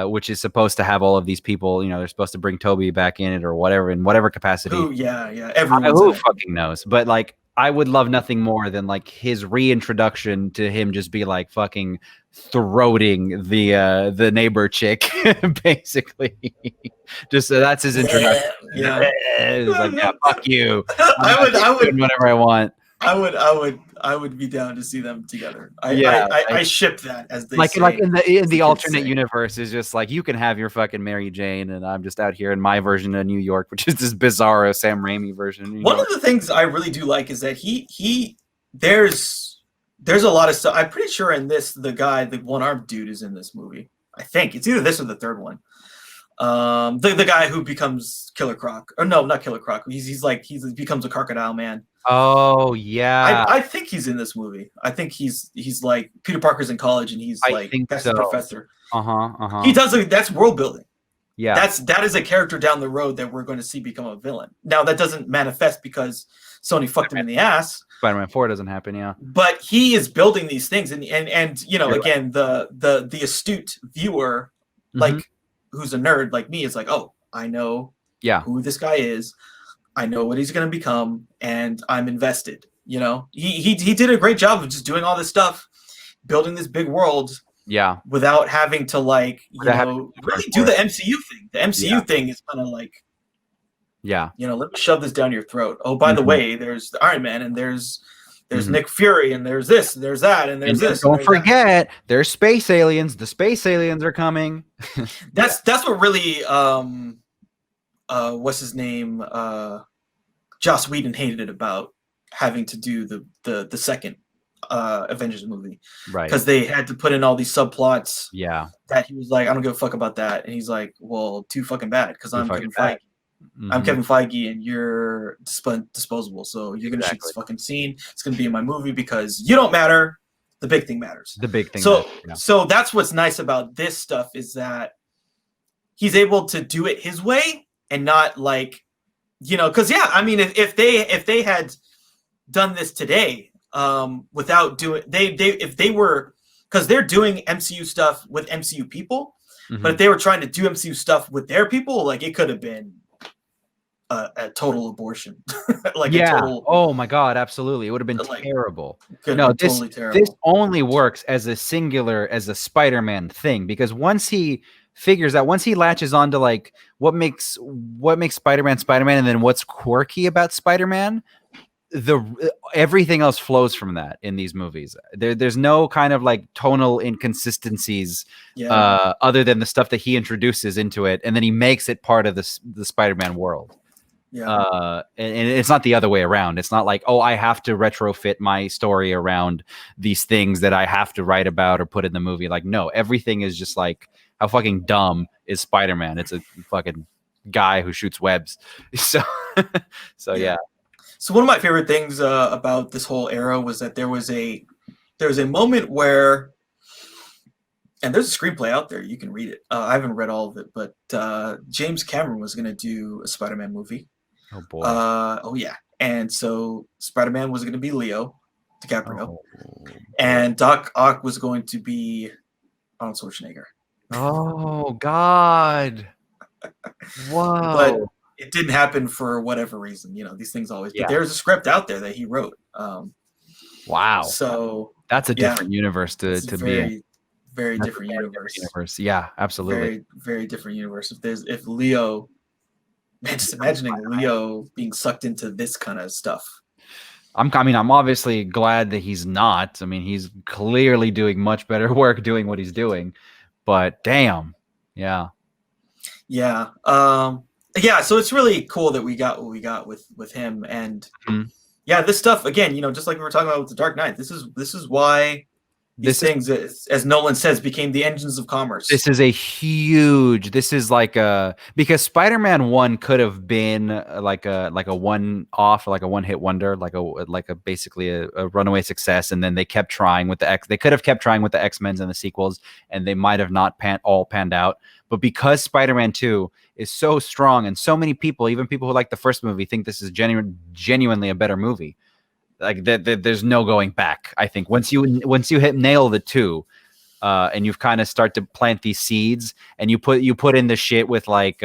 which is supposed to have all of these people, you know, they're supposed to bring Toby back in it or whatever, in whatever capacity. Who fucking knows? But like, I would love nothing more than like his reintroduction to him just be like fucking throating the neighbor chick, basically. Just that's his introduction.
Yeah.
It's like, yeah, fuck you.
I would
whatever I want.
I would be down to see them together. I ship that, as they say.
Like in the alternate universe is just like, you can have your fucking Mary Jane, and I'm just out here in my version of New York, which is this bizarro Sam Raimi version.
One of the things I really do like is that there's a lot of stuff. I'm pretty sure in this, the one-armed dude is in this movie. I think it's either this or the third one. The guy who becomes Killer Croc, or no, not Killer Croc. He becomes a Crocodile Man.
Oh yeah,
I think he's in this movie. I think he's like Peter Parker's in college and he's like that's the professor. He does that's world building. Yeah, that is a character down the road that we're going to see become a villain. Now that doesn't manifest because Sony fucked him in the ass.
Spider-Man 4 doesn't happen, yeah.
But he is building these things, and you know, again, the astute viewer, like who's a nerd like me, is like, oh, I know who this guy is. I know what he's going to become, and I'm invested. You know, he did a great job of just doing all this stuff, building this big world. Yeah. Without having to like, really do the MCU thing. The MCU thing is kind of like, you know, let me shove this down your throat. Oh, by the way, there's the Iron Man, and there's Nick Fury, and there's this, and there's that, and there's this.
Don't forget, there's space aliens. The space aliens are coming.
That's what really what's his name? Joss Whedon hated it about having to do the second Avengers movie, right? Because they had to put in all these subplots. Yeah, that he was like, I don't give a fuck about that, and he's like, well, too fucking bad because I'm Kevin Feige. I'm Kevin Feige, and you're disposable. So you're gonna shoot this fucking scene. It's gonna be in my movie because you don't matter. The big thing matters. The big thing. So that's what's nice about this stuff is that he's able to do it his way and not like, you know, because I mean, if they had done this today, without doing if they were, because they're doing MCU stuff with MCU people, but if they were trying to do MCU stuff with their people, like it could have been a total abortion. Like a total,
oh my god, absolutely, it would have been terrible. No, totally terrible. This only works as a Spider-Man thing, because once he latches on to like what makes Spider-Man Spider-Man, and then what's quirky about Spider-Man, everything else flows from that in these movies. There's no kind of like tonal inconsistencies other than the stuff that he introduces into it, and then he makes it part of the Spider-Man world. And it's not the other way around. It's not like, oh, I have to retrofit my story around these things that I have to write about or put in the movie. Like, no, everything is just like, how fucking dumb is Spider-Man? It's a fucking guy who shoots webs. So yeah.
So one of my favorite things about this whole era was that there was a moment where and there's a screenplay out there. You can read it. I haven't read all of it, but James Cameron was going to do a Spider-Man movie.
Oh boy.
Oh yeah, and so Spider-Man was going to be Leo DiCaprio,
Oh boy.
and Doc Ock was going to be Arnold Schwarzenegger.
Oh God.
But
Whoa.
it didn't happen for whatever reason. You know, these things always. But
Yeah.
there's a script out there that he wrote.
Wow.
So
That's a
yeah,
different universe
it's a
to be in.
very, very
That's a
different
very different
universe.
universe. Yeah, absolutely.
Very, very different universe. If Leo, man, just imagining Leo being sucked into this kind of stuff.
I mean, I'm obviously glad that he's not. I mean, he's clearly doing much better work doing what he's doing. But damn. Yeah.
Yeah. Yeah. So it's really cool that we got what we got with him, and
Mhm.
yeah, this stuff again. You know, just like we were talking about with the Dark Knight. This is why these
This is
things, as Nolan says, became the engines of commerce.
this is like a because Spider-Man 1 could have been like a one off, like a one hit wonder, like a basically a runaway success, and then they kept trying with they could have kept trying with the X-Men's and the sequels, and they might have not all panned out. But because Spider-Man 2 is so strong, and so many people, even people who like the first movie, think this is genuinely a better movie. Like there's no going back. I think once you hit nail the two, and you've kind of start to plant these seeds, and you put in the shit with like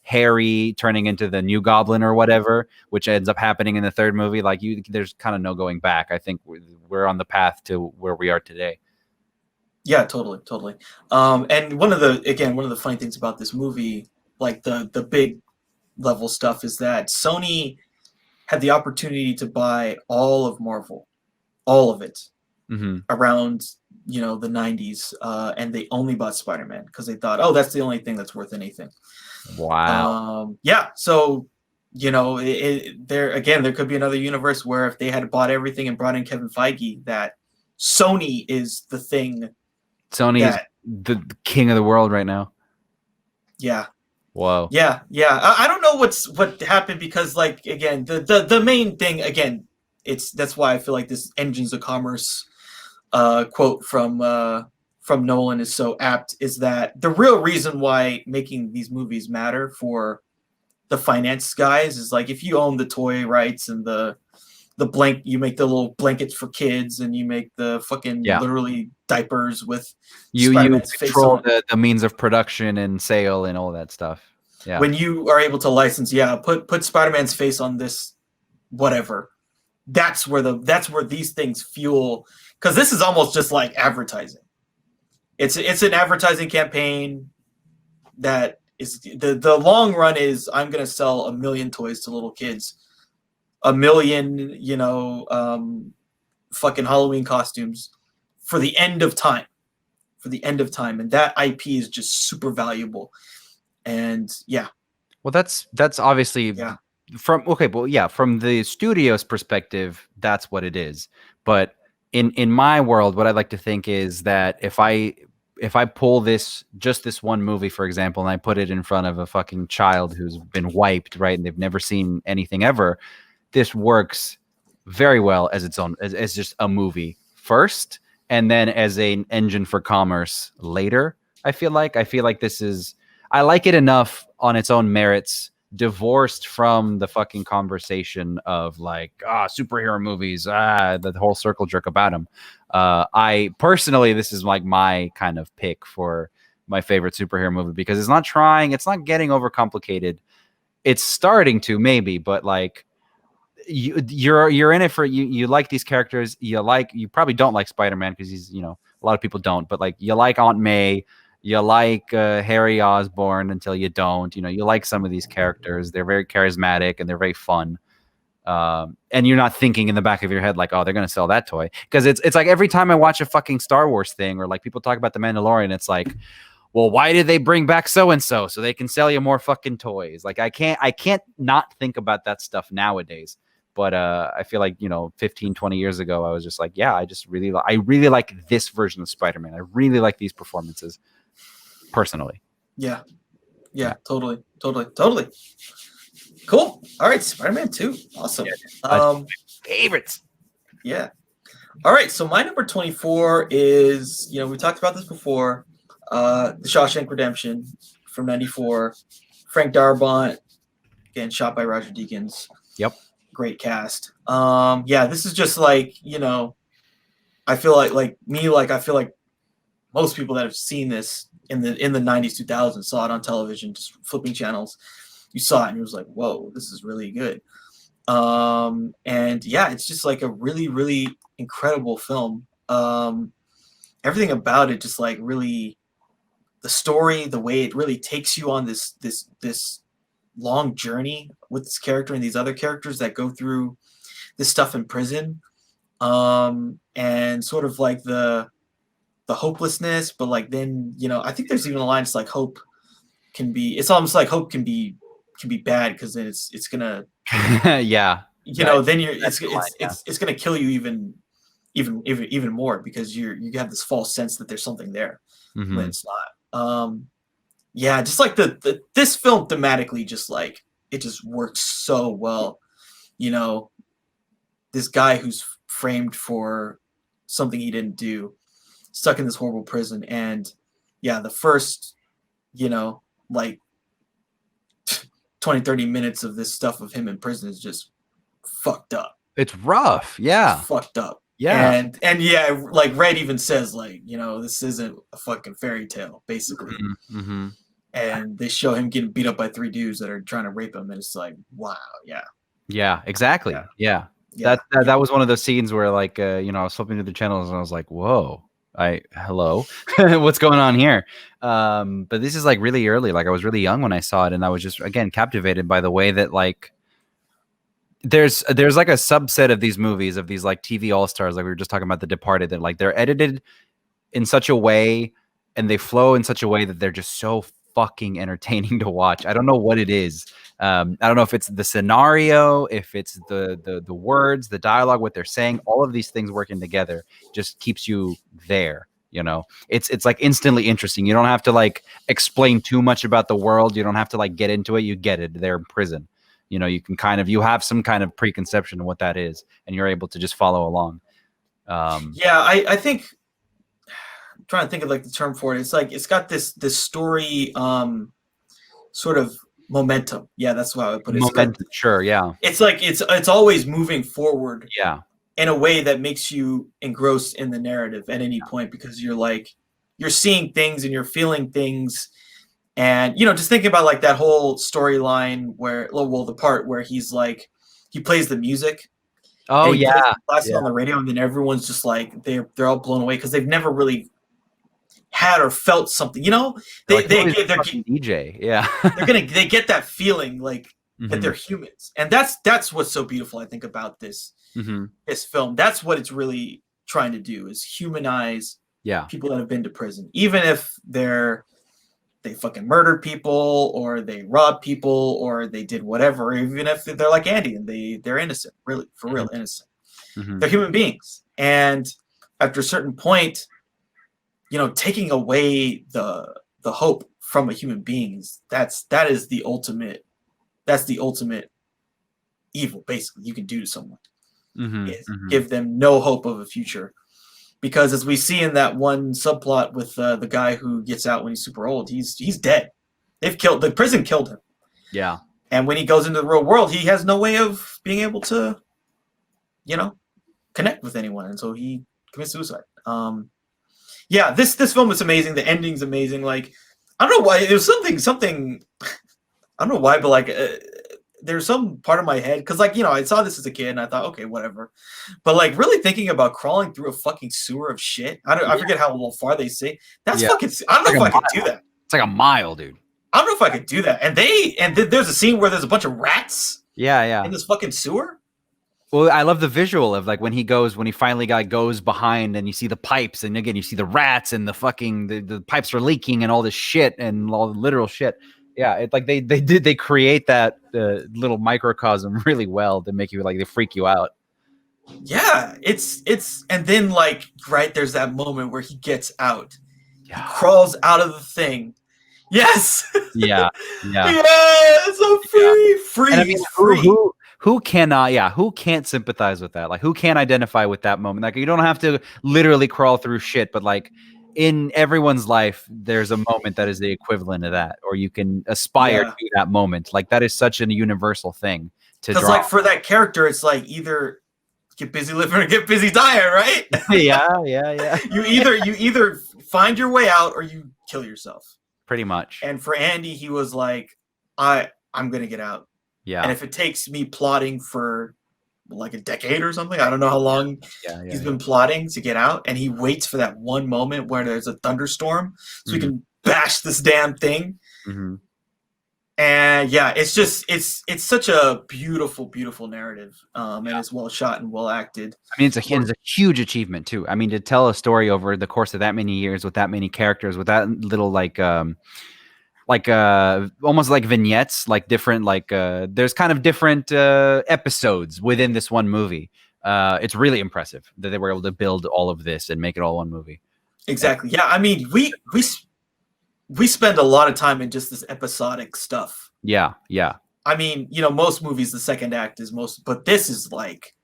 Harry turning into the new Goblin or whatever, which ends up happening in the third movie. Like there's kind of no going back. I think we're on the path to where we are today.
Yeah, totally, totally. And one of the funny things about this movie, like the big level stuff, is that Sony had the opportunity to buy all of Marvel, all of it,
Mm-hmm.
around the 90s, and they only bought Spider-Man because they thought, oh, that's the only thing that's worth anything.
Wow.
Yeah, so there could be another universe where if they had bought everything and brought in Kevin Feige, that Sony is the thing
Sony is
that
the king of the world right now.
yeah.
Whoa.
Yeah. I don't know what happened because, like, again, the main thing again, that's why I feel like this engines of commerce quote from Nolan is so apt, is that the real reason why making these movies matter for the finance guys is, like, if you own the toy rights and you make the little blankets for kids, and you make the fucking
Yeah.
literally diapers with
You
Spider-Man's face
control
on.
the means of production and sale and all that stuff. Yeah.
When you are able to license, yeah, put Spider-Man's face on this, whatever. That's where these things fuel, because this is almost just like advertising. It's an advertising campaign that is the long run is, I'm gonna sell 1 million toys to little kids, 1 million fucking Halloween costumes for the end of time, and that IP is just super valuable. And yeah.
Well, that's obviously
Yeah.
from the studio's perspective, that's what it is. But in my world, what I like to think is that if I pull this one movie, for example, and I put it in front of a fucking child who's been wiped, right, and they've never seen anything ever, this works very well as its own as just a movie first, and then as an engine for commerce later. I feel like this is I like it enough on its own merits, divorced from the fucking conversation of like superhero movies, the whole circle jerk about them. I personally, this is like my kind of pick for my favorite superhero movie because it's not getting overcomplicated. It's starting to maybe, but like you're in it for you like these characters. You probably don't like Spider-Man because he's a lot of people don't, but like you like Aunt May, you like Harry Osborn until you don't. You like some of these characters. They're very charismatic and they're very fun. And you're not thinking in the back of your head like, oh, they're gonna sell that toy, because it's like every time I watch a fucking Star Wars thing or like people talk about the Mandalorian, it's like, well, why did they bring back so and so they can sell you more fucking toys? Like I can't not think about that stuff nowadays. But I feel like 15, 20 years ago, I was just like, yeah, I really like this version of Spider-Man. I really like these performances personally.
Yeah. Totally. Cool. All right, Spider-Man 2. Awesome.
Yeah, favorites.
Yeah. All right, so my number 24 is, we talked about this before, The Shawshank Redemption from 94. Frank Darabont, again, shot by Roger Deakins.
Yep.
Great cast. Yeah, this is just like, I feel I feel like most people that have seen this in the 90s, 2000s, saw it on television, just flipping channels. You saw it and you was like, whoa, this is really good. And yeah, it's just like a really, really incredible film. Everything about it, just like really, the story, the way it really takes you on this long journey with this character and these other characters that go through this stuff in prison, and sort of like the hopelessness, but like then I think there's even a line. It's like hope can be. It's almost like hope can be bad because then it's gonna
Yeah.
then you're
That's the line, yeah.
it's gonna kill you even more because you have this false sense that there's something there when
Mhm.
it's not. Yeah, just like this film thematically, just like it just works so well. This guy who's framed for something he didn't do, stuck in this horrible prison, and yeah, the first like 20-30 minutes of this stuff of him in prison is just fucked up.
It's rough. Yeah.
Fucked up.
Yeah.
And yeah, like Red even says, like, this isn't a fucking fairy tale, basically.
Mm-hmm.
And they show him getting beat up by 3 dudes that are trying to rape him, and it's like, wow, yeah.
Yeah, exactly. Yeah.
Yeah.
That was one of those scenes where like I was flipping through the channels and I was like, whoa. Hello. What's going on here? But this is like really early. Like I was really young when I saw it, and I was just again captivated by the way that like there's like a subset of these movies, of these like TV all-stars, like we were just talking about The Departed, that like they're edited in such a way and they flow in such a way that they're just so fucking entertaining to watch. I don't know what it is. I don't know if it's the scenario, if it's the words, the dialogue, what they're saying. All of these things working together just keeps you there. It's like instantly interesting. You don't have to like explain too much about the world. You don't have to like get into it. You get it. They're in prison. You can you have some kind of preconception of what that is, and you're able to just follow along.
Yeah, I think I'm trying to think of like the term for it. It's like it's got this story sort of momentum. Yeah, that's what I would put it.
Momentum, sure, yeah.
It's like it's always moving forward.
Yeah.
In a way that makes you engrossed in the narrative at any point, because you're seeing things and you're feeling things. And, just thinking about like that whole storyline where, well, the part where he's like, he plays the music.
Oh yeah.
Plays on the radio, and then everyone's just like, they're all blown away because they've never really had or felt something,
They're DJ. Yeah.
they get that feeling like that they're humans. And that's what's so beautiful, I think, about this film. That's what it's really trying to do, is humanize people that have been to prison, even if they fucking murdered people or they robbed people or they did whatever, even if they're like Andy and they're innocent, really, for real innocent. They're human beings. And after a certain point, taking away the hope from a human being, that is the ultimate evil, basically, you can do to someone. Give them no hope of a future. Because as we see in that one subplot with the guy who gets out when he's super old, he's dead. The prison killed him. Yeah. And when he goes into the real world, he has no way of being able to, connect with anyone. And so he commits suicide. Yeah, this film is amazing. The ending's amazing. Like, I don't know why. There's something, I don't know why, but like, there's some part of my head, because like, I saw this as a kid and I thought, okay, whatever. But like really thinking about crawling through a fucking sewer of shit. I forget how far they say. That's fucking, I don't know if I could do that.
It's like a mile, dude.
I don't know if I could do that. And there's a scene where there's a bunch of rats.
Yeah.
In this fucking sewer.
Well, I love the visual of like when he finally goes behind and you see the pipes, and again you see the rats and the fucking the pipes are leaking and all this shit and all the literal shit. Yeah, it's like they create that little microcosm really well to make you like, they freak you out.
Yeah, it's and then like there's that moment where he gets out, he crawls out of the thing. Yes.
Yeah.
Yeah, so free.
And I mean, who cannot, yeah, who can't sympathize with that? Like, who can't identify with that moment? Like, you don't have to literally crawl through shit, but like in everyone's life, there's a moment that is the equivalent of that, or you can aspire
Yeah,
to that moment. Like, that is such a universal thing to
because
draw.
like for that character, it's like either get busy living or get busy dying, right?
Yeah, yeah, yeah.
You either find your way out or you kill yourself.
Pretty much.
And for Andy, he was like, I'm gonna get out. And
Yeah,
if it takes me plotting for like a decade or something, I don't know how long
yeah, yeah,
he's
yeah.
been plotting to get out, and he waits for that one moment where there's a thunderstorm so he
Mhm,
can bash this damn thing.
mhm.
And yeah, it's such a beautiful narrative, and it's well shot and well acted.
I mean, it's a huge achievement too. I mean, to tell a story over the course of that many years with that many characters, with that little like almost like vignettes, like different there's kind of different episodes within this one movie. It's really impressive that they were able to build all of this and make it all one movie.
Exactly. Yeah, I mean, we spend a lot of time in just this episodic stuff.
Yeah, yeah,
I mean, most movies the second act is most, but this is like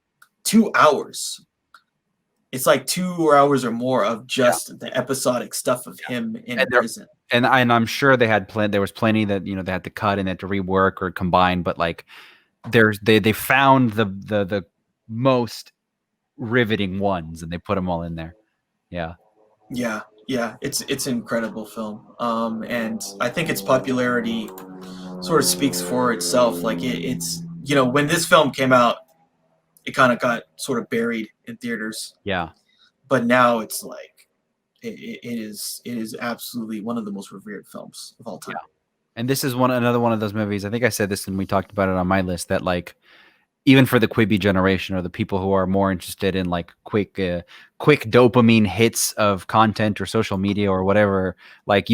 2 hours. It's like 2 hours or more of
yeah.
just the episodic stuff of him in
And there,
prison.
and I'm sure they had there was plenty that they had to cut and they had to rework or combine, but like they found the most riveting ones and they put them all in there. Yeah.
Yeah, yeah, it's an incredible film. And I think its popularity sort of speaks for itself. Like it's when this film came out, it kind of got sort of buried in theaters,
Yeah.
but now it's like it is absolutely one of the most revered films of all time.
Yeah. And this is another one of those movies. I think I said this and we talked about it on my list that like even for the Quibi generation or the people who are more interested in like quick dopamine hits of content or social media or whatever, like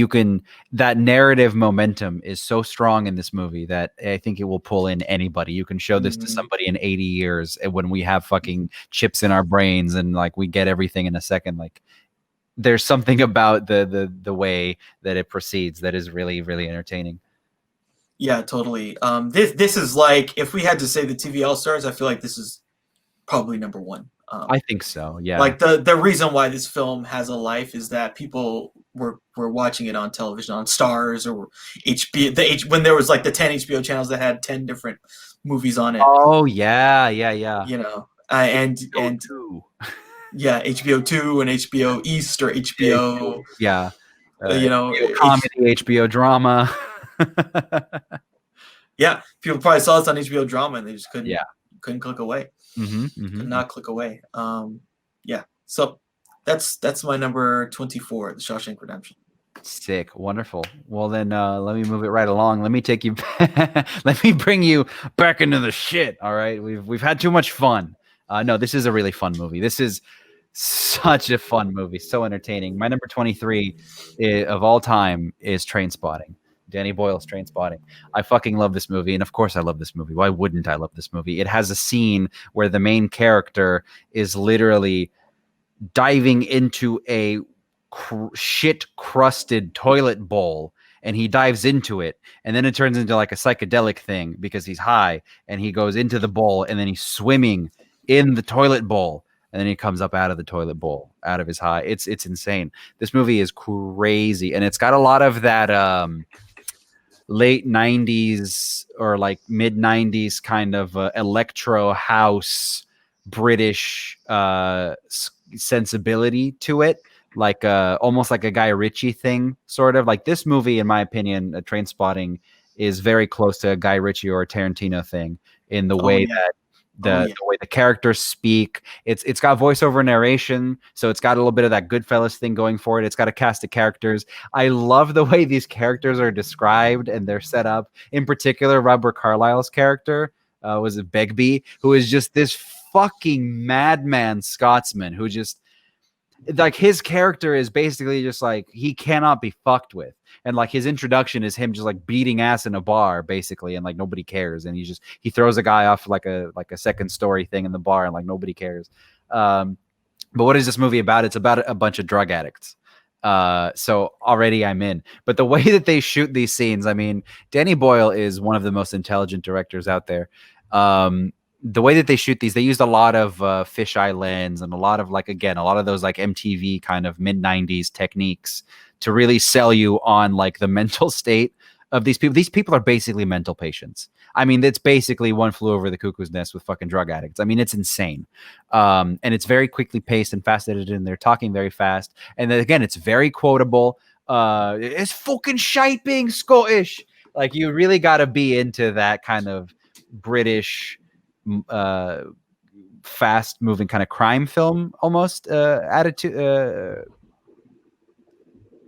that narrative momentum is so strong in this movie that I think it will pull in anybody. You can show this to
Mm-hmm.
somebody in 80 years when we have fucking chips in our brains and like we get everything in a second. Like there's something about the way that it proceeds that is really, really entertaining.
Yeah, totally. This is like if we had to say the TV All Stars, I feel like this is probably number one.
I think so. Yeah.
Like the reason why this film has a life is that people were watching it on television on Stars or HBO. When there was like the 10 HBO channels that had 10 different movies on it.
Oh yeah, yeah, yeah.
And
Two.
yeah, HBO2 and HBO East or HBO.
Yeah.
HBO
Comedy, HBO drama.
Yeah, people probably saw this on HBO Drama and they just couldn't
Yeah.
couldn't click away.
Mm-hmm,
Could not click away. Yeah. So that's my number 24, The Shawshank Redemption.
Sick. Wonderful. Well then let me move it right along. Let me take you let me bring you back into the shit. All right. We've had too much fun. No, this is a really fun movie. This is such a fun movie. So entertaining. My number 23 of all time is Trainspotting. Danny Boyle's Trainspotting. I fucking love this movie. And of course I love this movie. Why wouldn't I love this movie? It has a scene where the main character is literally diving into a shit crusted toilet bowl and he dives into it and then it turns into like a psychedelic thing because he's high and he goes into the bowl and then he's swimming in the toilet bowl and then he comes up out of the toilet bowl out of his high. It's insane. This movie is crazy and it's got a lot of that late 90s or like mid 90s kind of electro house British sensibility to it, like almost like a Guy Ritchie thing, sort of. Like this movie, in my opinion, Trainspotting is very close to a Guy Ritchie or a Tarantino thing in the way that the way the characters speak. It's got voiceover narration, so it's got a little bit of that Goodfellas thing going for it. It's got a cast of characters. I love the way these characters are described and they're set up. In particular, Robert Carlyle's character was it Begbie, who is just this fucking madman Scotsman who just like his character is basically just like he cannot be fucked with. And like his introduction is him just like beating ass in a bar basically and like nobody cares and he throws a guy off like a second story thing in the bar and like nobody cares. But what is this movie about? It's about a bunch of drug addicts. So already I'm in. But the way that they shoot these scenes, I mean, Danny Boyle is one of the most intelligent directors out there. The way that they shoot these, they used a lot of fisheye lens and a lot of a lot of those like MTV kind of mid '90s techniques to really sell you on like the mental state of these people. These people are basically mental patients. I mean, it's basically One Flew Over the Cuckoo's Nest with fucking drug addicts. I mean, it's insane. And it's very quickly paced and fast edited, and they're talking very fast. And then again, it's very quotable. It's fucking shite being Scottish. Like, you really got to be into that kind of British, fast moving kind of crime film almost attitude,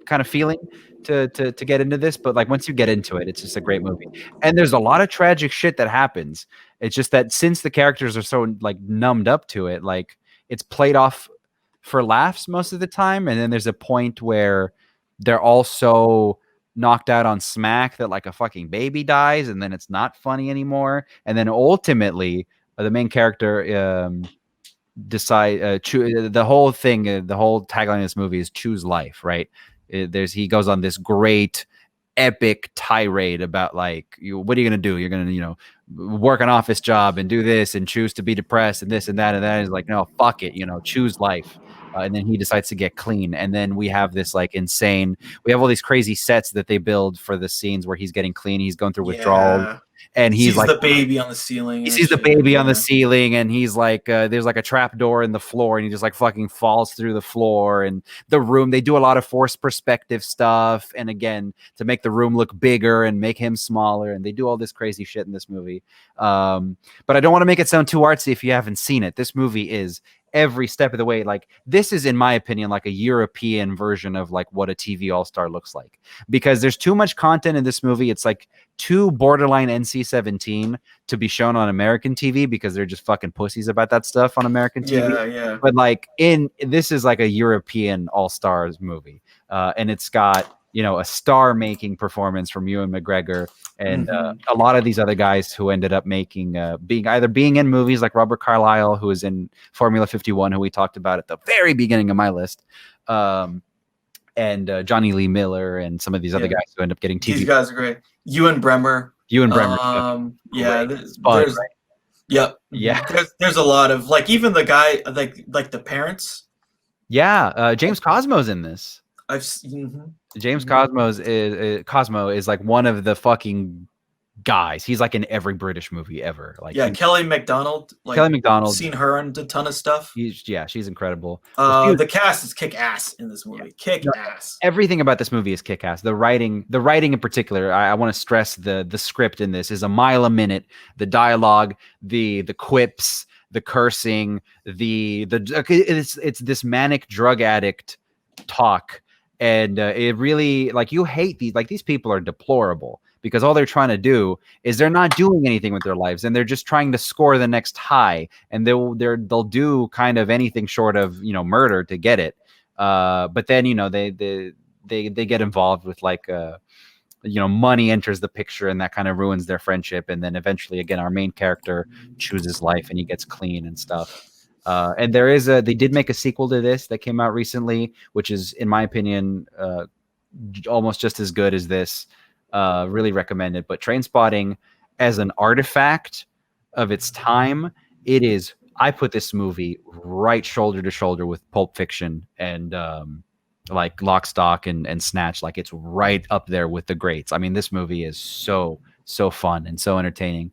kind of feeling to get into this. But like, once you get into it, it's just a great movie. And there's a lot of tragic shit that happens. It's just that since the characters are so like numbed up to it, like it's played off for laughs most of the time. And then there's a point where they're all so knocked out on smack that like a fucking baby dies, and then it's not funny anymore. And then ultimately the main character decide the whole thing, the whole tagline of this movie is choose life, right? He goes on this great epic tirade about like, what are you gonna do? You're gonna work an office job and do this and choose to be depressed and this and that, and that is like, no, fuck it, choose life. And then he decides to get clean, and then we have this like insane, we have all these crazy sets that they build for the scenes where he's getting clean, he's going through withdrawals, and he's like
the baby on the ceiling.
He sees the baby on the ceiling, and he's like, there's like a trap door in the floor, and he just like fucking falls through the floor. And the room, they do a lot of forced perspective stuff, and again, to make the room look bigger and make him smaller, and they do all this crazy shit in this movie. But I don't want to make it sound too artsy if you haven't seen it. This movie is every step of the way, like, this is, in my opinion, like a European version of like what a TV all-star looks like, because there's too much content in this movie. It's like too borderline NC-17 to be shown on American TV, because they're just fucking pussies about that stuff on American TV.
Yeah.
But like, this is like a European all-stars movie, and it's got a star-making performance from Ewan McGregor and a lot of these other guys who ended up making being in movies, like Robert Carlyle, who is in Formula 51, who we talked about at the very beginning of my list, and Johnny Lee Miller and some of these other guys who end up getting TV.
These guys are great. Ewan Bremer.
Right?
Yep.
Yeah.
There's a lot of like, even the guy like the parents.
Yeah, James Cosmo's in this.
I've seen
James Cosmo is like one of the fucking guys. He's like in every British movie ever. Like,
Kelly MacDonald. Seen her on a ton of stuff.
She's incredible.
The cast is kick ass in this movie. Kick ass.
Everything about this movie is kick ass. The writing in particular, I want to stress the script in this is a mile a minute. The dialogue, the quips, the cursing, it's this manic drug addict talk. And it really, like, you hate these people are deplorable, because all they're trying to do is they're not doing anything with their lives, and they're just trying to score the next high, and they'll do kind of anything short of murder to get it. But then they get involved with like money enters the picture, and that kind of ruins their friendship. And then eventually, again, our main character chooses life, and he gets clean and stuff. And they did make a sequel to this that came out recently, which is, in my opinion, almost just as good as this. Really recommend it. But Trainspotting, as an artifact of its time, I put this movie right shoulder to shoulder with Pulp Fiction and like Lock, Stock, and Snatch. Like, it's right up there with the greats. I mean, this movie is so fun and so entertaining.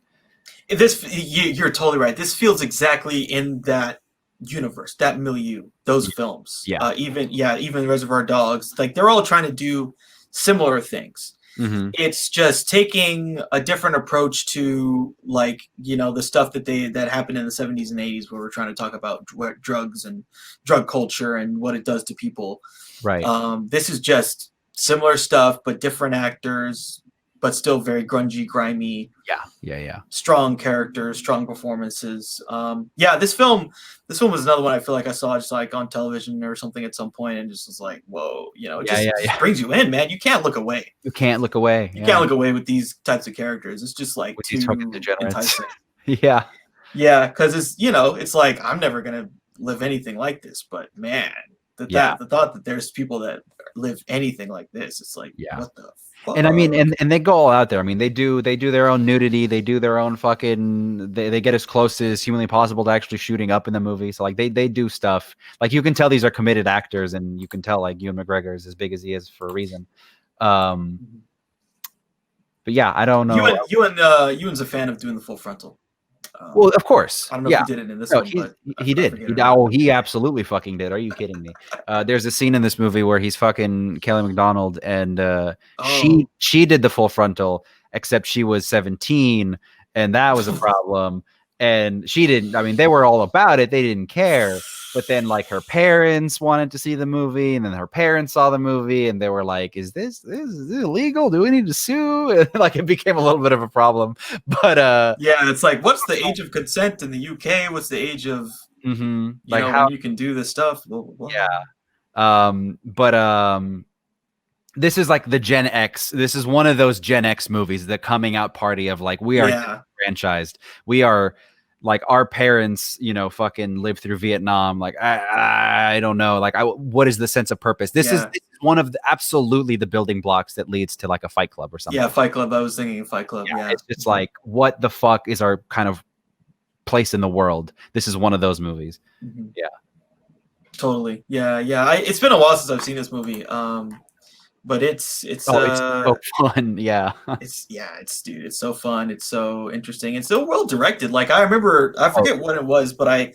You're totally right. This feels exactly in that universe, that milieu, those films. Even Reservoir Dogs. Like, they're all trying to do similar things.
Mm-hmm.
It's just taking a different approach to, like, the stuff that happened in the 70s and 80s, where we're trying to talk about drugs and drug culture and what it does to people.
Right.
This is just similar stuff, but different actors, but still very grungy, grimy.
Yeah.
Strong characters, strong performances. This film was another one I feel like I saw just like on television or something at some point, and just was like, whoa, it just brings you in, man. You can't look away.
You can't look away
with these types of characters. It's just like too enticing.
Yeah,
because it's like, I'm never gonna live anything like this, but man, the thought that there's people that live anything like this, it's like, what the
And I mean,
Fuck.
and they go all out there. I mean, they do their own nudity. They do their own fucking. They get as close as humanly possible to actually shooting up in the movie. So like they do stuff. Like you can tell these are committed actors, and you can tell like Ewan McGregor is as big as he is for a reason. Um, but yeah, I don't know.
Ewan's a fan of doing the full frontal.
Well, of course,
I don't know if
yeah.
he did it in this
No,
one, but
he
I
did.
forget or not.
He absolutely fucking did. Are you kidding me? There's a scene in this movie where he's fucking Kelly McDonald, and
Oh,
she did the full frontal, except she was 17, and that was a problem. And she didn't. I mean, they were all about it. They didn't care. But then, like, her parents wanted to see the movie, and then her parents saw the movie, and they were like, "Is this illegal? Do we need to sue?" And, like, it became a little bit of a problem. But
yeah. It's like, what's the age of consent in the UK? What's the age of
like
when
how
you can do this stuff? Blah, blah, blah.
yeah. But this is like the Gen X. This is one of those Gen X movies, the coming out party of like we are
Yeah,
franchised. We are like our parents, you know, fucking lived through Vietnam. Like I don't know. Like what is the sense of purpose?
yeah,
This is one of the absolutely the building blocks that leads to like a Fight Club or something.
yeah. Fight Club. I was thinking Fight Club.
Yeah,
Yeah,
it's just like what the fuck is our kind of place in the world? This is one of those movies.
Mhm.
Yeah.
Totally. Yeah, yeah. It's been a while since I've seen this movie. But
Oh, it's so fun. Yeah.
it's dude, it's so fun, it's so interesting, it's so well directed. Like I remember, I
Oh,
forget what it was, but I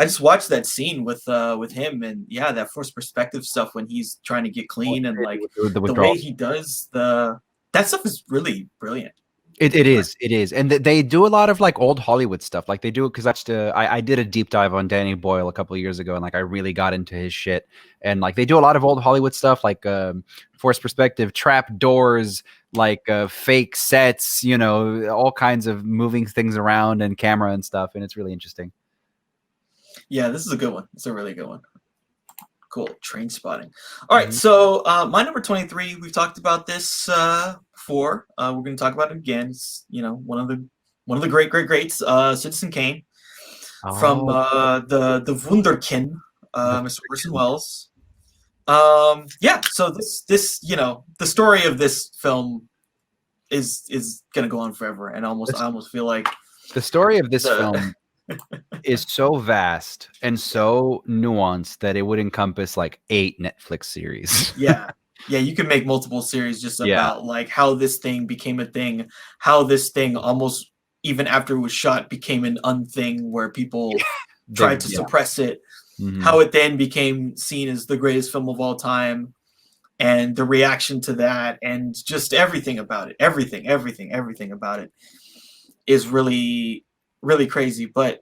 just watched that scene with him, and yeah, that first perspective stuff when he's trying to get clean, and like
the
the way
withdrawal.
he does that stuff is really brilliant.
It is, and they do a lot of like old Hollywood stuff. Like they do it because I did a deep dive on Danny Boyle a couple of years ago, and like I really got into his shit. And like they do a lot of old Hollywood stuff, like forced perspective, trap doors, like fake sets, you know, all kinds of moving things around and camera and stuff, and it's really interesting.
Yeah, this is a good one. It's a really good one. Cool. Train spotting. All right,
Mhm.
so my number 23, we've talked about this before. We're going to talk about it again. It's, one of the greats, Citizen Kane, from
Oh,
the Wunderkind,
the
Mr. Orson Welles. Yeah, so this the story of this film is going to go on forever, and I almost feel like
the story of this
the
film is so vast and so nuanced that it would encompass like 8 Netflix series.
yeah. Yeah, you can make multiple series just
Yeah.
about like how this thing became a thing, how this thing almost even after it was shot became an unthing where people tried to
Yeah.
suppress it,
Mhm.
how it then became seen as the greatest film of all time, and the reaction to that, and just everything about it. Everything about it is really, really crazy. But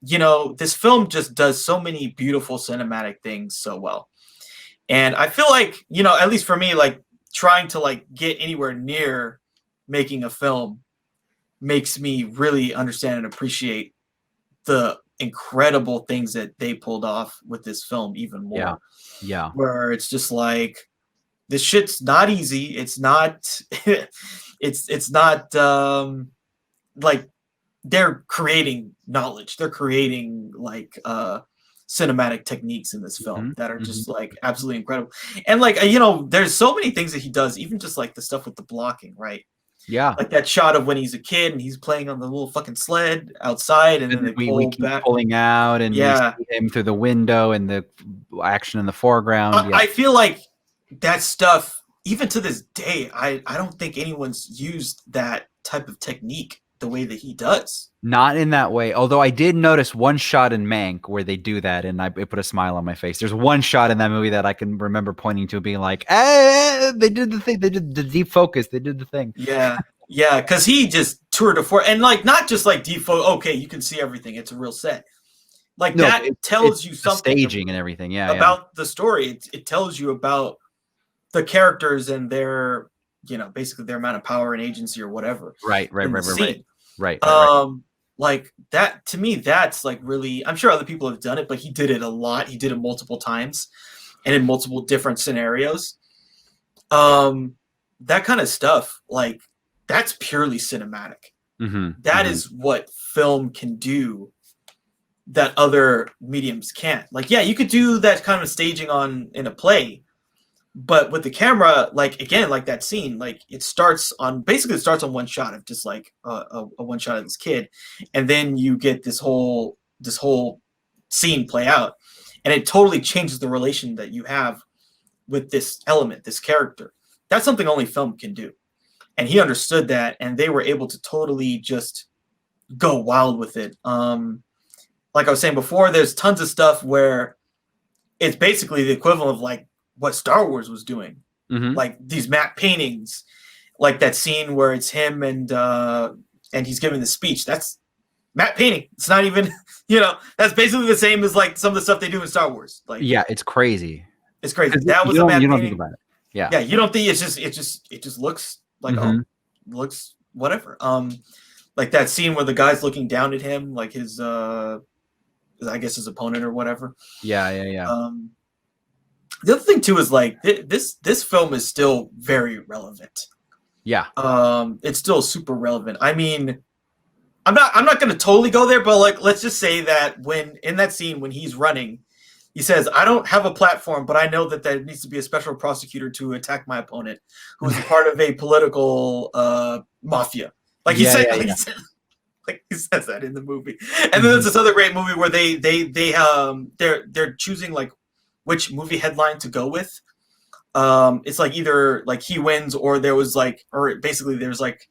this film just does so many beautiful cinematic things so well. And I feel like, at least for me, like trying to like get anywhere near making a film makes me really understand and appreciate the incredible things that they pulled off with this film even
Yeah.
more.
Yeah.
Where it's just like this shit's not easy. It's not it's not like they're creating knowledge. They're creating like cinematic techniques in this film
Mhm.
that are
Mhm.
just like absolutely incredible. And like there's so many things that he does, even just like the stuff with the blocking, right?
Yeah.
Like that shot of when he's a kid and he's playing on the little fucking sled outside, and
And
then
then
they
we
pull
keep
back.
pulling out and we
Yeah,
see him through the window and the action in the foreground. Yeah.
I feel like that stuff, even to this day, I don't think anyone's used that type of technique the way that he does.
Not in that way. Although I did notice one shot in Mank where they do that, and it put a smile on my face. There's one shot in that movie that I can remember pointing to, being like, they did the thing. They did the deep focus. They did the thing."
Yeah, yeah, because he just toured de force, and like not just like default. Okay, you can see everything; it's a real set. Like
No,
that
it's
tells you
the
something
staging and everything. Yeah, yeah.
about the story. It tells you about the characters and their, basically their amount of power and agency or whatever
Right, right,
in the
right, right, right,
scene.
right, right, right.
Like that to me, that's like really. I'm sure other people have done it, but he did it a lot. He did it multiple times, and in multiple different scenarios. That kind of stuff, like that's purely cinematic.
Mm-hmm,
That
mm-hmm.
is what film can do that other mediums can't. Like, yeah, you could do that kind of staging in a play, But with the camera, like again, like that scene, like it starts on one shot of just like a one shot of this kid, and then you get this whole scene play out, and it totally changes the relation that you have with this element, this character. That's something only film can do, and he understood that, and they were able to totally just go wild with it. Like I was saying before, there's tons of stuff where it's basically the equivalent of like what Star Wars was doing,
Mm-hmm.
like these matte paintings, like that scene where it's him and he's giving the speech. That's matte painting. It's not even that's basically the same as like some of the stuff they do in Star Wars. Like
Yeah, it's crazy.
it's crazy.
'Cause
That was a
you
matte
don't think
painting.
about it. Yeah.
Yeah, you don't think it just looks like
Mm-hmm.
looks whatever. Like that scene where the guy's looking down at him, like his I guess his opponent or whatever.
Yeah, yeah, yeah.
The other thing too is like this film is still very relevant.
Yeah.
It's still super relevant. I mean, I'm not going to totally go there, but like let's just say that when in that scene when he's running, he says, "I don't have a platform, but I know that there needs to be a special prosecutor to attack my opponent, who is a part of a political mafia." Like
Yeah, yeah, yeah.
like he says that in the movie. And then there's this other great movie where they're choosing like which movie headline to go with. It's like either like he wins or there was like or basically there's like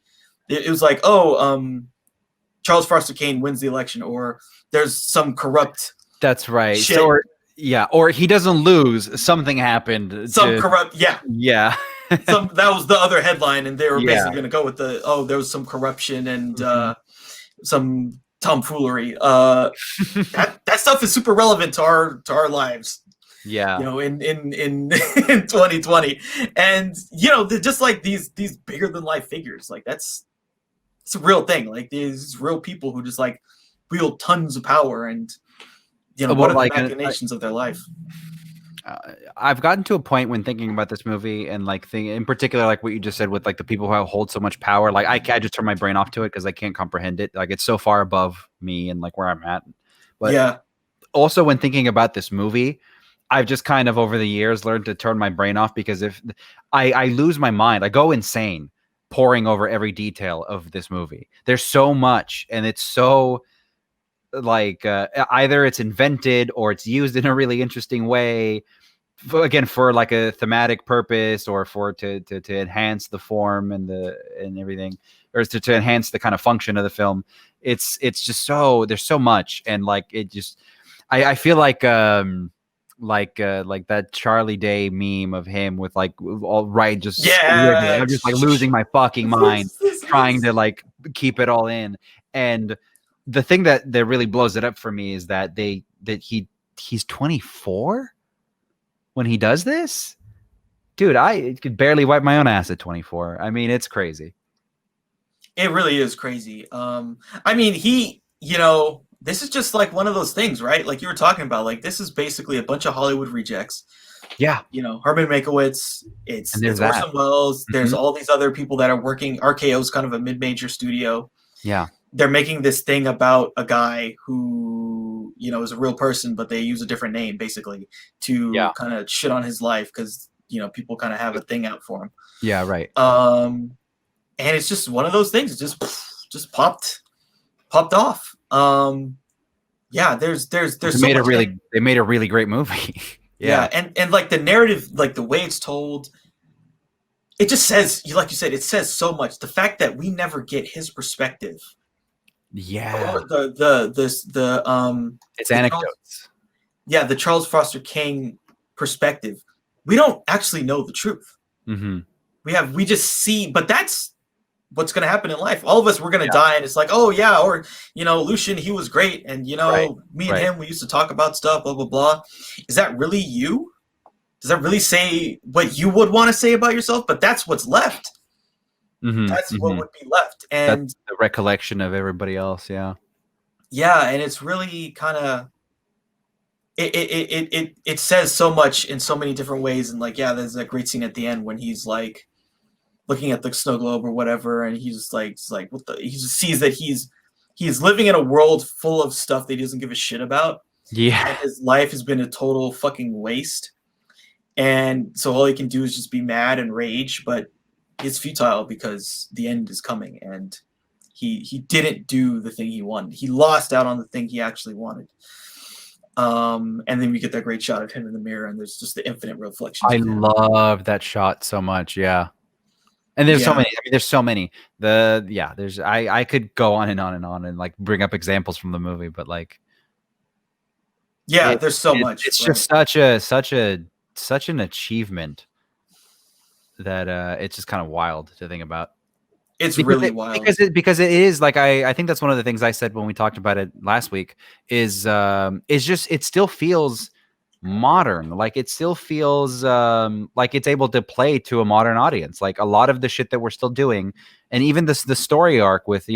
it was like Charles Foster Kane wins the election or there's some corrupt
That's right.
shit.
So, or he doesn't lose. Something happened.
Some corrupt yeah.
Yeah.
That was the other headline, and they were
Yeah.
basically going to go with there was some corruption and some tomfoolery. That stuff is super relevant to our lives.
Yeah.
In 2020, and they're just like these bigger than life figures. Like it's a real thing. Like these real people who just like wield tons of power, and what are the machinations of their life.
I've gotten to a point when thinking about this movie and like in particular, like what you just said with like the people who hold so much power, like I just turn my brain off to it because I can't comprehend it. Like it's so far above me and like where I'm at. But
yeah,
also when thinking about this movie, I've just kind of over the years learned to turn my brain off because if I lose my mind, I go insane poring over every detail of this movie. There's so much, and it's so like either it's invented or it's used in a really interesting way for like a thematic purpose or for to enhance the form and everything, or to enhance the kind of function of the film. It's just so there's so much, and like it just I feel like that Charlie Day meme of him with like all right just I'm just like losing my fucking mind trying to like keep it all in. And the thing that really blows it up for me is that he's 24 when he does this. Dude, I could barely wipe my own ass at 24. I mean, it's crazy.
It really is crazy. I mean, this is just like one of those things, right? Like you were talking about, like this is basically a bunch of Hollywood rejects.
Yeah.
Herman Mankiewicz, it's Orson Welles. There's all these other people that are working. RKO is kind of a mid-major studio.
Yeah.
They're making this thing about a guy who, is a real person, but they use a different name basically to kind of shit on his life because, people kind of have a thing out for him.
Yeah, right.
And it's just one of those things. It just popped off. Yeah, there's
they made a really great movie.
Yeah, and like the narrative, like the way it's told, it just says, like you said, it says so much. The fact that we never get his perspective.
Yeah.
It's
anecdotes.
The Charles Foster Kane perspective. We don't actually know the truth.
Mm-hmm.
We just see, but that's what's going to happen in life. All of us, we're going to die, and it's like, oh yeah, or Lucian, he was great, and me and him, we used to talk about stuff, blah blah blah. Is that really you? Does that really say what you would want to say about yourself? But that's what's left.
Mm-hmm.
That's what would be left, and
that's the recollection of everybody else. Yeah,
and it's really kind of it says so much in so many different ways, and like there's that great scene at the end when he's like looking at the snow globe or whatever, and he's like what the, he just sees that he's living in a world full of stuff that he doesn't give a shit about.
Yeah,
and his life has been a total fucking waste. and so all he can do is just be mad and rage, but it's futile because the end is coming, and he didn't do the thing he wanted. He lost out on the thing he actually wanted. And then we get that great shot of him in the mirror, and there's just the infinite reflections
I
of him.
love that shot so much. Yeah. And there's so
Yeah.
many. I mean, there's so many. There's I could go on and on and on and like bring up examples from the movie, but like
Yeah, there's so much.
it's
Right?
just such an achievement that it's just kind of wild to think about.
It's
Because
really
it,
wild.
because it is like I think that's one of the things I said when we talked about it last week is just it still feels modern. Like it still feels like it's able to play to a modern audience. Like a lot of the shit that we're still doing, and even this the story arc with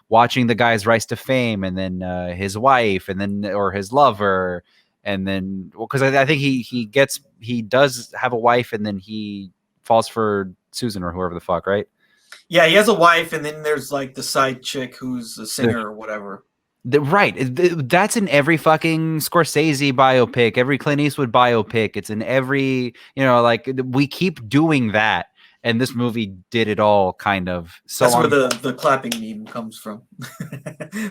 watching the guy's rise to fame, and then his wife, and then or his lover, and then because I think he does have a wife, and then he falls for Susan or whoever the fuck, right?
Yeah, he has a wife, and then there's like the side chick who's a singer or whatever.
Right. That's in every fucking Scorsese biopic, every Clint Eastwood biopic. It's in every, like we keep doing that. And this movie did it all kind of so
That's where
long.
the clapping meme comes from.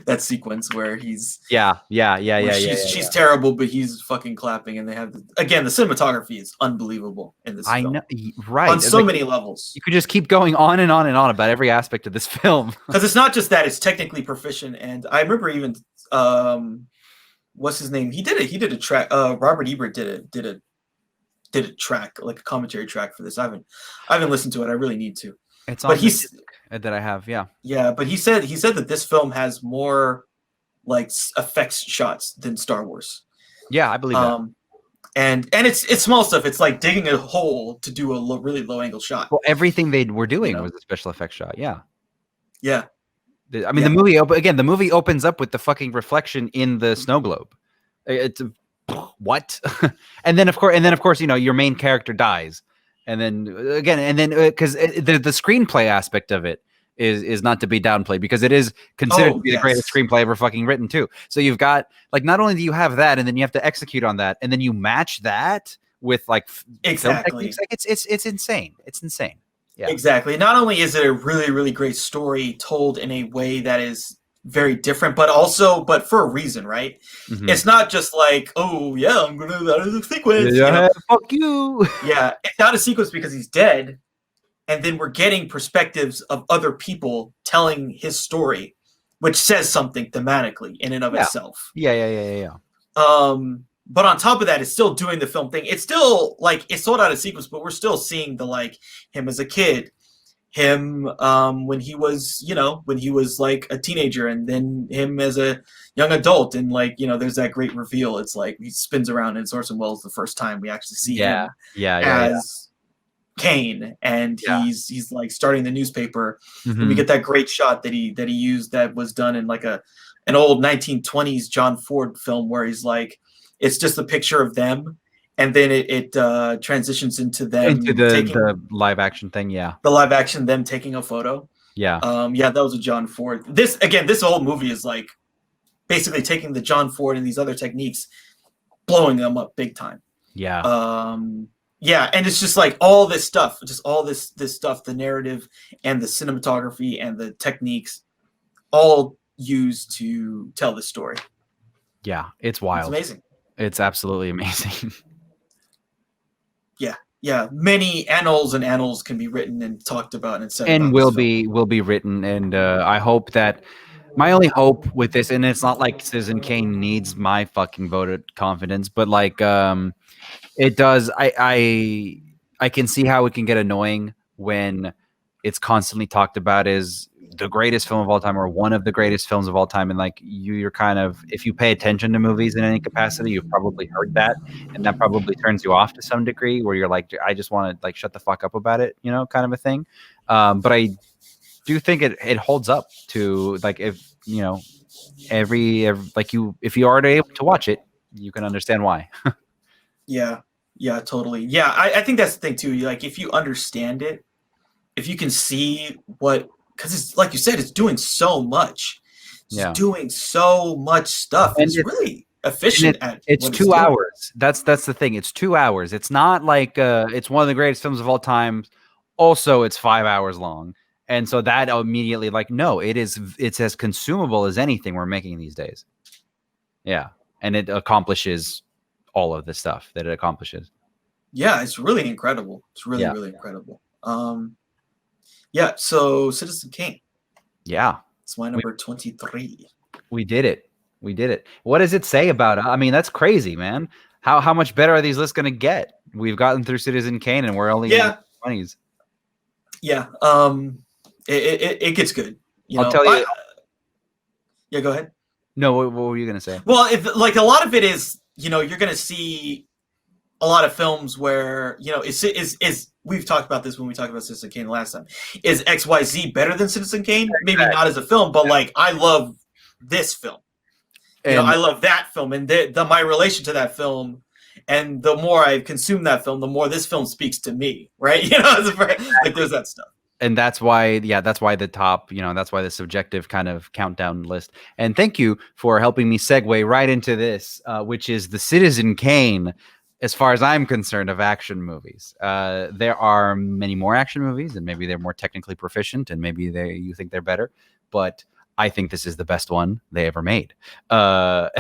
That sequence where he's
Yeah.
she's terrible, but he's fucking clapping, and they have again the cinematography is unbelievable in this
I
film
know. Right.
on so
Like,
many levels.
you could just keep going on and on and on about every aspect of this film.
Because it's not just that; it's technically proficient. And I remember even what's his name? He did a track. Robert Ebert did a track, like a commentary track for this. I haven't listened to it. I really need to.
It's
But
on the disc that I have. Yeah.
yeah, but he said that this film has more like effects shots than Star Wars.
Yeah, I believe that.
And it's small stuff. It's like digging a hole to do a really low angle shot.
Well, everything they were doing was a special effects shot. Yeah.
Yeah.
I mean, the movie opens up with the fucking reflection in the snow globe. It's what? and then of course, your main character dies, and then because the screenplay aspect of it is not to be downplayed, because it is considered to be the greatest screenplay ever fucking written too. So you've got like, not only do you have that, and then you have to execute on that, and then you match that with like
exactly.
Like it's insane. It's insane. Yeah.
Exactly. Not only is it a really, really great story told in a way that is very different, but for a reason, right? Mm-hmm. It's not just like, oh yeah, I'm gonna that is a sequence.
Yeah, fuck you.
Yeah, it's not a sequence because he's dead, and then we're getting perspectives of other people telling his story, which says something thematically in and of itself.
Yeah.
But on top of that, it's still doing the film thing. It's still like it's sold out of sequence, but we're still seeing the like him as a kid, him when he was like a teenager, and then him as a young adult, and like there's that great reveal. It's like he spins around, and it's Orson Welles the first time we actually see him as Kane, and he's like starting the newspaper. Mm-hmm. And we get that great shot that he used that was done in like an old 1920s John Ford film where he's like, it's just a picture of them, and then it transitions into them
the live action thing. Yeah,
the live action them taking a photo.
Yeah,
that was a John Ford. This whole movie is like basically taking the John Ford and these other techniques, blowing them up big time.
Yeah,
and it's just like all this stuff, this stuff, the narrative and the cinematography and the techniques, all used to tell the story.
Yeah, it's wild.
It's amazing.
It's absolutely amazing.
Yeah. Many annals and annals can be written and talked about and said.
And will be written. And I hope that my only hope with this, and it's not like Citizen Kane needs my fucking vote of confidence, but like it does. I can see how it can get annoying when it's constantly talked about as the greatest film of all time or one of the greatest films of all time, and like you're kind of, if you pay attention to movies in any capacity, you've probably heard that, and that probably turns you off to some degree, where you're like, I just want to like shut the fuck up about it, kind of a thing. But I do think it holds up to like, if every like if you are able to watch it, you can understand why.
Yeah, totally. Yeah, I think that's the thing too. Like if you understand it, if you can see what. Because it's like you said, it's doing so much. It's doing so much stuff. And it's really efficient at
It's
what it's
2
doing.
hours. That's the thing. It's 2 hours. It's not like it's one of the greatest films of all time. Also, it's 5 hours long. And so that immediately, like, no, it's as consumable as anything we're making these days. Yeah. And it accomplishes all of the stuff that it accomplishes.
Yeah, it's really incredible. It's really,
Yeah.
really incredible. Yeah, so Citizen Kane.
Yeah.
It's my number 23.
We did it. We did it. What does it say about it? I mean, that's crazy, man. How much better are these lists going to get? We've gotten through Citizen Kane and we're only in the 20s.
Yeah. It gets good. You
I'll
know,
tell you.
yeah, go ahead.
No, what were you going to say?
Well, if like a lot of it is, you know, you're going to see a lot of films where, you know, is we've talked about this when we talked about Citizen Kane last time. Is XYZ better than Citizen Kane? Maybe not as a film, but like I love this film. You know, I love that film, and my relation to that film, and the more I consume that film, the more this film speaks to me, right? You know, like there's that stuff.
And that's why, that's why the top, that's why the subjective kind of countdown list. And thank you for helping me segue right into this, which is the Citizen Kane, as far as I'm concerned, of action movies. There are many more action movies, and maybe they're more technically proficient, and maybe you think they're better, but I think this is the best one they ever made. And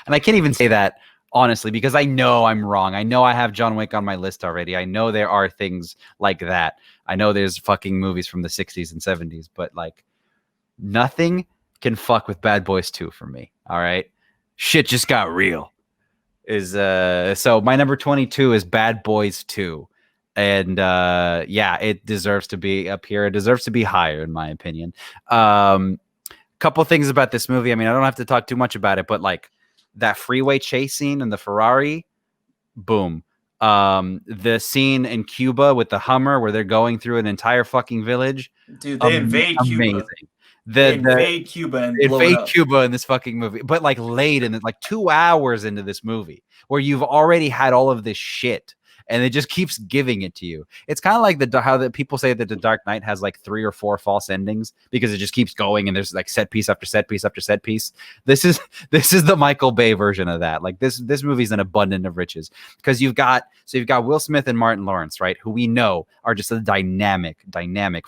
I can't even say that honestly, because I know I'm wrong. I know I have John Wick on my list already. I know there are things like that. I know there's fucking movies from the 60s and 70s, but like nothing can fuck with Bad Boys 2 for me. All right. Shit just got real. So my number 22 is Bad Boys 2. And it deserves to be up here. It deserves to be higher, in my opinion. Couple things about this movie. I mean, I don't have to talk too much about it, but like that freeway chase scene in the Ferrari, boom. The scene in Cuba with the Hummer where they're going through an entire fucking village.
Dude, they invade Cuba. They invade Cuba and blow it up.
Cuba in this fucking movie, but like late in like 2 hours into this movie where you've already had all of this shit and it just keeps giving it to you. It's kind of like how the people say that The Dark Knight has like 3 or 4 false endings because it just keeps going and there's like set piece after set piece after set piece. This is the Michael Bay version of that. Like this movie's an abundance of riches because you've got Will Smith and Martin Lawrence, right? Who we know are just a dynamic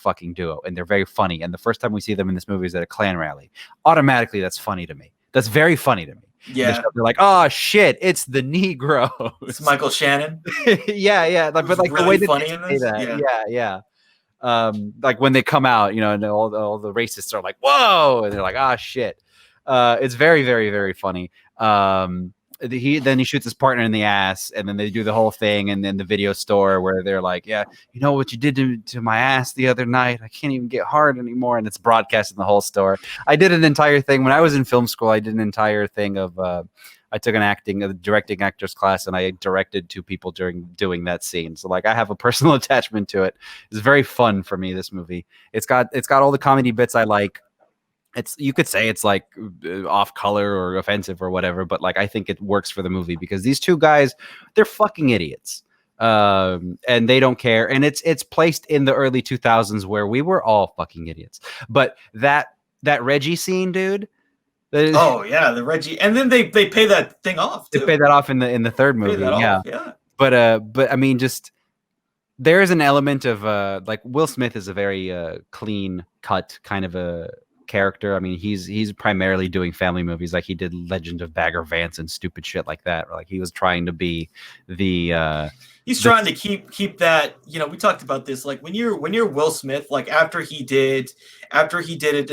fucking duo, and they're very funny. And the first time we see them in this movie is at a Klan rally. Automatically, that's funny to me. That's very funny to me.
Yeah,
they're like, oh shit, it's the Negro.
It's Michael Shannon.
yeah. But like really the way that
funny
they
in this?
say that, yeah. Like when they come out, and all the racists are like, whoa, and they're like, ah, shit. It's very, very, very funny. He shoots his partner in the ass, and then they do the whole thing, and then the video store where they're like, yeah, you know what you did to my ass the other night? I can't even get hard anymore, and it's broadcast in the whole store. I did an entire thing when I was in film school. I did an entire thing of I took a directing actors class, and I directed 2 people during doing that scene. So like I have a personal attachment to it. It's very fun for me. This movie. It's got all the comedy bits I like. You could say it's like off color or offensive or whatever, but like I think it works for the movie because these 2 guys, they're fucking idiots, and they don't care. And it's placed in the early 2000s where we were all fucking idiots. But that Reggie scene, dude.
Oh yeah, the Reggie, and then they pay that thing off. Too.
They pay that off in the third movie. Yeah. But I mean, just there is an element of like Will Smith is a very clean cut kind of a character. I mean, he's primarily doing family movies, like he did Legend of Bagger Vance and stupid shit like that. Like he was trying to be he's trying
to keep that. We talked about this. Like when you're Will Smith, like after he did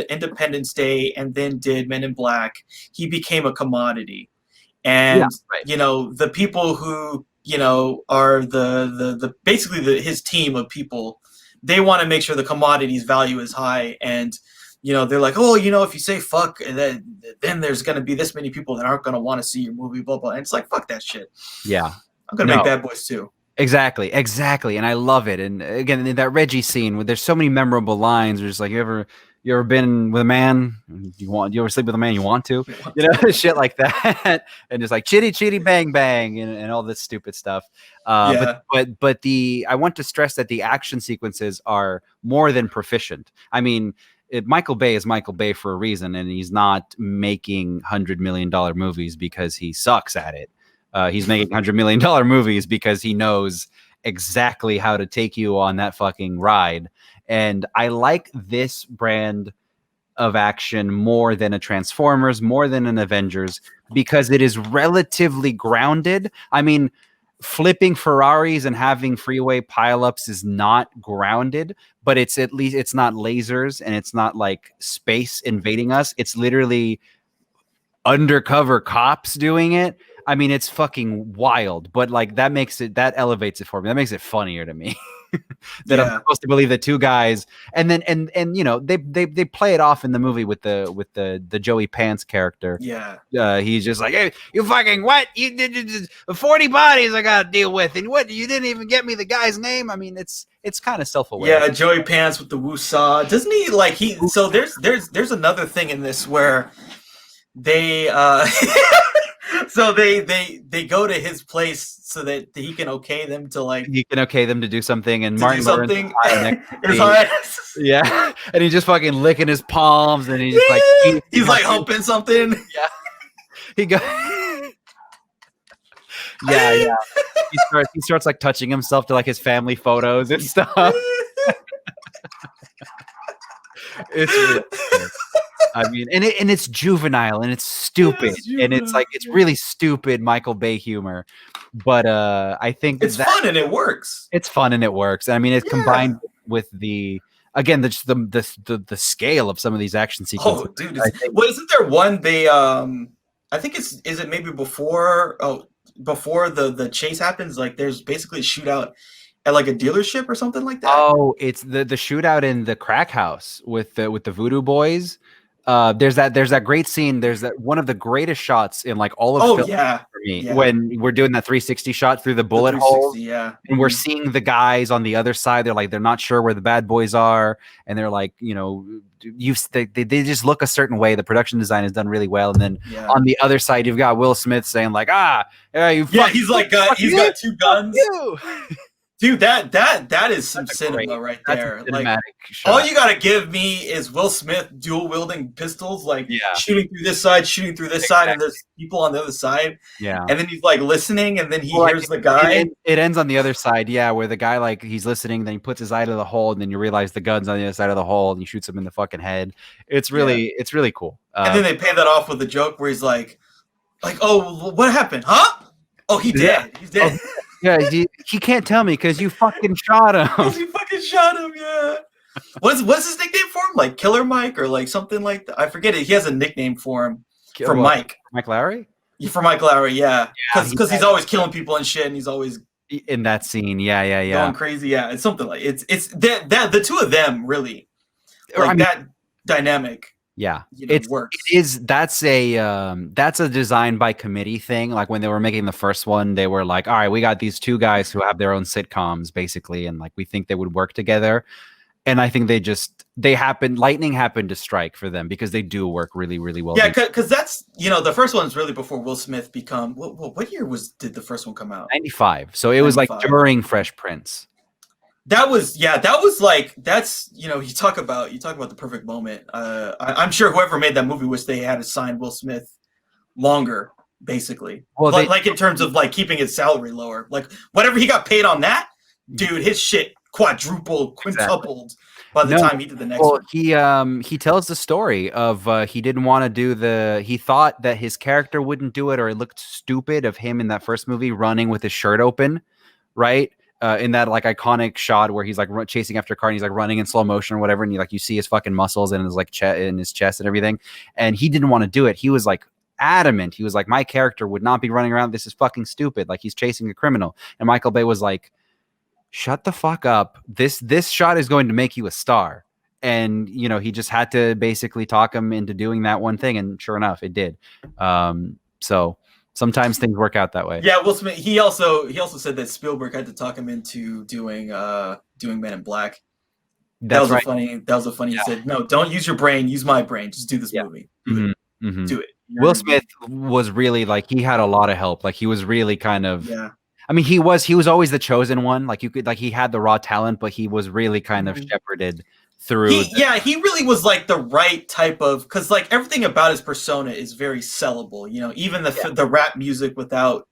Independence Day and then did Men in Black, he became a commodity, and the people who are the basically his team of people, they want to make sure the commodity's value is high. And they're like, oh, if you say fuck, then there's going to be this many people that aren't going to want to see your movie, blah, blah. And it's like, fuck that shit.
Yeah.
I'm going to make Bad Boys 2.
Exactly. And I love it. And again, in that Reggie scene where there's so many memorable lines, where it's like, you ever been with a man? You ever sleep with a man you want to? Shit like that. And just like chitty, chitty, bang, bang, and all this stupid stuff. But I want to stress that the action sequences are more than proficient. I mean, Michael Bay is Michael Bay for a reason, and he's not making $100 million movies because he sucks at it. He's making $100 million movies because he knows exactly how to take you on that fucking ride. And I like this brand of action more than a Transformers, more than an Avengers, because it is relatively grounded. I mean, flipping Ferraris and having freeway pileups is not grounded, but it's at least it's not lasers and it's not like space invading us. It's literally undercover cops doing it. I mean, it's fucking wild, but like that elevates it for me. That makes it funnier to me. That I'm supposed to believe the two guys, and then and you know they play it off in the movie with the Joey Pants character.
Yeah,
He's just like, hey, you fucking what? You did 40 bodies I gotta deal with, and what? You didn't even get me the guy's name. I mean, it's kind of self-aware.
Yeah, Joey Pants with the woo-saw. Doesn't he like he? So there's another thing in this where they so they go to his place so that he can okay them to like
he can okay them to do something, and
to
Martin
do something.
Yeah, and he's just fucking licking his palms, and he's just like
he's like humping something.
Yeah, he goes. Yeah. He starts like touching himself to like his family photos and stuff. It's really cool. I mean, and it's juvenile and it's stupid, and it's like it's really stupid Michael Bay humor. But I think
it's fun and it works.
It's fun and it works. I mean, it's combined with the again the scale of some of these action sequences.
Oh, dude! Well, isn't there one they I think is it maybe before the chase happens? Like, there's basically a shootout at like a dealership or something like that.
Oh, it's the shootout in the crack house with the Voodoo Boys. There's that great scene. There's that one of the greatest shots in like all of film for me when we're doing that 360 shot through the bullet hole.
Yeah,
and we're seeing the guys on the other side. They're not sure where the bad boys are, and they're like, you know, they just look a certain way. The production design is done really well, and then on the other side, you've got Will Smith saying like,
he's like he's got two guns. Dude, that is some cinema right there. Like, all you gotta give me is Will Smith dual wielding pistols, like shooting through this side, shooting through this side, and there's people on the other side.
Yeah,
and then he's like listening, and then he hears the guy.
It ends on the other side, where the guy like he's listening, then he puts his eye to the hole, and then you realize the gun's on the other side of the hole, and he shoots him in the fucking head. It's really cool.
And then they pay that off with a joke where he's like, oh, what happened? Huh? Oh, he dead. He's dead.
Oh. Yeah, he can't tell me because you fucking shot him.
You fucking shot him, yeah. What's his nickname for him? Like Killer Mike or like something like that? I forget it. He has a nickname for him. For Mike.
Mike Lowry?
For Mike Lowry, yeah. Because he's always killing people and shit, and he's always
in that scene. Yeah.
Going crazy. Yeah, it's something like it's that the two of them really like that dynamic.
Yeah,
it works.
That's a design by committee thing. Like when they were making the first one, they were like, all right, we got these two guys who have their own sitcoms basically, and like we think they would work together. And I think lightning happened to strike for them because they do work really, really well.
Yeah, because that's, the first one's really before Will Smith become. What year did the first one come out?
95. So it was like during Fresh Prince.
That was like, that's, you talk about the perfect moment. I'm sure whoever made that movie wish they had assigned Will Smith longer, basically. Well, like in terms of like keeping his salary lower, like whatever he got paid on that, dude, his shit quadrupled, quintupled by the time he did the next one.
He tells the story of he didn't want to do he thought that his character wouldn't do it, or it looked stupid of him in that first movie running with his shirt open, right? In that like iconic shot where he's like chasing after a car and he's like running in slow motion or whatever, and you see his fucking muscles and his like in his chest and everything, and he didn't want to do it. He was like adamant. He was like, my character would not be running around. This is fucking stupid. Like he's chasing a criminal. And Michael Bay was like, shut the fuck up. This shot is going to make you a star. And he just had to basically talk him into doing that one thing, and sure enough, it did. So. Sometimes things work out that way.
Yeah, Will Smith. He also said that Spielberg had to talk him into doing Men in Black. That was funny. He said, "No, don't use your brain. Use my brain. Just do this movie. Do it."
Will Smith was really like he had a lot of help. Like he was really kind of. Yeah. I mean, he was always the chosen one. Like he had the raw talent, but he was really kind of shepherded through.
He really was like the right type of, because like everything about his persona is very sellable. You know, even the rap music without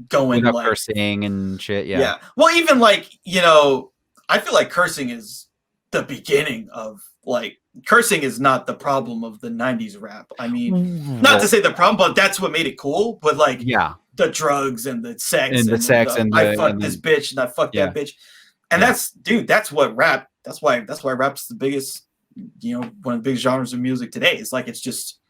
going
Without
like
cursing and shit. Yeah.
yeah. Well, even like, you know, I feel like cursing is the beginning of like cursing is not the problem of the 90s rap. I mean, not to
Well,
say the problem, but that's what made it cool. But like
yeah.
the drugs and the sex
And the
and
sex and
I
the
fucked this bitch and I fucked
yeah.
that bitch. And
Yeah.
that's dude, that's what rap that's why rap's the biggest, you know, one of the biggest genres of music today. It's like it's just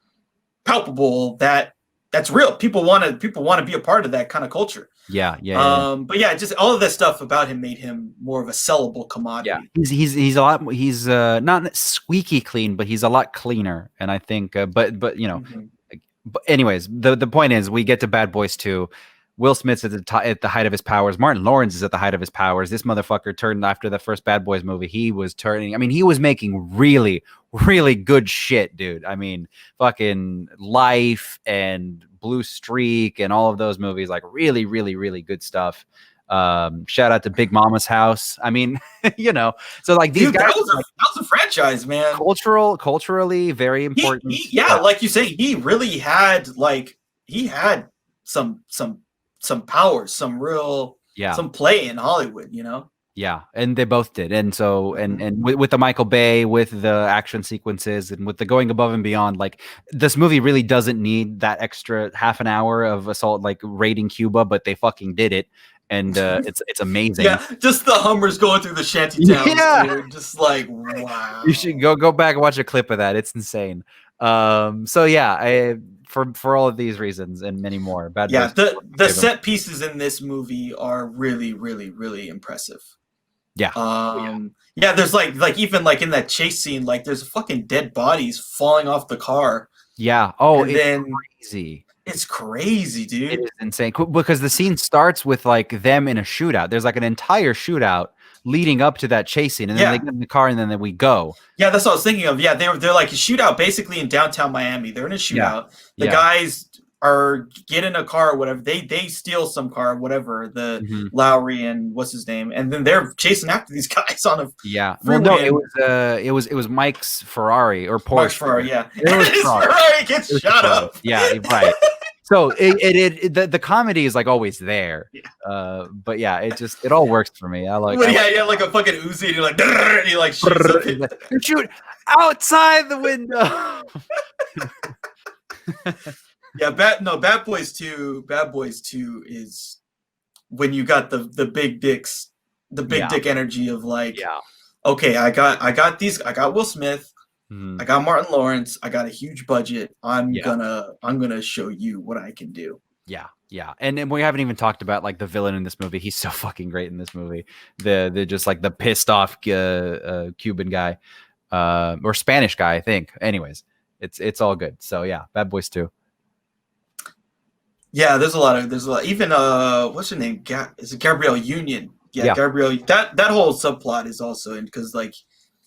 palpable that that's real. People want to be a part of that kind of culture.
Yeah. Yeah.
But yeah, just all of that stuff about him made him more of a sellable
Yeah,
commodity.
he's a lot. He's not squeaky clean, but he's a lot cleaner. And I think, but you know,
Mm-hmm.
but anyways, the point is, we get to Bad Boys 2. Will Smith's at the height of his powers. Martin Lawrence is at the height of his powers. This motherfucker turned after the first Bad Boys movie. He was turning. I mean, he was making really, really good shit, dude. I mean, fucking Life and Blue Streak and all of those movies, like really, really, really good stuff. Shout out to Big Mama's House. I mean, you know, so like these
Dude,
guys,
that was a franchise, man.
culturally very important.
Yeah, like you say, he really had like he had some powers, some real
Yeah.
some play in Hollywood, you know.
Yeah, and they both did, and so and with the Michael Bay, with the action sequences, and with the going above and beyond, like this movie really doesn't need that extra half an hour of assault, like raiding Cuba, but they fucking did it, and it's amazing.
Yeah, just the Hummers going through the shanty towns, dude. Just like wow.
You should go back and watch a clip of that. It's insane. So yeah, for all of these reasons and many more, Bad
Yeah,
Boys.
the set pieces in this movie are really, really, really impressive.
Yeah.
Yeah, there's like even like in that chase scene, like there's fucking dead bodies falling off the car.
Yeah. Oh,
and
it's
then
crazy.
It's crazy, dude.
It is insane because the scene starts with like them in a shootout. There's like an entire shootout leading up to that chase scene, and then they get in the car, and then we go.
Yeah, that's what I was thinking of. Yeah, they're like a shootout basically in downtown Miami. They're in a shootout. The guys are get in a car or whatever. They steal some car, whatever. The Lowry and what's his name, and then they're chasing after these guys on a
Well, no, it was Mike's Ferrari or Porsche.
Mike's Ferrari, yeah.
His
Ferrari gets shot up.
Yeah, right. So the comedy is like always there, but yeah, it all works for me. I like.
Yeah, like a fucking Uzi, and you're like, and he like shoots up.
Shoot outside the window.
Yeah, Bad Boys 2. Bad Boys 2 is when you got the big dicks, the big dick energy of like, okay, I got Will Smith. I got Martin Lawrence. I got a huge budget. I'm gonna show you what I can do.
Yeah, and we haven't even talked about like the villain in this movie. He's so fucking great in this movie. The just like the pissed off Cuban guy or Spanish guy, I think. Anyways, it's all good. So yeah, Bad Boys 2.
Yeah, there's a lot. Even what's her name? Is it Gabrielle Union? Yeah, Gabrielle. That whole subplot is also in because like.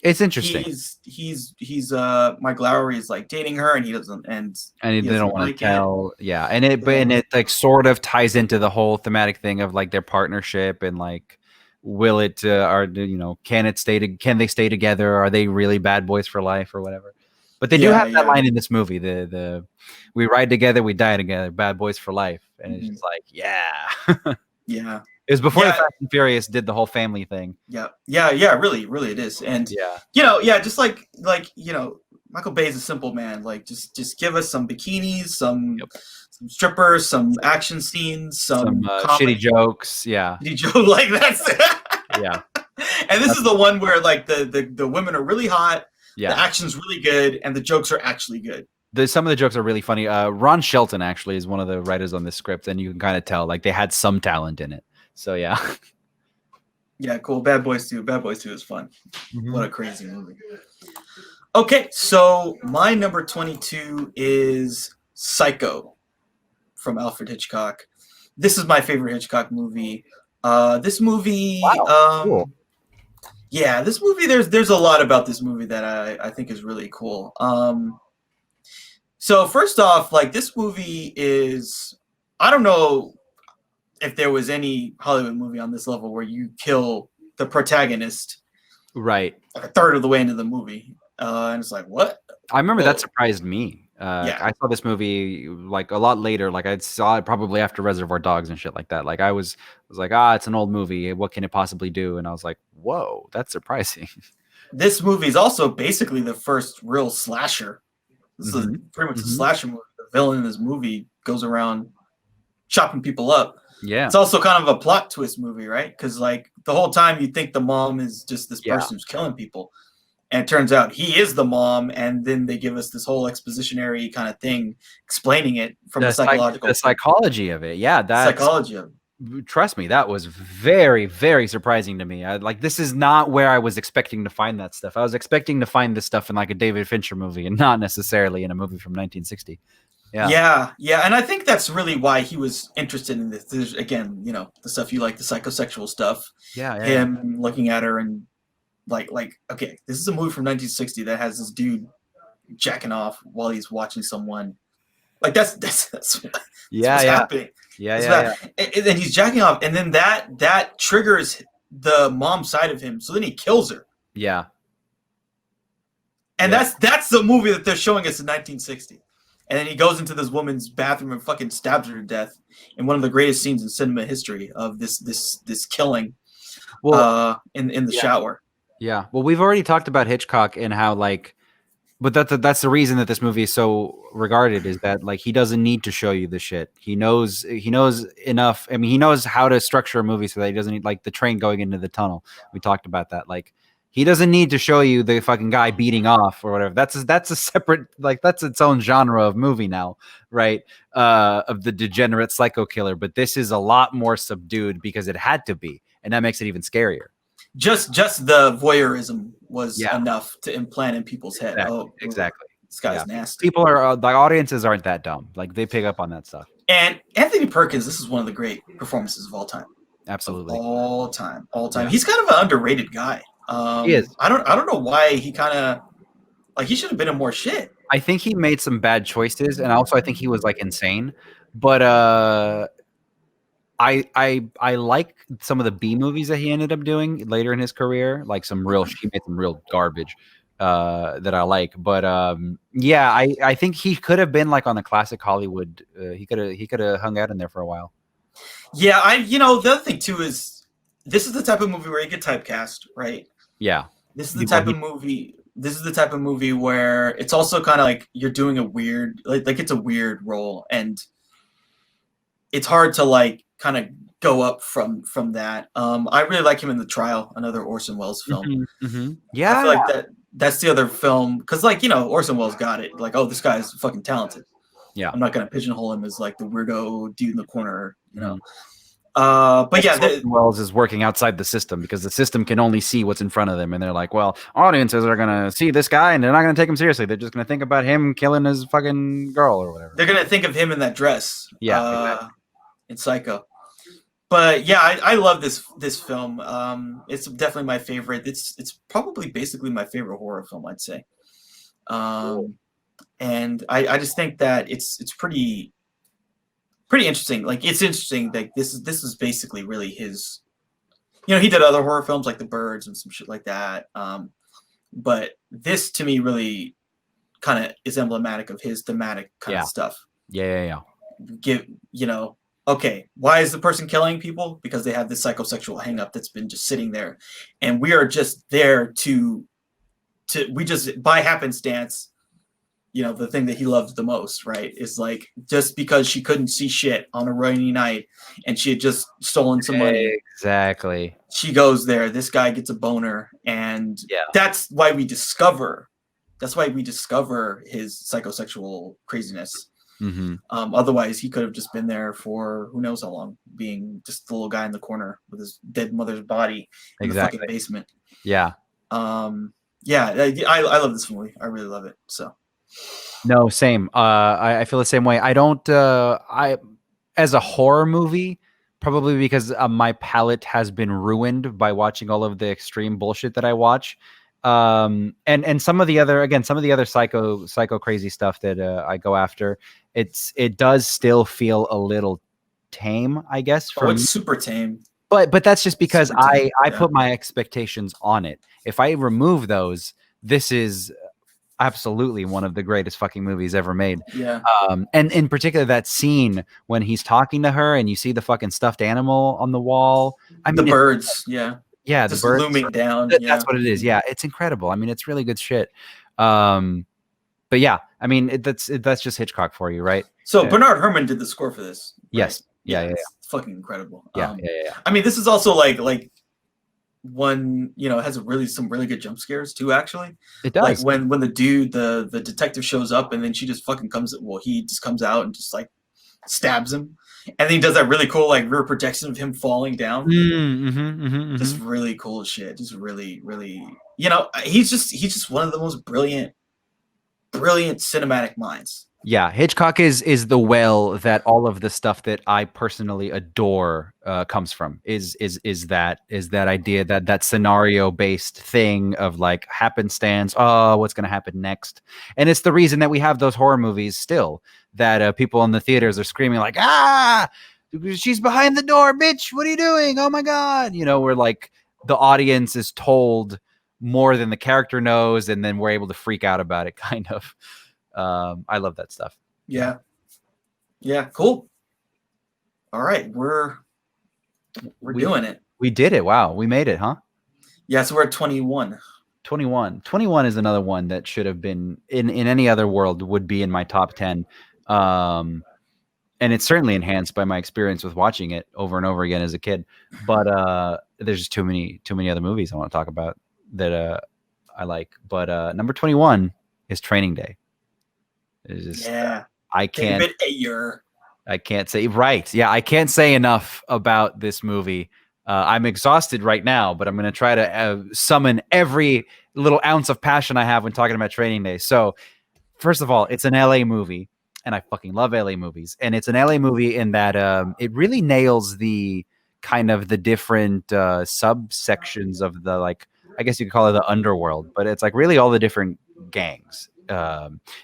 It's interesting.
He's Mike Lowry is like dating her, and he doesn't, and
they don't want to tell. Yeah, and it like sort of ties into the whole thematic thing of like their partnership and like, will it can they stay together? Are they really bad boys for life or whatever? But they do have that line in this movie. The we ride together, we die together, bad boys for life, and it's just like yeah. It was before the Fast and Furious did the whole family thing.
Yeah, really it is. And just like Michael Bay's a simple man. Like just give us some bikinis, some strippers, some action scenes, some
shitty jokes. Yeah.
Shitty joke like that's
yeah.
And this is the one where like the women are really hot, the action's really good, and the jokes are actually good.
Some of the jokes are really funny. Ron Shelton actually is one of the writers on this script, and you can kind of tell like they had some talent in it. So yeah.
Yeah, cool. Bad Boys 2. Bad Boys 2 is fun. What a crazy movie. Okay, so my number 22 is Psycho from Alfred Hitchcock. This is my favorite Hitchcock movie. This movie
cool.
Yeah, this movie there's a lot about this movie that I think is really cool. So first off, like this movie is, I don't know if there was any Hollywood movie on this level where you kill the protagonist
Right.
like a third of the way into the movie, and it's like, what?
I remember that
Oh,
surprised me.
yeah.
I saw this movie like a lot later. Like I saw it probably after Reservoir Dogs and shit like that. Like I was like, it's an old movie. What can it possibly do? And I was like, whoa, that's surprising.
This movie is also basically the first real slasher. This is
hmm
pretty much a
hmm
slasher movie. The villain in this movie goes around chopping people up.
Yeah.
It's also kind of a plot twist movie, right? Because like the whole time you think the mom is just this
Yeah.
person who's killing people, and it turns out he is the mom, and then they give us this whole expositionary kind of thing explaining it from a
The
psychological
psychology of it. Yeah. That's
psychology of it.
trust me, that was very, very surprising to me. Like this is not where I was expecting to find that stuff. I was expecting to find this stuff in like a David Fincher movie and not necessarily in a movie from 1960. Yeah.
Yeah, and I think that's really why he was interested in this. There's, again, the stuff you like, the psychosexual stuff.
Yeah. Yeah. Yeah.
Him looking at her and like, okay, this is a movie from 1960 that has this dude jacking off while he's watching someone. Like that's
Yeah.
what's
Yeah.
happening.
Yeah. Yeah.
And then he's jacking off, and then that triggers the mom side of him. So then he kills her,
Yeah.
and
Yeah.
that's the movie that they're showing us in 1960. And then he goes into this woman's bathroom and fucking stabs her to death in one of the greatest scenes in cinema history of this killing, in the shower.
Yeah. Well, we've already talked about Hitchcock and how like, but that's the reason that this movie is so regarded is that like he doesn't need to show you the shit. He knows enough. I mean, he knows how to structure a movie so that he doesn't need like the train going into the tunnel. We talked about that. Like he doesn't need to show you the fucking guy beating off or whatever. That's a separate like that's its own genre of movie now, right? Of the degenerate psycho killer. But this is a lot more subdued because it had to be, and that makes it even scarier.
Just the voyeurism was enough to implant in people's head.
Exactly.
This guy's nasty.
People are like audiences aren't that dumb. Like they pick up on that stuff.
And Anthony Perkins, this is one of the great performances of all time.
Absolutely,
all time.
Yeah.
He's kind of an underrated guy.
He is.
I don't know why he kind of like he should have been in more shit.
I think he made some bad choices, and also I think he was like insane. But I like some of the B movies that he ended up doing later in his career. Like he made some real garbage that I like. But yeah, I think he could have been like on the classic Hollywood. He could have hung out in there for a while.
Yeah, the other thing too is this is the type of movie where you get typecast, right?
Yeah.
This is the type of movie. This is the type of movie where it's also kind of like you're doing a weird, like it's a weird role, and it's hard to like kind of go up from that. I really like him in The Trial, another Orson Welles film.
Mm-hmm, mm-hmm. Yeah,
I feel like that's the other film because like Orson Welles got it. Like, oh, this guy's fucking talented.
Yeah,
I'm not gonna pigeonhole him as like the weirdo dude in the corner,
Mm-hmm.
But yeah,
Wells is working outside the system because the system can only see what's in front of them, and they're like, well, audiences are gonna see this guy and they're not gonna take him seriously. They're just gonna think about him killing his fucking girl or whatever.
They're gonna think of him in that dress.
Yeah, exactly.
In Psycho. But yeah, I love this film. It's definitely my favorite. It's probably basically my favorite horror film, I'd say. And I just think that it's pretty interesting. Like it's interesting that this is basically really his. He did other horror films like The Birds and some shit like that. But this to me really kind of is emblematic of his thematic kind of stuff.
Yeah.
Okay, why is the person killing people? Because they have this psychosexual hang-up that's been just sitting there. And we are just there we just, by happenstance, the thing that he loves the most, right? Is like, just because she couldn't see shit on a rainy night and she had just stolen some money.
Exactly.
She goes there, this guy gets a boner, and that's why we discover his psychosexual craziness.
Mm-hmm.
Otherwise, he could have just been there for who knows how long, being just the little guy in the corner with his dead mother's body in the fucking basement.
Yeah.
I love this movie. I really love it. So.
No, same. I feel the same way. I don't. As a horror movie, probably because my palate has been ruined by watching all of the extreme bullshit that I watch. And some of the other psycho crazy stuff that I go after, it does still feel a little tame, I guess.
It's super tame.
but that's just because
Super team.
I
Yeah.
put my expectations on it. If I remove those, this is absolutely one of the greatest fucking movies ever made.
Yeah.
And in particular, that scene when he's talking to her and you see the fucking stuffed animal on the wall. I
The
mean, it's
birds. Yeah.
yeah, the
Just
birds.
looming down.
That's
Yeah.
what it is. Yeah, it's incredible. I mean, it's really good shit. But yeah, I mean, that's just Hitchcock for you, right?
So Bernard Herrmann did the score for this, right?
Yes. Yeah. Yeah.
It's fucking incredible.
Yeah. Yeah. Yeah.
I mean, this is also like one, it has some really good jump scares too, actually.
It
Like
does.
when the dude, the detective shows up and then she just fucking he just comes out and just like stabs him. And then he does that really cool like rear projection of him falling down. Just really cool shit. Just really, really, he's just one of the most brilliant cinematic minds.
Yeah, Hitchcock is the well that all of the stuff that I personally adore comes from. Is that idea, that scenario based thing of like happenstance? Oh, what's going to happen next? And it's the reason that we have those horror movies still, that people in the theaters are screaming like, ah, she's behind the door, bitch! What are you doing? Oh my god! Where like the audience is told more than the character knows, and then we're able to freak out about it, kind of. I love that stuff.
Yeah. Cool. All right, we're doing it.
We did it. Wow, we made it, huh?
Yeah, so we're at 21.
21 is another one that should have been in any other world would be in my top 10. And it's certainly enhanced by my experience with watching it over and over again as a kid. But there's just too many other movies I want to talk about that I like. But number 21 is Training Day. It's just, I can't say right. Yeah, I can't say enough about this movie. I'm exhausted right now, but I'm going to try to summon every little ounce of passion I have when talking about Training Day. So, first of all, it's an LA movie, and I fucking love LA movies. And it's an LA movie in that it really nails the kind of the different subsections of the, like, I guess you could call it the underworld, but it's like really all the different gangs.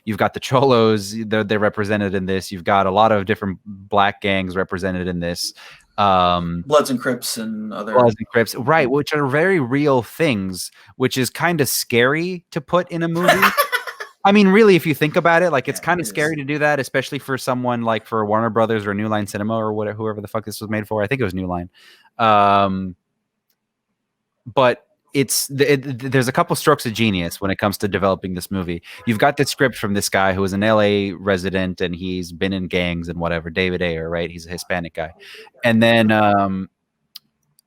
You've got the Cholos, they're represented in this. You've got a lot of different black gangs represented in this.
Bloods and Crips and other
Bloods and Crips, right? Which are very real things, which is kind of scary to put in a movie. I mean, really, if you think about it, like it's kind of scary to do that, especially for someone like for Warner Brothers or New Line Cinema or whatever, whoever the fuck this was made for. I think it was New Line. But there's a couple strokes of genius when it comes to developing this movie. You've got the script from this guy who is an LA resident and he's been in gangs and whatever, David Ayer, right? He's a Hispanic guy. And then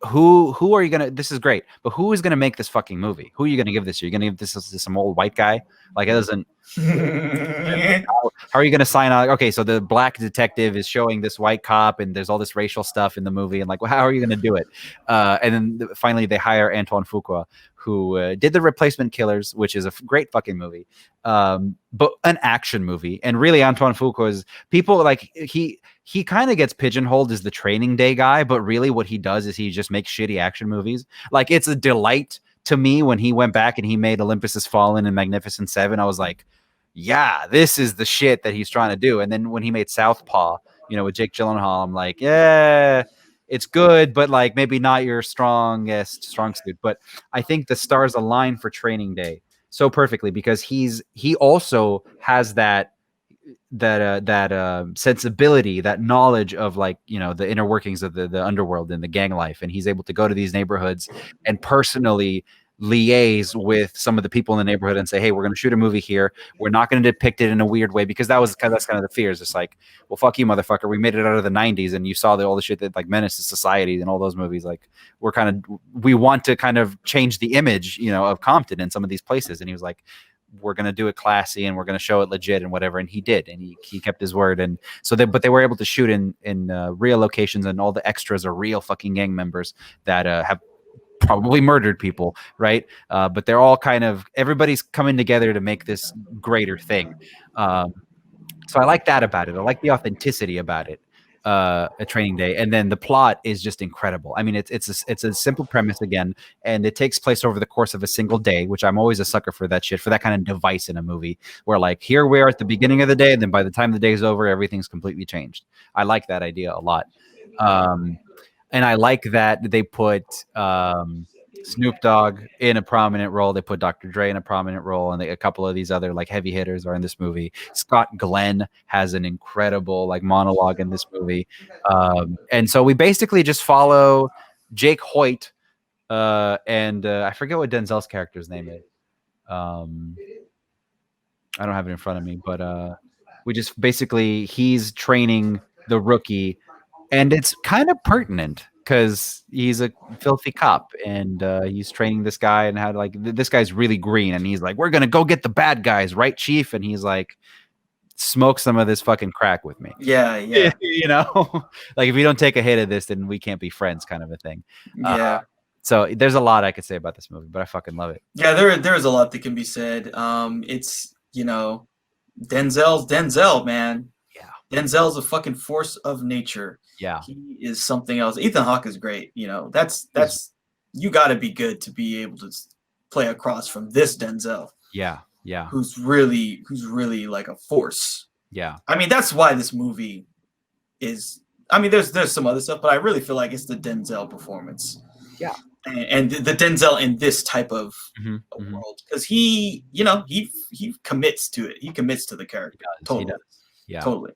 who are you gonna, this is great, but who is gonna make this fucking movie? Who are you gonna give this to? You're gonna give this to some old white guy? Like, it doesn't how are you gonna sign on? Okay, so the black detective is showing this white cop and there's all this racial stuff in the movie, and like, well, how are you gonna do it? And then finally they hire Antoine Fuqua, who did The Replacement Killers, which is a great fucking movie, but an action movie. And really Antoine Fuqua is, people like, he kind of gets pigeonholed as the Training Day guy, but really what he does is he just makes shitty action movies. Like, it's a delight to me when he went back and he made Olympus Has Fallen and Magnificent Seven. I was like, yeah, this is the shit that he's trying to do. And then when he made Southpaw, with Jake Gyllenhaal, I'm like, yeah, it's good, but like maybe not your strong suit. But I think the stars align for Training Day so perfectly because he also has that sensibility, that knowledge of, like, the inner workings of the underworld and the gang life, and he's able to go to these neighborhoods and personally liaise with some of the people in the neighborhood and say, hey, we're going to shoot a movie here. We're not going to depict it in a weird way, because that's kind of the fears. It's like, well, fuck you, motherfucker. We made it out of the 90s and you saw all the shit that like Menace to Society and all those movies. Like, we want to kind of change the image, of Compton and some of these places. And he was like, we're going to do it classy and we're going to show it legit and whatever. And he did, and he kept his word. And so but they were able to shoot in real locations, and all the extras are real fucking gang members that have probably murdered people, right? But they're all everybody's coming together to make this greater thing. So I like that about it. I like the authenticity about it. A Training Day, and then the plot is just incredible. I mean, it's a simple premise again, and it takes place over the course of a single day, which I'm always a sucker for that shit, for that kind of device in a movie, where like, here we are at the beginning of the day, and then by the time the day is over, everything's completely changed. I like that idea a lot. and I like that they put Snoop Dogg in a prominent role. They put Dr. Dre in a prominent role, and a couple of these other like heavy hitters are in this movie. Scott Glenn has an incredible like monologue in this movie, and so we basically just follow Jake Hoyt, and I forget what Denzel's character's name is. I don't have it in front of me, but we just basically he's training the rookie, and it's kind of pertinent because he's a filthy cop and he's training this guy and how to like this guy's really green and he's like, we're gonna go get the bad guys, right, chief? And he's like, smoke some of this fucking crack with me.
Yeah, yeah,
You know, like if you don't take a hit of this, then we can't be friends, kind of a thing.
yeah.
So there's a lot I could say about this movie, but I fucking love it.
Yeah, there's a lot that can be said. It's Denzel's Denzel, man.
Yeah,
Denzel's a fucking force of nature.
yeah,
He is something else. Ethan Hawke is great. That's you got to be good to be able to play across from this Denzel,
yeah, yeah,
who's really like a force.
yeah.
I mean, that's why this movie is. I mean, there's some other stuff, but I really feel like it's the Denzel performance.
Yeah.
And the Denzel in this type of world, because he commits to it. He commits to the character. Totally.
He does. Yeah.
Totally.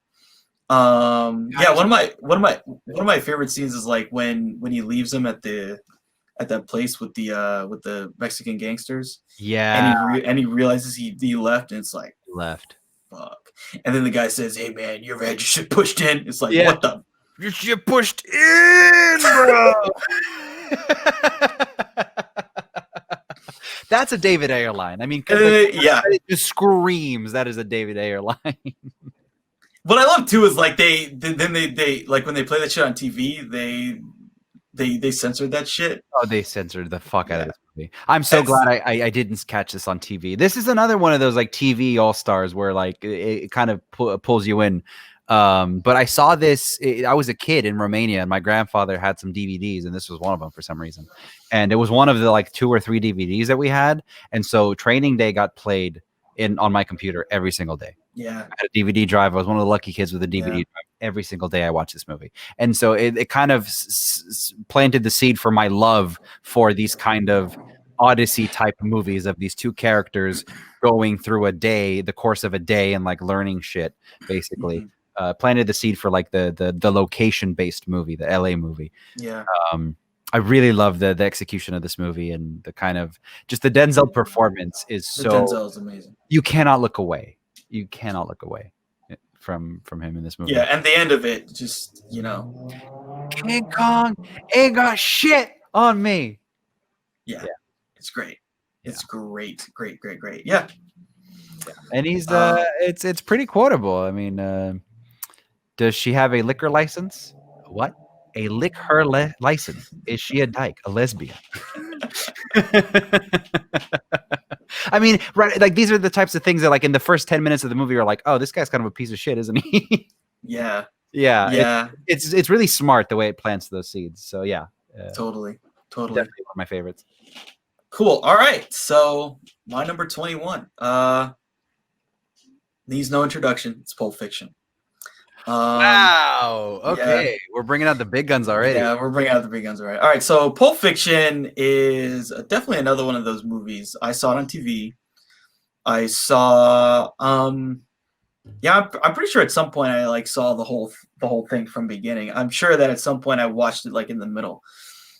Yeah, one of my favorite scenes is like when he leaves him at that place with the Mexican gangsters.
Yeah.
And he realizes he left, and it's like,
Left.
fuck. And then the guy says, "Hey man, you ever had your shit pushed in?" It's like,
Yeah.
what the?
Your shit pushed in, bro. That's a David Ayer line. I mean,
Yeah.
it just screams that is a David Ayer line.
What I love too is like they like when they play that shit on TV, they censored that shit.
Oh, they censored the fuck out of this movie. I'm so glad I didn't catch this on TV. This is another one of those like TV all stars where like it kind of pulls you in. But I saw this. I was a kid in Romania, and my grandfather had some DVDs, and this was one of them for some reason. And it was one of the like 2 or 3 DVDs that we had. And so Training Day got played on my computer every single day.
Yeah,
I had a DVD drive. I was one of the lucky kids with a DVD drive. Every single day I watched this movie. And so it kind of planted the seed for my love for these kind of Odyssey type movies of these 2 characters going through the course of a day and like learning shit, basically.
Mm-hmm.
Planted the seed for like the location based movie, the LA movie.
Yeah.
I really love the execution of this movie, and the kind of just the Denzel performance is
Denzel is amazing.
You cannot look away. You cannot look away from him in this movie.
Yeah, and the end of it, just
King Kong ain't got shit on me.
Yeah. It's great. It's great. Yeah.
And he's it's pretty quotable. I mean, does she have a liquor license? What? A lick her license? Is she a dyke? A lesbian? I mean, right? Like these are the types of things that, like, in the first 10 minutes of the movie, are like, oh, this guy's kind of a piece of shit, isn't he?
Yeah.
Yeah. It's really smart the way it plants those seeds. So yeah.
Totally.
Definitely one of my favorites.
Cool. All right. So my number 21. Needs no introduction. It's Pulp Fiction.
Wow. Okay. Yeah. We're bringing out the big guns already.
Yeah, we're bringing out the big guns already. All right. So Pulp Fiction is definitely another one of those movies. I saw it on TV. I saw, I'm pretty sure at some point I like saw the whole thing from beginning. I'm sure that at some point I watched it like in the middle,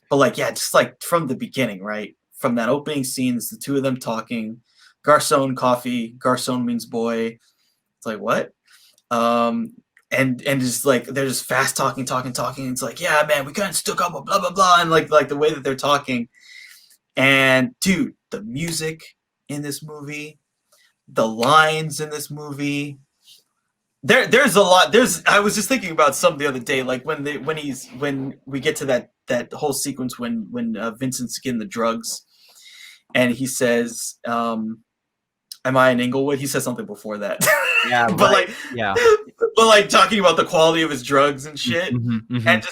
but like, yeah, just like from the beginning, right? From that opening scene, it's the 2 of them talking. Garçon, coffee. Garçon means boy. It's like, what? And just like they're just fast talking. It's like, yeah, man, we kind of stuck up, blah blah blah, and like the way that they're talking. And dude, the music in this movie, the lines in this movie, there's a lot. I was just thinking about some the other day, like when we get to that whole sequence when Vincent's getting the drugs, and he says, "Am I in Inglewood?" He says something before that.
Yeah,
but
right.
but like talking about the quality of his drugs and shit, and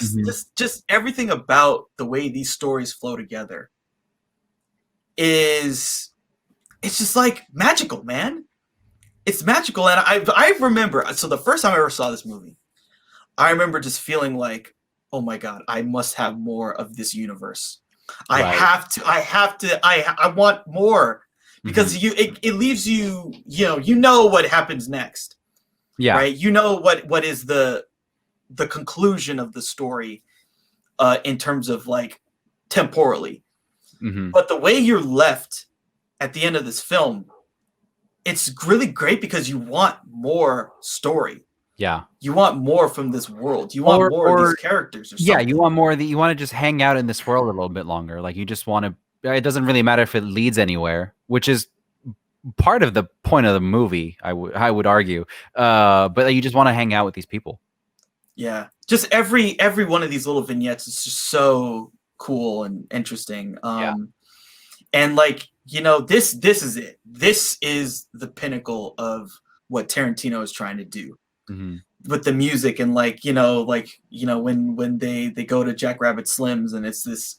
just everything about the way these stories flow together it's just like magical, man. It's magical, and I remember. So the first time I ever saw this movie, I remember just feeling like oh my god, I must have more of this universe. I
Right.
have to. I want more
Mhm.
because it leaves you. You know what happens next,
Yeah.
right? You know what is the conclusion of the story, in terms of like temporally.
Mhm.
But the way you're left at the end of this film, it's really great because you want more story.
Yeah.
You want more from this world. You want more of these
Or
characters or
yeah, you
something.
want more of the you wanna just hang out in this world a little bit longer. Like, you just wanna it doesn't really matter if it leads anywhere, which is part of the point of the movie, I would argue. But you just wanna hang out with these people.
Yeah, just every one of these little vignettes is just so cool and interesting.
Yeah.
And like this is it. This is the pinnacle of what Tarantino is trying to do
Mhm.
with the music and when they go to Jack Rabbit Slims and it's this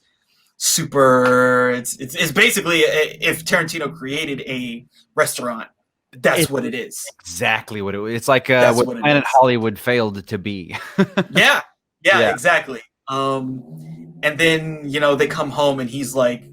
super. It's basically if Tarantino created a restaurant, that's
It's
what it is.
exactly what it's like,
That's
what
what it
Planet
is.
Hollywood failed to be.
Yeah, yeah,
Yeah.
exactly. And then they come home and he's like,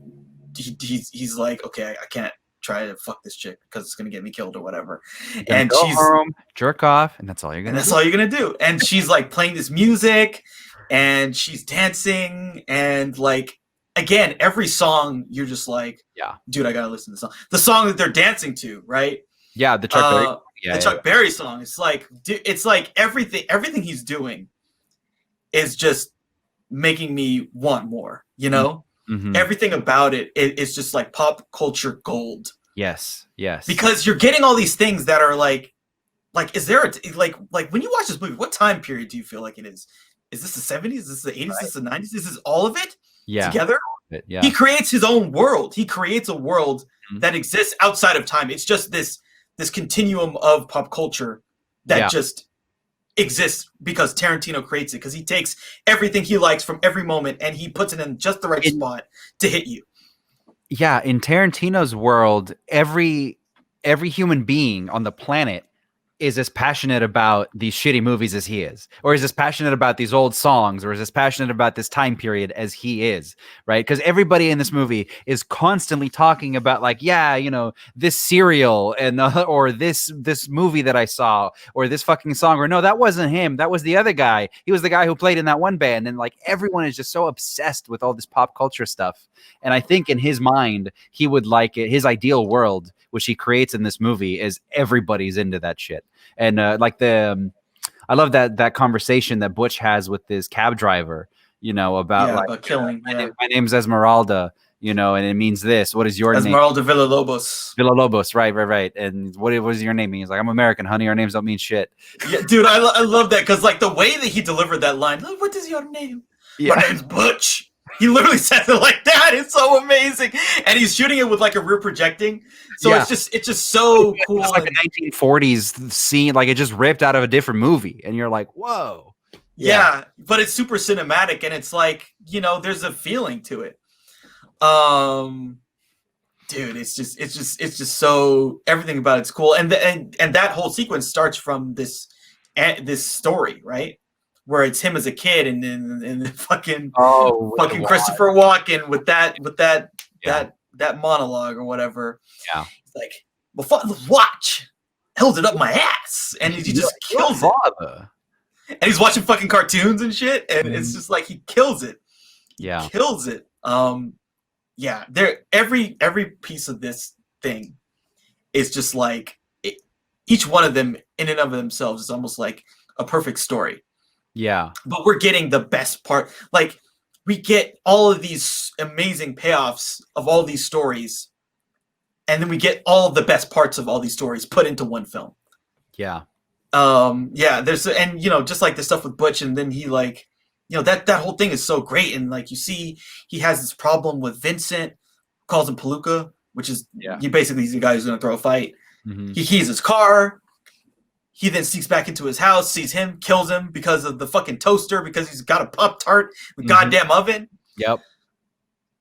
he's like, okay, I can't try to fuck this chick because it's gonna get me killed or whatever.
You're gonna
And
go
she's
home, jerk off, and that's all you're
and
gonna
that's
do.
all you're gonna do. And she's like playing this music, and she's dancing, and like again, every song you're just like,
Yeah.
dude, I gotta listen to the song. The song that they're dancing to, right?
Yeah, the Chuck Berry.
The
Yeah, yeah,
Chuck Berry song. It's like everything he's doing is just making me want more.
yeah. Mhm.
Everything about it's just like pop culture gold
Yes, yes.
because you're getting all these things that are like is there like when you watch this movie, what time period do you feel like it is? Is this the 70s? Is this the 80s? Is
Right.
this the 90s? This is all of it
Yeah.
together.
Yeah.
He creates his own world. He creates a world
Mhm.
that exists outside of time. It's just this continuum of pop culture that
Yeah.
just exists because Tarantino creates it, because he takes everything he likes from every moment and he puts it in just the right
In
spot to hit you.
Yeah, in Tarantino's world, every human being on the planet is as passionate about these shitty movies as he is, or is as passionate about these old songs, or is as passionate about this time period as he is, right? Because everybody in this movie is constantly talking about, like, yeah, this cereal and or this movie that I saw, or this fucking song, or no, that wasn't him, that was the other guy. He was the guy who played in that one band, and like everyone is just so obsessed with all this pop culture stuff. And I think in his mind, he would like it. His ideal world, which he creates in this movie, is everybody's into that shit. And I love that conversation that Butch has with his cab driver, about
Yeah,
like,
but killing. Yeah,
my name's Esmeralda, and it means this. What is your name?
Esmeralda Villalobos.
Villalobos, right. And what is your name? He's like, I'm American, honey. Our names don't mean shit.
Yeah, dude, I love that because like the way that he delivered that line. "Oh, what is your name?
Yeah.
My name's Butch." He literally says it like that. It's so amazing, and he's shooting it with like a rear projecting, so
Yeah.
it's just so cool.
It's like a 1940s scene, like it just ripped out of a different movie, and you're like, whoa.
Yeah, but it's super cinematic, and it's like there's a feeling to it. Dude, it's just so everything about it's cool, and that whole sequence starts from this story, right? Where it's him as a kid, and then fucking Christopher Walken with that monologue or whatever.
Yeah.
It's like, my father's watch held it up my ass, and he just kills it. And he's watching fucking cartoons and shit, and it's just like he kills it.
Yeah.
He kills it. Yeah, every piece of this thing is just like each one of them in and of themselves is almost like a perfect story.
Yeah.
But we're getting the best part. Like, we get all of these amazing payoffs of all these stories, and then we get all of the best parts of all these stories put into one film.
Yeah.
Yeah, and just like the stuff with Butch, and then he like, that whole thing is so great. And like, you see, he has this problem with Vincent, calls him Palooka, which is he's the guy who's going to throw a fight.
Mm-hmm.
He keys his car. He then sneaks back into his house, sees him, kills him because of the fucking toaster, because he's got a Pop-Tart, the goddamn oven.
Yep.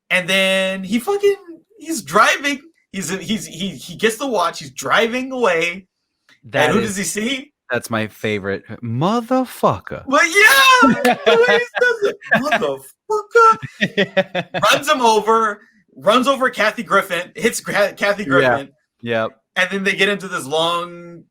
And then he's driving. He gets the watch. He's driving away. And who does he see?
That's my favorite. Motherfucker.
But yeah, the way he says it, motherfucker, runs over Kathy Griffin, hits Kathy
Yeah.
Griffin,
Yep.
and then they get into this long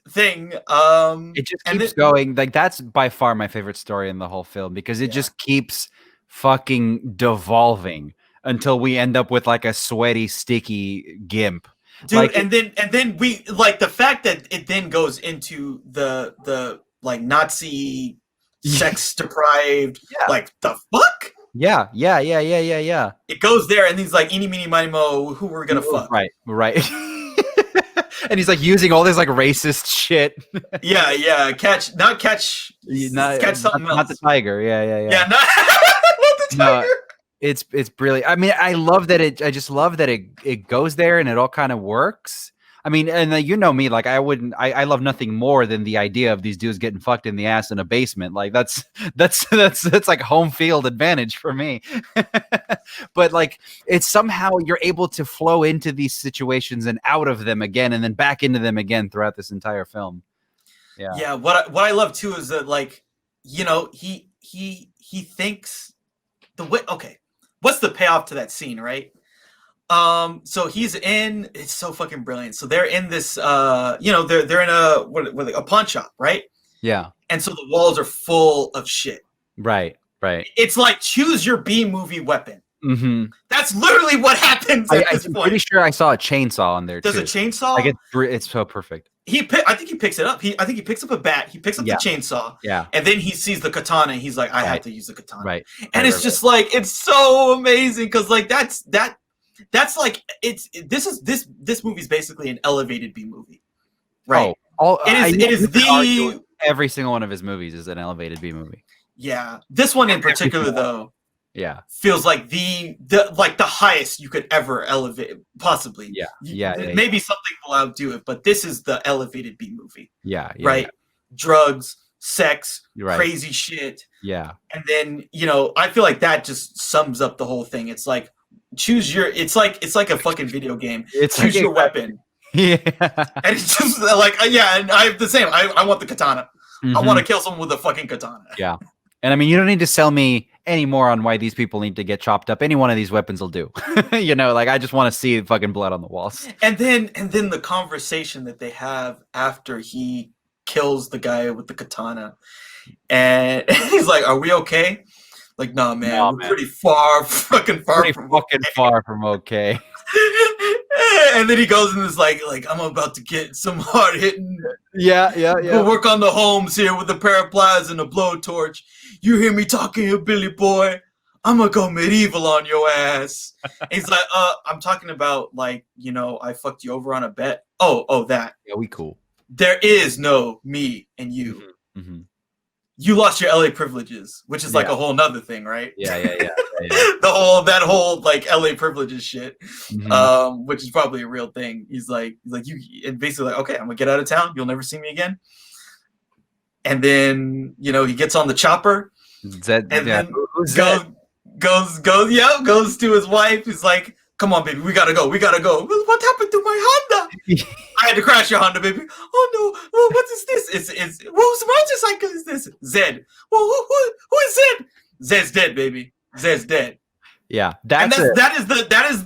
thing.
It just
And
keeps
then
going. Like that's by far my favorite story in the whole film because it
yeah,
just keeps fucking devolving until we end up with like a sweaty, sticky gimp.
dude,
Like,
and then we like the fact that it then goes into the like Nazi sex deprived,
yeah,
like the fuck.
yeah.
It goes there, and he's like, "Eeny, meeny, miny, mo, who we're gonna fuck."
Right. And he's like using all this like racist shit.
Yeah. Catch something
Not the
else.
tiger. Yeah.
Yeah, not, not the
No,
tiger.
it's brilliant. I mean, I love that it. I just love that it goes there and it all kind of works. I mean, and you know me, like I wouldn't. I love nothing more than the idea of these dudes getting fucked in the ass in a basement. Like that's like home field advantage for me. But like it's somehow you're able to flow into these situations and out of them again, and then back into them again throughout this entire film. Yeah.
Yeah, what I love too is that like, he thinks the way. Okay, what's the payoff to that scene, right? So he's in. It's so fucking brilliant. So they're in this. They're in a pawn shop, right?
Yeah.
And so the walls are full of shit.
Right.
It's like choose your B movie weapon.
Mm-hmm.
That's literally what happens at this
I'm
point.
pretty sure I saw a chainsaw on there
There's
too.
a chainsaw.
Like it's so perfect.
I think he picks it up. I think he picks up a bat. He picks up the chainsaw.
Yeah.
And then he sees the katana. And he's like, I have to use the katana.
Right.
And it's just like it's so amazing because like that's like this movie's basically an elevated B movie, right? It is the
every single one of his movies is an elevated B movie.
Yeah, this one in particular though.
Yeah,
feels like the highest you could ever elevate, possibly.
Yeah.
Maybe something will outdo it, but this is the elevated B movie.
Yeah.
Right. Drugs, sex,
right.
Crazy shit.
Yeah.
And then I feel like that just sums up the whole thing. It's like it's like a fucking video game. Choose your weapon.
Yeah.
And it's just like and I have the same. I want the katana. Mm-hmm. I want to kill someone with a fucking katana.
Yeah. And I mean, you don't need to sell me any more on why these people need to get chopped up. Any one of these weapons will do. Like I just want to see fucking blood on the walls.
And then the conversation that they have after he kills the guy with the katana, and he's like, "Are we okay?" Like, nah, man, we're pretty far from
okay.
And then he goes and is like I'm about to get some hard hitting.
Yeah.
We'll work on the homes here with a pair of pliers and a blowtorch. You hear me talking here, Billy boy? I'm gonna go medieval on your ass. He's like, I'm talking about like, I fucked you over on a bet. Oh, that.
Yeah, we cool.
There is no me and you.
Mm-hmm.
You lost your LA privileges, which is like a whole nother thing, right?
Yeah.
that whole like LA privileges shit,
mm-hmm.
Which is probably a real thing. He's like you, and basically like, okay, I'm gonna get out of town. You'll never see me again. And then he gets on the chopper, then goes to his wife. He's like, "Come on, baby, we gotta go. What happened to my Honda? I had to crash your Honda, baby. Oh no, well, what is this? It's whose motorcycle is this? Zed. Well, who is Zed? Zed's dead, baby. Zed's dead."
Yeah,
that is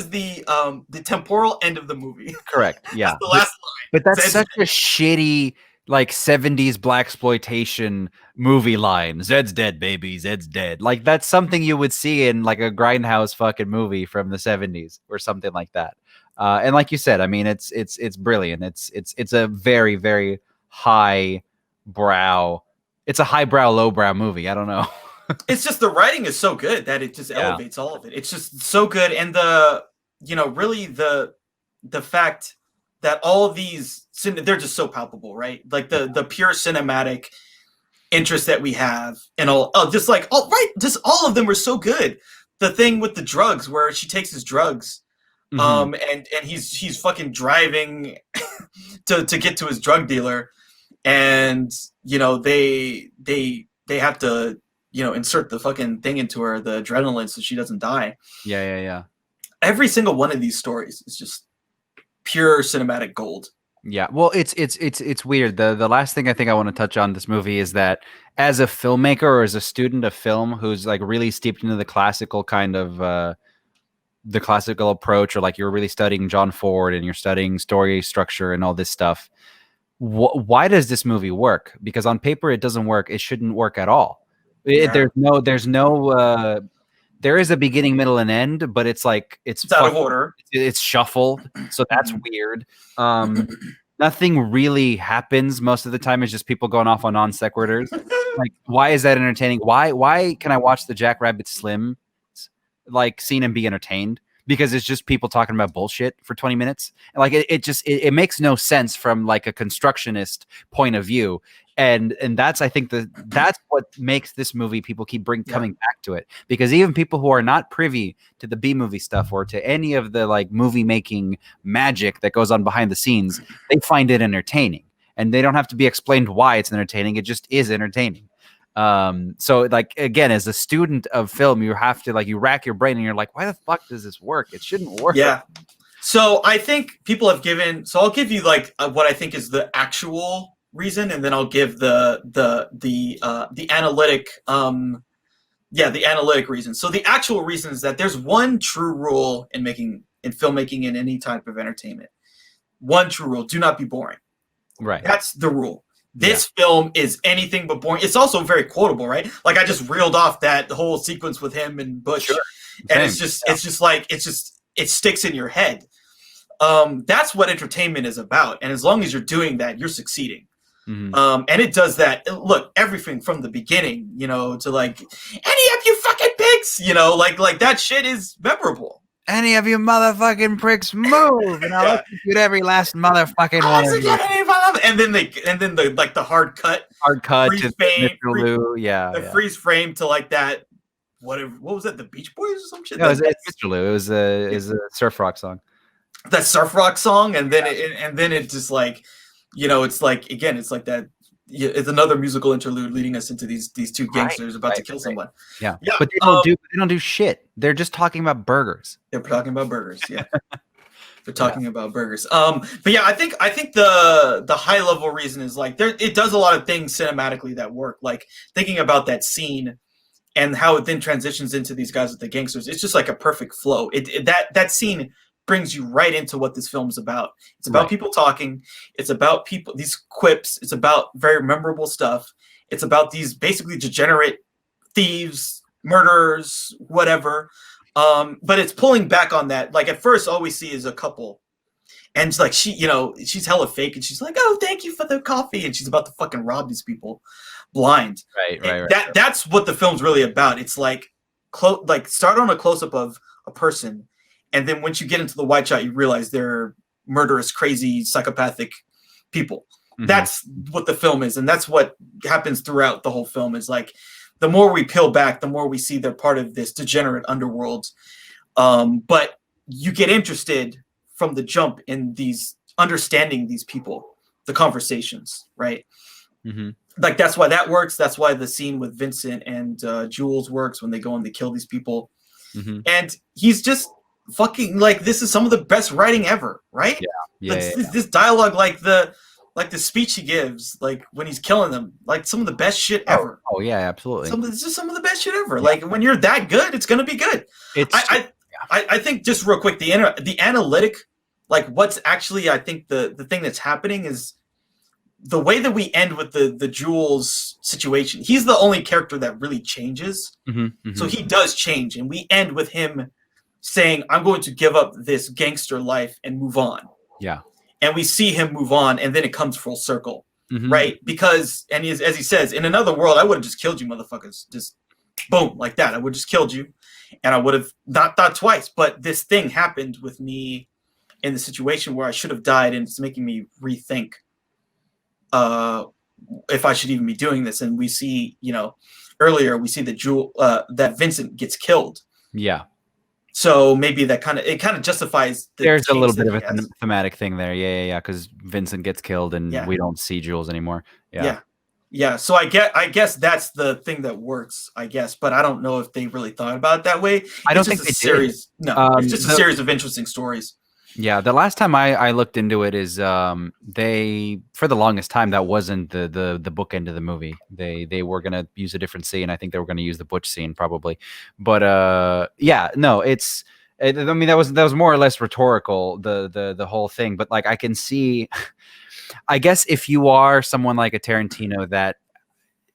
the temporal end of the movie.
Correct. Yeah,
that's the last line.
But that's such a shitty like 70s blaxploitation movie line. Zed's dead, baby. Zed's dead. Like that's something you would see in like a grindhouse fucking movie from the 70s or something like that. And like you said, I mean, it's brilliant. It's a very, very high brow. It's a highbrow, lowbrow movie. I don't know.
It's just the writing is so good that it just elevates all of it. It's just so good, and really the fact that all of these they're just so palpable, right? Like the pure cinematic interest that we have, and all of them are so good. The thing with the drugs, where she takes his drugs, and he's fucking driving to get to his drug dealer, and they have to insert the fucking thing into her, the adrenaline, so she doesn't die.
Yeah.
Every single one of these stories is just pure cinematic gold.
Yeah. Well, it's weird. The last thing I think I want to touch on this movie is that as a filmmaker or as a student of film who's like really steeped into the classical kind of the classical approach, or like you're really studying John Ford and you're studying story structure and all this stuff. Why does this movie work? Because on paper it doesn't work. It shouldn't work at all.
Yeah.
There's no there is a beginning, middle, and end, but it's like
It's out of order.
it's shuffled, so that's weird. Um, Nothing really happens most of the time. It's just people going off on non sequiturs. Like, why is that entertaining? Why can I watch the Jackrabbit Slim like scene and be entertained? Because it's just people talking about bullshit for 20 minutes. Like it makes no sense from like a constructionist point of view. And that's, I think, that's what makes this movie, people keep coming back to it, because even people who are not privy to the B movie stuff or to any of the like movie making magic that goes on behind the scenes, they find it entertaining, and they don't have to be explained why it's entertaining. It just is entertaining. So like, again, as a student of film, you have to like, you rack your brain and you're like, why the fuck does this work? It shouldn't work.
Yeah. So I think people have given, so I'll give you like what I think is the actual reason, and then I'll give the analytic the analytic reason. So the actual reason is that there's one true rule in filmmaking and any type of entertainment. One true rule: do not be boring.
Right.
That's the rule. This film is anything but boring. It's also very quotable, right? Like I just reeled off that whole sequence with him and Bush,
Sure.
and it's just like it sticks in your head. That's what entertainment is about, and as long as you're doing that, you're succeeding.
Mm-hmm.
And it does that. Look, everything from the beginning, to like, any of you fucking pigs, like that shit is memorable.
Any of you motherfucking pricks move, and I'll execute every last motherfucking one of you.
And then the hard cut
to Mr. Lou,
freeze frame to like that. What was that? The Beach Boys or some shit?
No, it's Mr. Lou. It was a surf rock song.
That surf rock song, and then it just like, it's like, again, it's like that. It's another musical interlude leading us into these two gangsters about to kill someone.
Yeah, but they don't do shit. They're just talking about burgers.
They're talking about burgers. Yeah, they're talking about burgers. But yeah, I think the high level reason is like it does a lot of things cinematically that work. Like thinking about that scene and how it then transitions into these guys with the gangsters. It's just like a perfect flow. That scene brings you right into what this film's about. It's about people talking. It's about people, these quips. It's about very memorable stuff. It's about these basically degenerate thieves, murderers, whatever. But it's pulling back on that. Like at first, all we see is a couple. And it's like she's hella fake, and she's like, "Oh, thank you for the coffee," and she's about to fucking rob these people blind. Right. That's what the film's really about. It's like start on a close up of a person, and then once you get into the wide shot, you realize they're murderous, crazy, psychopathic people. Mm-hmm. That's what the film is, and that's what happens throughout the whole film. Is like the more we peel back, the more we see they're part of this degenerate underworld. But you get interested from the jump in understanding these people, the conversations, right? Mm-hmm. Like that's why that works. That's why the scene with Vincent and Jules works when they go and they kill these people. Mm-hmm. And he's just fucking like, this is some of the best writing ever, right? This dialogue, like the speech he gives, like when he's killing them, like some of the best shit ever.
Oh yeah, absolutely.
It's just some of the best shit ever. Yeah. Like when you're that good, it's gonna be good. I think just real quick, the analytic, like what's actually, I think the thing that's happening is the way that we end with the Jules situation. He's the only character that really changes. Mm-hmm, mm-hmm. So he does change, and we end with him saying, "I'm going to give up this gangster life and move on." Yeah. And we see him move on, and then it comes full circle, mm-hmm. right? Because, and as he says, in another world, I would have just killed you, motherfuckers. Just boom, like that. I would have just killed you, and I would have not thought twice. But this thing happened with me in the situation where I should have died, and it's making me rethink if I should even be doing this. And we see, earlier we see that Vincent gets killed. Yeah. So maybe that kind of justifies.
There's a little bit of a thematic thing there. Yeah. Because Vincent gets killed and we don't see Jules anymore.
Yeah. So I guess that's the thing that works, I guess. But I don't know if they really thought about it that way.
I don't think they did.
No, it's just a series of interesting stories.
Yeah, the last time I looked into it is they for the longest time that wasn't the book end of the movie. They were gonna use a different scene. I think they were gonna use the Butch scene probably, but yeah, no, I mean that was more or less rhetorical the whole thing. But like I can see, I guess if you are someone like a Tarantino that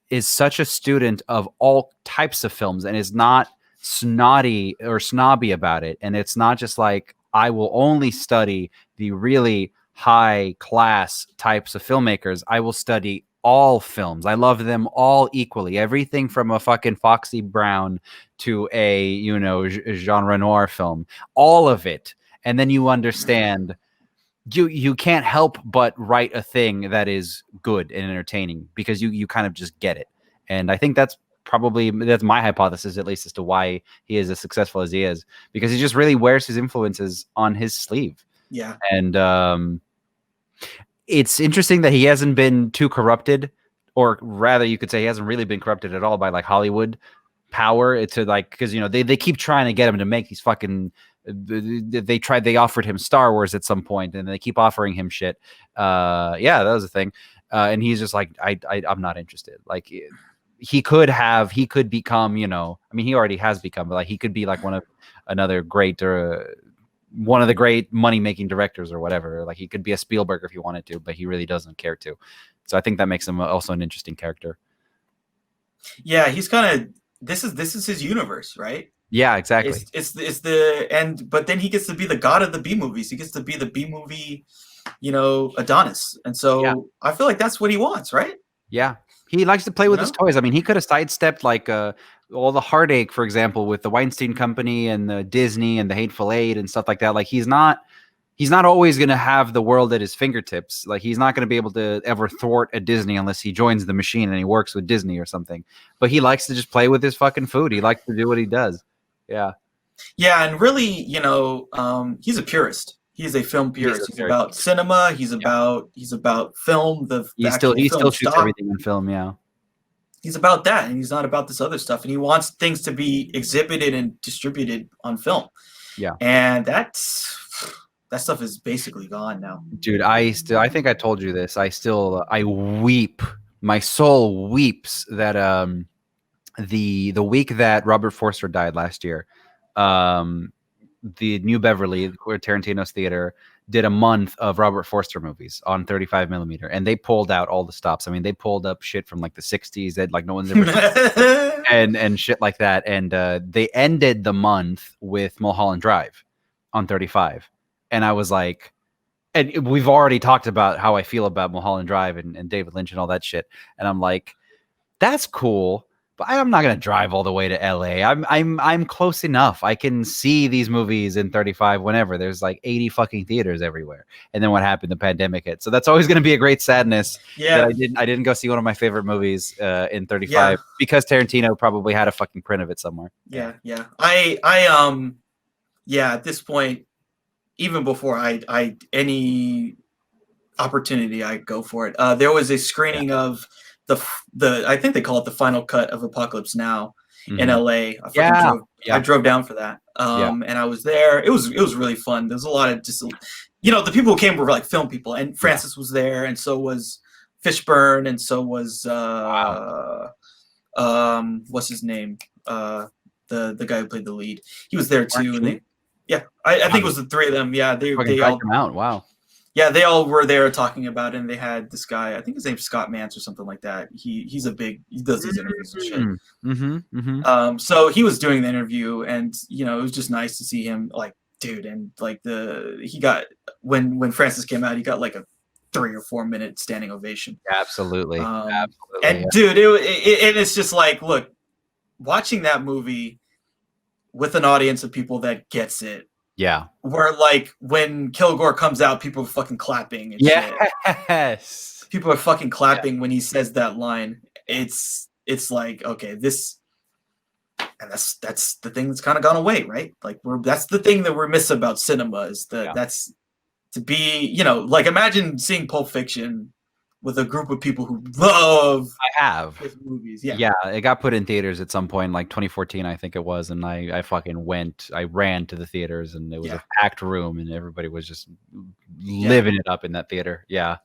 is such a student of all types of films and is not snotty or snobby about it. And it's not just like, I will only study the really high class types of filmmakers. I will study all films. I love them all equally. Everything from a fucking Foxy Brown to a, Jean Renoir film, all of it. And then you understand you can't help but write a thing that is good and entertaining because you kind of just get it. And I think that's my hypothesis, at least, as to why he is as successful as he is, because he just really wears his influences on his sleeve.
Yeah.
And it's interesting that he hasn't been too corrupted, or rather you could say he hasn't really been corrupted at all by like Hollywood power to like, because they keep trying to get him to make these fucking they offered him Star Wars at some point and they keep offering him shit. Yeah, that was a thing. And he's just like, I'm not interested. Like he could become, I mean, he already has become, but like he could be like one of the great money making directors or whatever. Like he could be a Spielberg if he wanted to, but he really doesn't care to. So I think that makes him also an interesting character.
Yeah, he's kind of this is his universe, right?
Yeah, exactly.
But then he gets to be the god of the B movies. He gets to be the B movie, Adonis. And so I feel like that's what he wants, right?
Yeah. He likes to play with his toys. I mean, he could have sidestepped like all the heartache, for example, with the Weinstein Company and the Disney and the Hateful Eight and stuff like that. Like he's not always going to have the world at his fingertips. Like he's not going to be able to ever thwart a Disney unless he joins the machine and he works with Disney or something. But he likes to just play with his fucking food. He likes to do what he does. Yeah.
Yeah, and really, he's a purist. He's a film purist. He's about cinema. He's about film.
He still shoots everything in film. Yeah.
He's about that, and he's not about this other stuff. And he wants things to be exhibited and distributed on film.
Yeah.
And that stuff is basically gone now.
Dude, I think I told you this. I weep. My soul weeps that the week that Robert Forster died last year, the New Beverly, where Tarantino's theater, did a month of Robert Forster movies on 35 millimeter, and they pulled out all the stops. I mean, they pulled up shit from like the 60s that like no one's ever and shit like that. And they ended the month with Mulholland Drive on 35, and I was like, and we've already talked about how I feel about Mulholland Drive and David Lynch and all that shit, and I'm like, that's cool. But I'm not gonna drive all the way to LA. I'm close enough. I can see these movies in 35 whenever. There's like 80 fucking theaters everywhere. And then what happened? The pandemic hit. So that's always gonna be a great sadness.
Yeah.
That I didn't go see one of my favorite movies in 35 because Tarantino probably had a fucking print of it somewhere.
Yeah. At this point, even before I any opportunity, I go for it. There was a screening of the I think they call it the final cut of Apocalypse Now in LA. I drove down for that. And I was there. It was really fun. There's a lot of just the people who came were like film people, and Francis was there, and so was Fishburne, and so was what's his name? The guy who played the lead. He was there too. And I think it was the three of them. Yeah, they all
come out. Wow.
Yeah, they all were there talking about it, and they had this guy, I think his name's Scott Mance or something like that. He does these interviews and shit. So he was doing the interview, and it was just nice to see him, like, dude, and like he got when Francis came out, he got like a 3 or 4 minute standing ovation.
Absolutely.
And dude, it's just like, look, watching that movie with an audience of people that gets it.
Yeah.
Where like when Kilgore comes out, people are fucking clapping and shit. People are fucking clapping when he says that line. It's like, okay, this, and that's the thing that's kind of gone away, right? Like that's the thing that we're missing about cinema is that that's to be, like imagine seeing Pulp Fiction with a group of people who love
I have.
movies. Yeah.
Yeah, it got put in theaters at some point, like 2014, I think it was, and I fucking went. I ran to the theaters, and it was
Yeah.
a packed room, and everybody was just living it up in that theater. Yeah.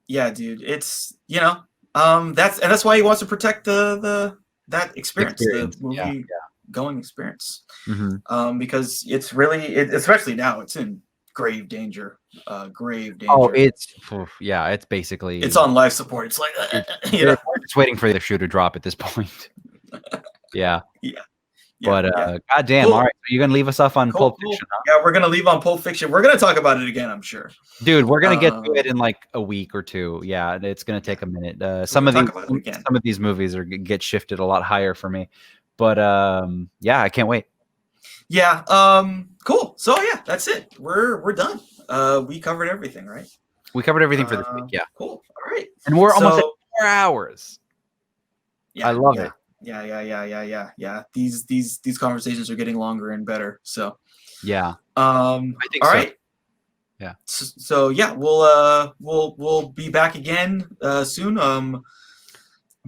Yeah, dude. It's that's why he wants to protect that experience, the
Yeah.
movie going experience.
Mhm.
Because it's really, especially now, it's in grave danger. Grave danger.
Oh, it's basically
it's on life support. It's like
they're just waiting for the shoe to drop at this point. Yeah.
Yeah.
But
yeah.
goddamn,
Cool.
all right. Are you gonna leave us off on Pulp Fiction? Huh?
Yeah, we're gonna leave on Pulp Fiction. We're gonna talk about it again, I'm sure.
Dude, we're gonna get to it in like a week or two. Yeah, it's gonna take a minute. Some of these movies get shifted a lot higher for me. But yeah, I can't wait.
Yeah. Cool. So yeah, that's it. We're done. We covered everything, right?
We covered everything for this week. Yeah.
Cool. All right.
And we're almost at 4 hours.
Yeah,
I love it.
Yeah. These conversations are getting longer and better. So
yeah.
I think all right.
Yeah.
So yeah, we'll be back again soon.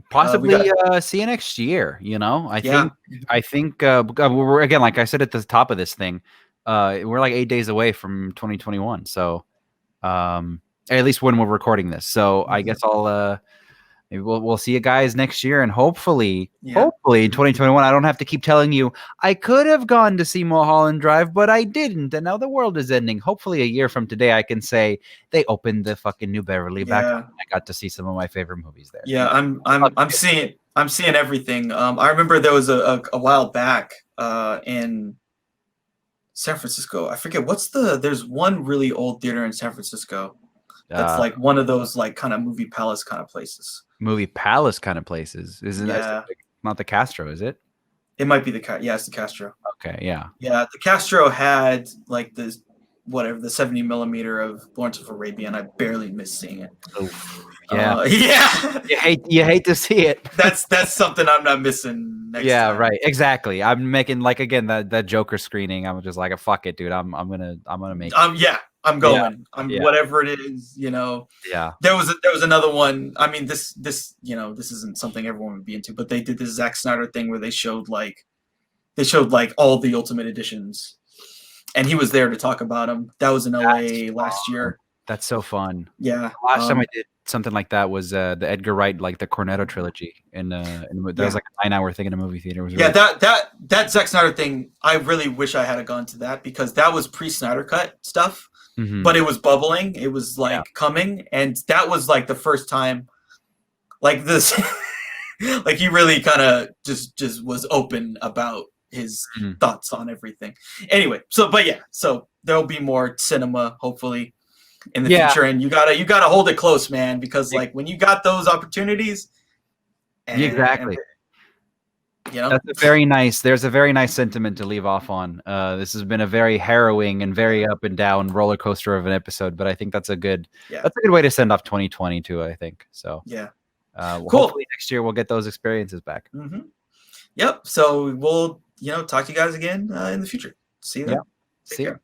Possibly see you next year. You know, I think we're, again, like I said at the top of this thing, we're like 8 days away from 2021. So at least when we're recording this. So I guess maybe we'll see you guys next year, and hopefully in 2021, I don't have to keep telling you I could have gone to see Mulholland Drive, but I didn't, and now the world is ending. Hopefully, a year from today, I can say they opened the fucking New Beverly back up, and I got to see some of my favorite movies there.
Yeah, I'm seeing everything. I remember there was a while back in San Francisco. I forget there's one really old theater in San Francisco. That's like one of those like kind of movie palace kind of places.
Movie palace kind of places. Isn't that not the Castro, is it?
It might be it's the Castro.
Okay, yeah.
Yeah, the Castro had like the 70mm of Lawrence of Arabia, and I barely missed seeing it.
Yeah.
Yeah.
You hate to see it.
That's something I'm not missing next time.
Right. Exactly. I'm making like again that Joker screening. I'm just like, fuck it, dude. I'm gonna make it.
Yeah. I'm going. Whatever it is,
Yeah.
There was another one. I mean, this isn't something everyone would be into, but they did this Zack Snyder thing where they showed like all the Ultimate Editions, and he was there to talk about them. That was in LA last year.
That's so fun.
Yeah.
Last time I did something like that was the Edgar Wright, like the Cornetto trilogy, and that was like a 9-hour thing in a movie theater. It was really
that Zack Snyder thing. I really wish I had gone to that, because that was pre-Snyder Cut stuff.
Mm-hmm.
But it was bubbling. It was like coming, and that was like the first time, like this, like he really kind of just was open about his thoughts on everything. Anyway, so there'll be more cinema hopefully in the future, and you gotta hold it close, man, because like when you got those opportunities,
exactly. That's there's a very nice sentiment to leave off on. This has been a very harrowing and very up and down roller coaster of an episode, but I think that's a good way to send off 2022, I think. So
cool.
Hopefully next year we'll get those experiences back.
Mm-hmm. Yep. So we'll talk to you guys again in the future. See you then.
See you.